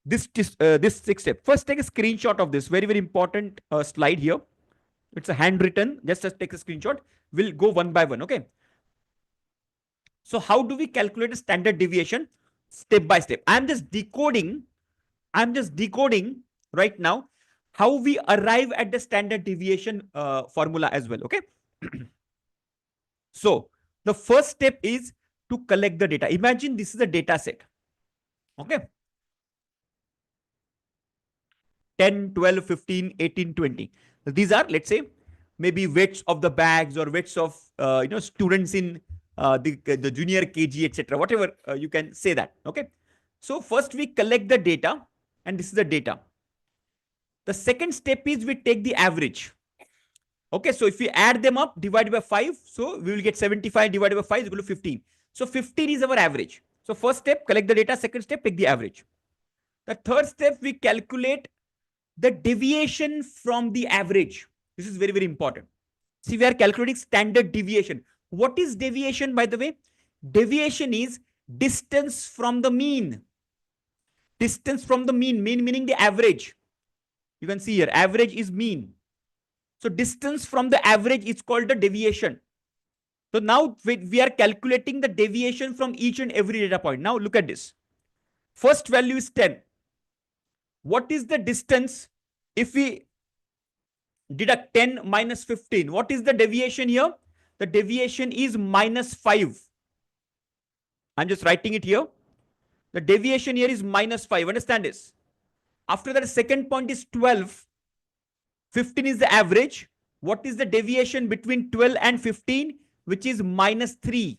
Speaker 1: this 6 step. First, take a screenshot of this. Very, very important slide here. It's a handwritten. Just take a screenshot. We'll go one by one. Okay. So how do we calculate a standard deviation? Step by step. I'm just decoding right now how we arrive at the standard deviation formula as well. Okay. So the first step is to collect the data. Imagine this is a data set. Okay. 10, 12, 15, 18, 20. These are, let's say, maybe weights of the bags or weights of, students in the junior KG, etc. Whatever you can say that. Okay. So first we collect the data, and this is the data. The second step is we take the average. Okay, so if we add them up, divided by 5, so we will get 75 divided by 5 is equal to 15. So 15 is our average. So first step, collect the data. Second step, take the average. The third step, we calculate the deviation from the average. This is very, very important. See, we are calculating standard deviation. What is deviation, by the way? Deviation is distance from the mean. Distance from the mean meaning the average. You can see here, average is mean. So distance from the average is called the deviation. So now we are calculating the deviation from each and every data point. Now look at this. First value is 10. What is the distance if we deduct 10 minus 15? What is the deviation here? The deviation is minus 5. I'm just writing it here. The deviation here is minus 5. Understand this. After that, the second point is 12. 15 is the average. What is the deviation between 12 and 15? Which is minus 3.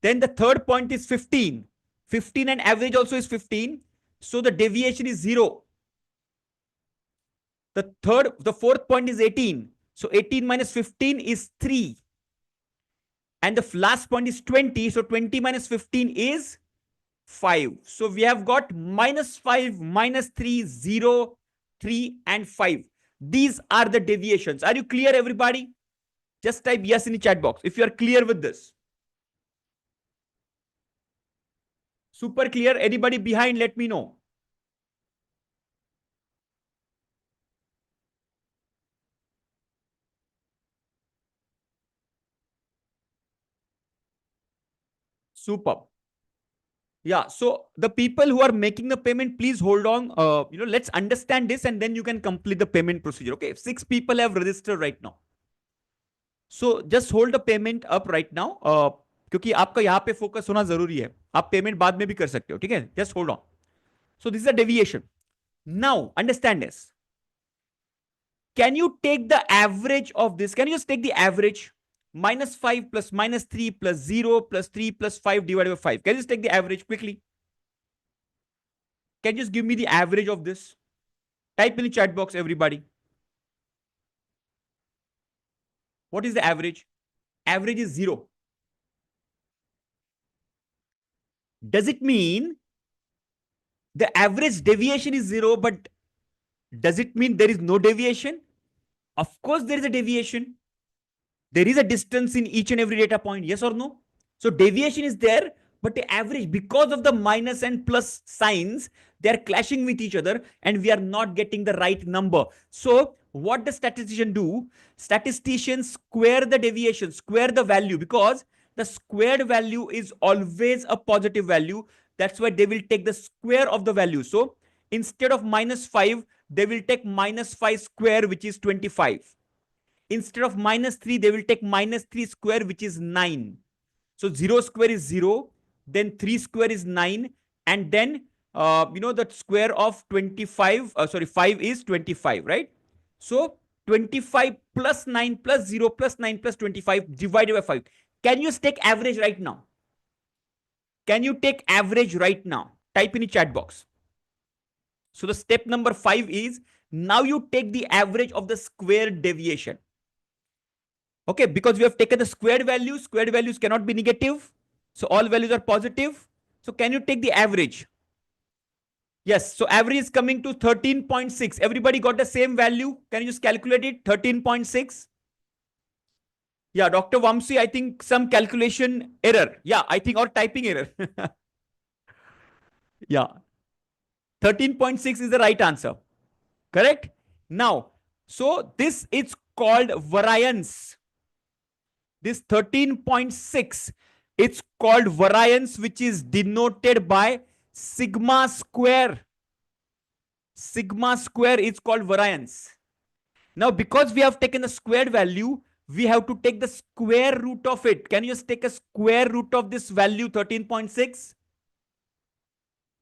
Speaker 1: Then the third point is 15. 15 and average also is 15. So the deviation is 0. The fourth point is 18. So 18 minus 15 is 3. And the last point is 20. So 20 minus 15 is 5. So we have got minus 5, minus 3, 0, 3, and 5. These are the deviations. Are you clear, everybody? Just type yes in the chat box if you are clear with this. Super clear. Anybody behind, let me know. Superb. Yeah. So the people who are making the payment, please hold on. Let's understand this and then you can complete the payment procedure. Okay. 6 people have registered right now. So just hold the payment up right now. क्योंकि आपका यहाँ पे focus होना जरूरी है. आप payment बाद में भी कर सकते हो. ठीक है. Just hold on. So this is a deviation. Now understand this. Can you take the average of this? Can you just take the average? Minus 5 plus minus 3 plus 0 plus 3 plus 5 divided by 5. Can you just take the average quickly? Can you just give me the average of this? Type in the chat box, everybody. What is the average? Average is 0. Does it mean the average deviation is 0, but does it mean there is no deviation? Of course, there is a deviation. There is a distance in each and every data point. Yes or no? So deviation is there, but the average, because of the minus and plus signs, they are clashing with each other and we are not getting the right number. So what does statistician do? Statisticians square the deviation, square the value, because the squared value is always a positive value. That's why they will take the square of the value. So instead of minus 5, they will take minus 5 square, which is 25. Instead of minus 3, they will take minus 3 square, which is 9. So 0 square is 0. Then 3 square is 9. And then the square of 25, 5 is 25, right? So 25 plus 9 plus 0 plus 9 plus 25 divided by 5. Can you take average right now? Can you take average right now? Type in the chat box. So the step number 5 is, now you take the average of the square deviation. Okay, because we have taken the squared values cannot be negative. So all values are positive. So can you take the average? Yes, so average is coming to 13.6. Everybody got the same value? Can you just calculate it? 13.6. Yeah, Dr. Vamsi, I think some calculation error. Yeah, I think, or typing error. Yeah, 13.6 is the right answer. Correct? Now, so this is called variance. This 13.6, it's called variance, which is denoted by sigma square. Sigma square is called variance. Now, because we have taken the squared value, we have to take the square root of it. Can you just take a square root of this value 13.6?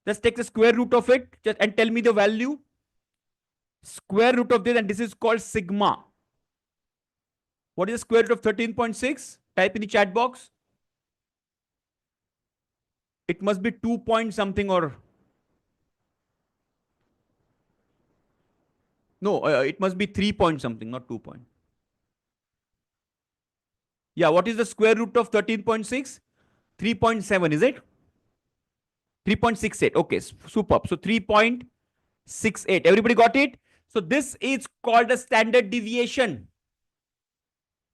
Speaker 1: Just take the square root of it and tell me the value. Square root of this, and this is called sigma. What is the square root of 13.6? Type in the chat box. It must be 2 point something, or no, it must be 3 point something, not 2 point. Yeah, what is the square root of 13.6? 3.7, is it? 3.68. Okay, superb. So 3.68. Everybody got it? So this is called a standard deviation.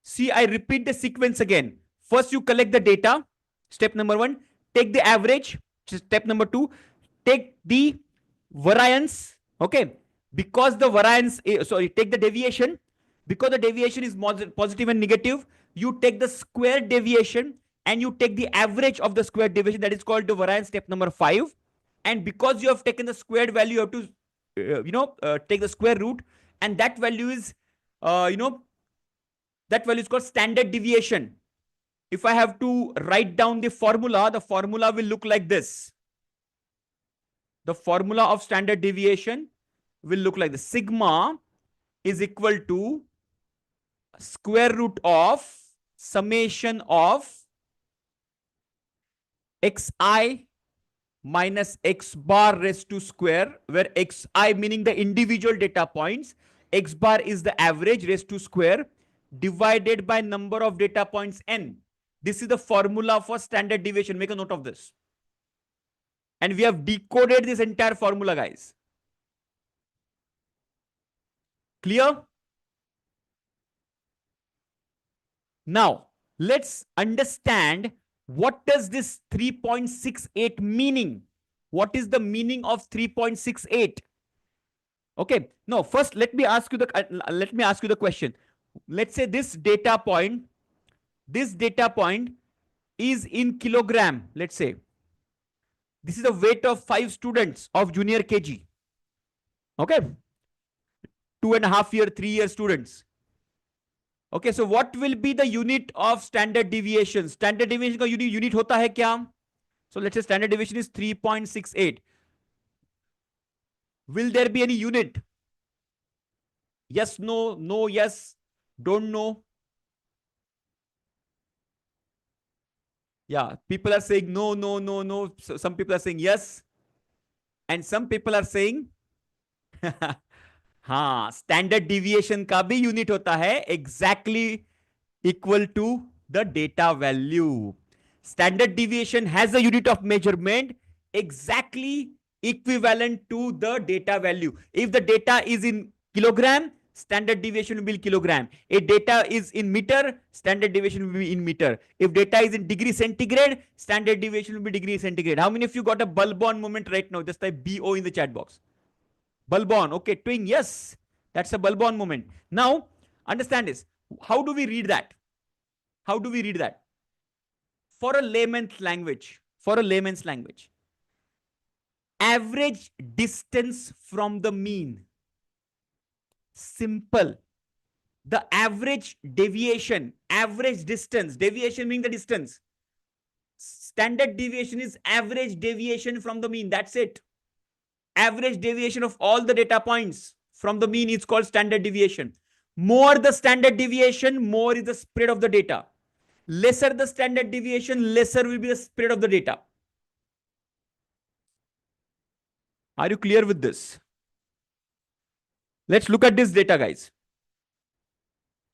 Speaker 1: See, I repeat the sequence again. First, you collect the data. Step number 1. Take the average. Step number 2. Take the variance. Okay. Because the variance, take the deviation. Because the deviation is positive and negative, you take the square deviation and you take the average of the square deviation. That is called the variance, step number 5. And because you have taken the squared value, you have to, take the square root. And that value is, that value is called standard deviation. If I have to write down the formula will look like this. The formula of standard deviation will look like this. Sigma is equal to square root of summation of xi minus x bar raised to square, where xi meaning the individual data points, x bar is the average raised to square, divided by number of data points n. This is the formula for standard deviation. Make a note of this. And we have decoded this entire formula, guys. Clear? Now, let's understand, what does this 3.68 meaning? What is the meaning of 3.68? Okay. No, first let me ask you the question. Let's say this data point is in kilogram. Let's say this is the weight of 5 students of junior KG. Okay. 2.5 year, 3-year students. Okay, so what will be the unit of standard deviation? Standard deviation का unit होता है क्या? So let's say standard deviation is 3.68. Will there be any unit? Yes, no, no, yes, don't know. Yeah, people are saying no, no, no, no. So some people are saying yes. And some people are saying हाँ, standard deviation का भी unit होता है exactly equal to the data value. Standard deviation has a unit of measurement exactly equivalent to the data value. If the data is in kilogram, standard deviation will be kilogram. If data is in meter, standard deviation will be in meter. If data is in degree centigrade, standard deviation will be degree centigrade. How many of you got a bulb on moment right now? Just type BO in the chat box. Bulb on. Okay, twing. Yes, that's a bulb on moment. Now, understand this. How do we read that? How do we read that? For a layman's language, average distance from the mean. Simple. The average deviation, average distance, deviation meaning the distance. Standard deviation is average deviation from the mean. That's it. Average deviation of all the data points from the mean is called standard deviation. More the standard deviation, more is the spread of the data. Lesser the standard deviation, lesser will be the spread of the data. Are you clear with this? Let's look at this data, guys.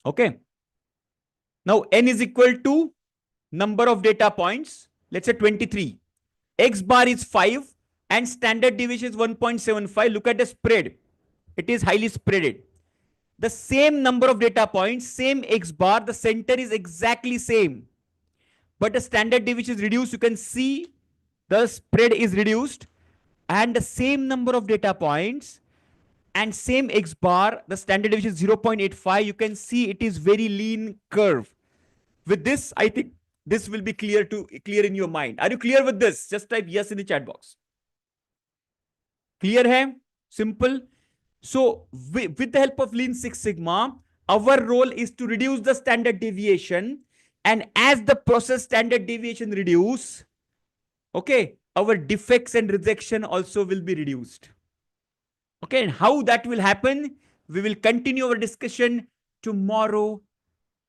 Speaker 1: Okay. Now, n is equal to number of data points. Let's say 23. X bar is 5 and standard deviation is 1.75. Look at the spread. It is highly spreaded. The same number of data points, same X bar, the center is exactly same. But the standard deviation is reduced. You can see the spread is reduced. And the same number of data points and same X bar, the standard deviation is 0.85. You can see it is very lean curve. With this, I think this will be clear in your mind. Are you clear with this? Just type yes in the chat box. Clear hai? Simple. So with the help of Lean Six Sigma, our role is to reduce the standard deviation. And as the process standard deviation reduce, okay, our defects and rejection also will be reduced. Okay, and how that will happen, we will continue our discussion tomorrow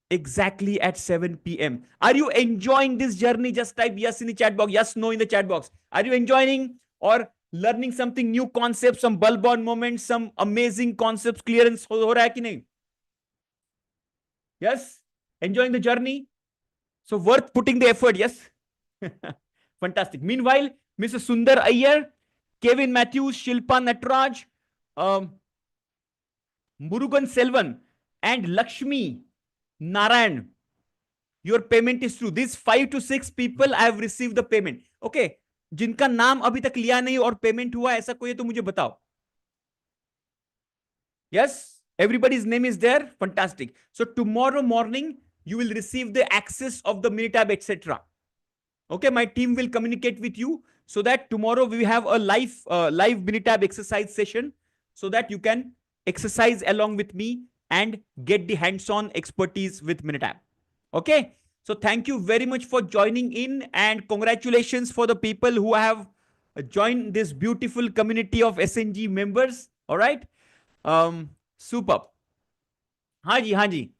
Speaker 1: exactly at 7 p.m. Are you enjoying this journey? Just type yes in the chat box. Yes, no in the chat box. Are you enjoying or learning something new concepts, some bulb on moments, some amazing concepts, clearance ho raha hai ki nahi? Yes? Enjoying the journey? So worth putting the effort, yes? Fantastic. Meanwhile, Mr. Sundar Iyer, Kevin Matthews, Shilpa Natraj, Murugan Selvan, and Lakshmi Narayan, your payment is through. These 5 to 6 people I have received the payment. Okay. जिनका नाम अभी तक लिया नहीं और payment हुआ ऐसा कोई है तो मुझे बताओ. Yes, everybody's name is there. Fantastic. So tomorrow morning you will receive the access of the Minitab, etc. Okay, my team will communicate with you so that tomorrow we have a live Minitab exercise session so that you can exercise along with me and get the hands-on expertise with Minitab. Okay. So thank you very much for joining in and congratulations for the people who have joined this beautiful community of SNG members. All right. Superb. Haji.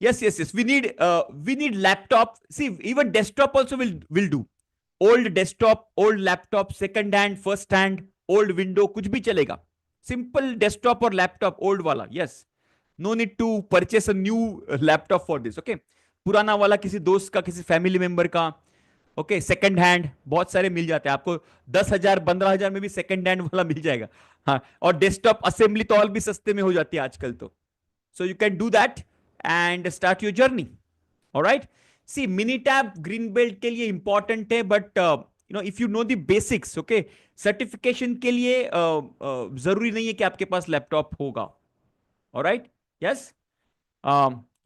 Speaker 1: Yes. We need laptop. See, even desktop also will do. Old desktop, old laptop, second hand, first hand, old window, कुछ भी चलेगा. Simple desktop or laptop, old वाला. Yes. No need to purchase a new laptop for this. Okay. पुराना वाला किसी दोस्त का, किसी फैमिली मेंबर का, ओके, सेकंड हैंड बहुत सारे मिल जाते हैं आपको. 10,000 15,000 में भी सेकंड हैंड वाला मिल जाएगा. हाँ, और डेस्कटॉप असेंबली तो और भी सस्ते में हो जाती है आजकल तो. So you can do that and start your journey. Alright. See, Minitab green belt के लिए इंपॉर्टेंट है, but if you know the basics, okay, certification के लिए जरूरी नहीं है कि आपके पास लैपटॉप होगा. Alright. Yes.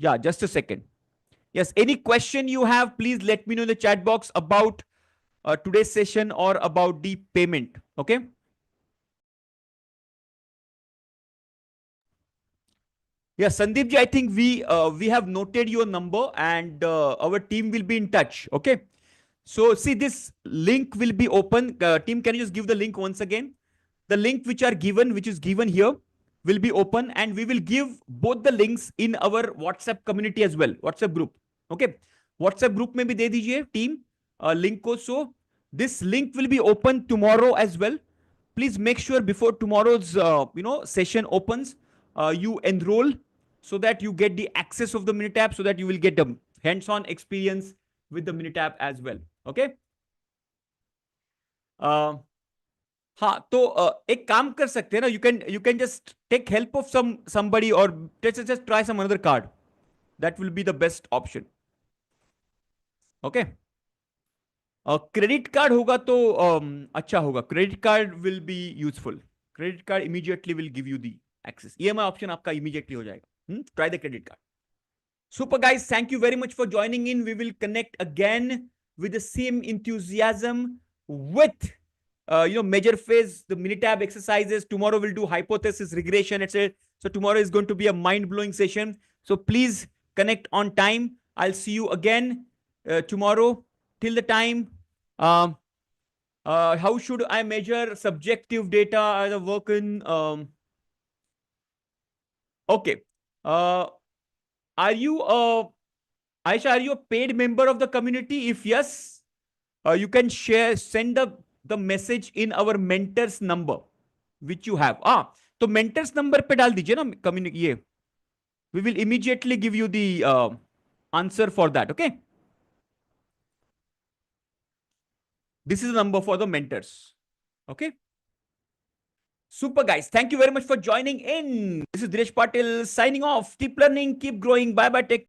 Speaker 1: Yeah, just a second. Yes, any question you have, please let me know in the chat box about today's session or about the payment. Okay. Yeah, Sandeep ji, I think we have noted your number and our team will be in touch. Okay. So see, this link will be open. Team, can you just give the link once again? The link which is given here will be open, and we will give both the links in our WhatsApp community as well. WhatsApp group. Okay, WhatsApp group में भी दे दीजिए team link को. So this link will be open tomorrow as well. Please make sure before tomorrow's session opens, you enroll so that you get the access of the Minitab, so that you will get the hands-on experience with the Minitab as well. Okay. हाँ, तो एक काम कर सकते हैं ना. You can just take help of somebody or just try some another card. That will be the best option. Okay. Credit card होगा तो अच्छा होगा. Credit card will be useful. Credit card immediately will give you the access. EMI option आपका immediately हो जाएगा. Try the credit card. Super guys, thank you very much for joining in. We will connect again with the same enthusiasm with major phase, the Minitab exercises. Tomorrow we'll do hypothesis, regression, etc. So tomorrow is going to be a mind-blowing session. So please connect on time. I'll see you again tomorrow. Till the time, How should I measure subjective data as a work in? Okay. Uh, are you Aisha? Are you a paid member of the community? If yes, you can send the message in our mentors number which you have. तो mentors number पे डाल दीजिए ना community ये. We will immediately give you the answer for that. Okay. This is the number for the mentors. Okay. Super, guys. Thank you very much for joining in. This is Dinesh Patil signing off. Keep learning, keep growing. Bye bye. Take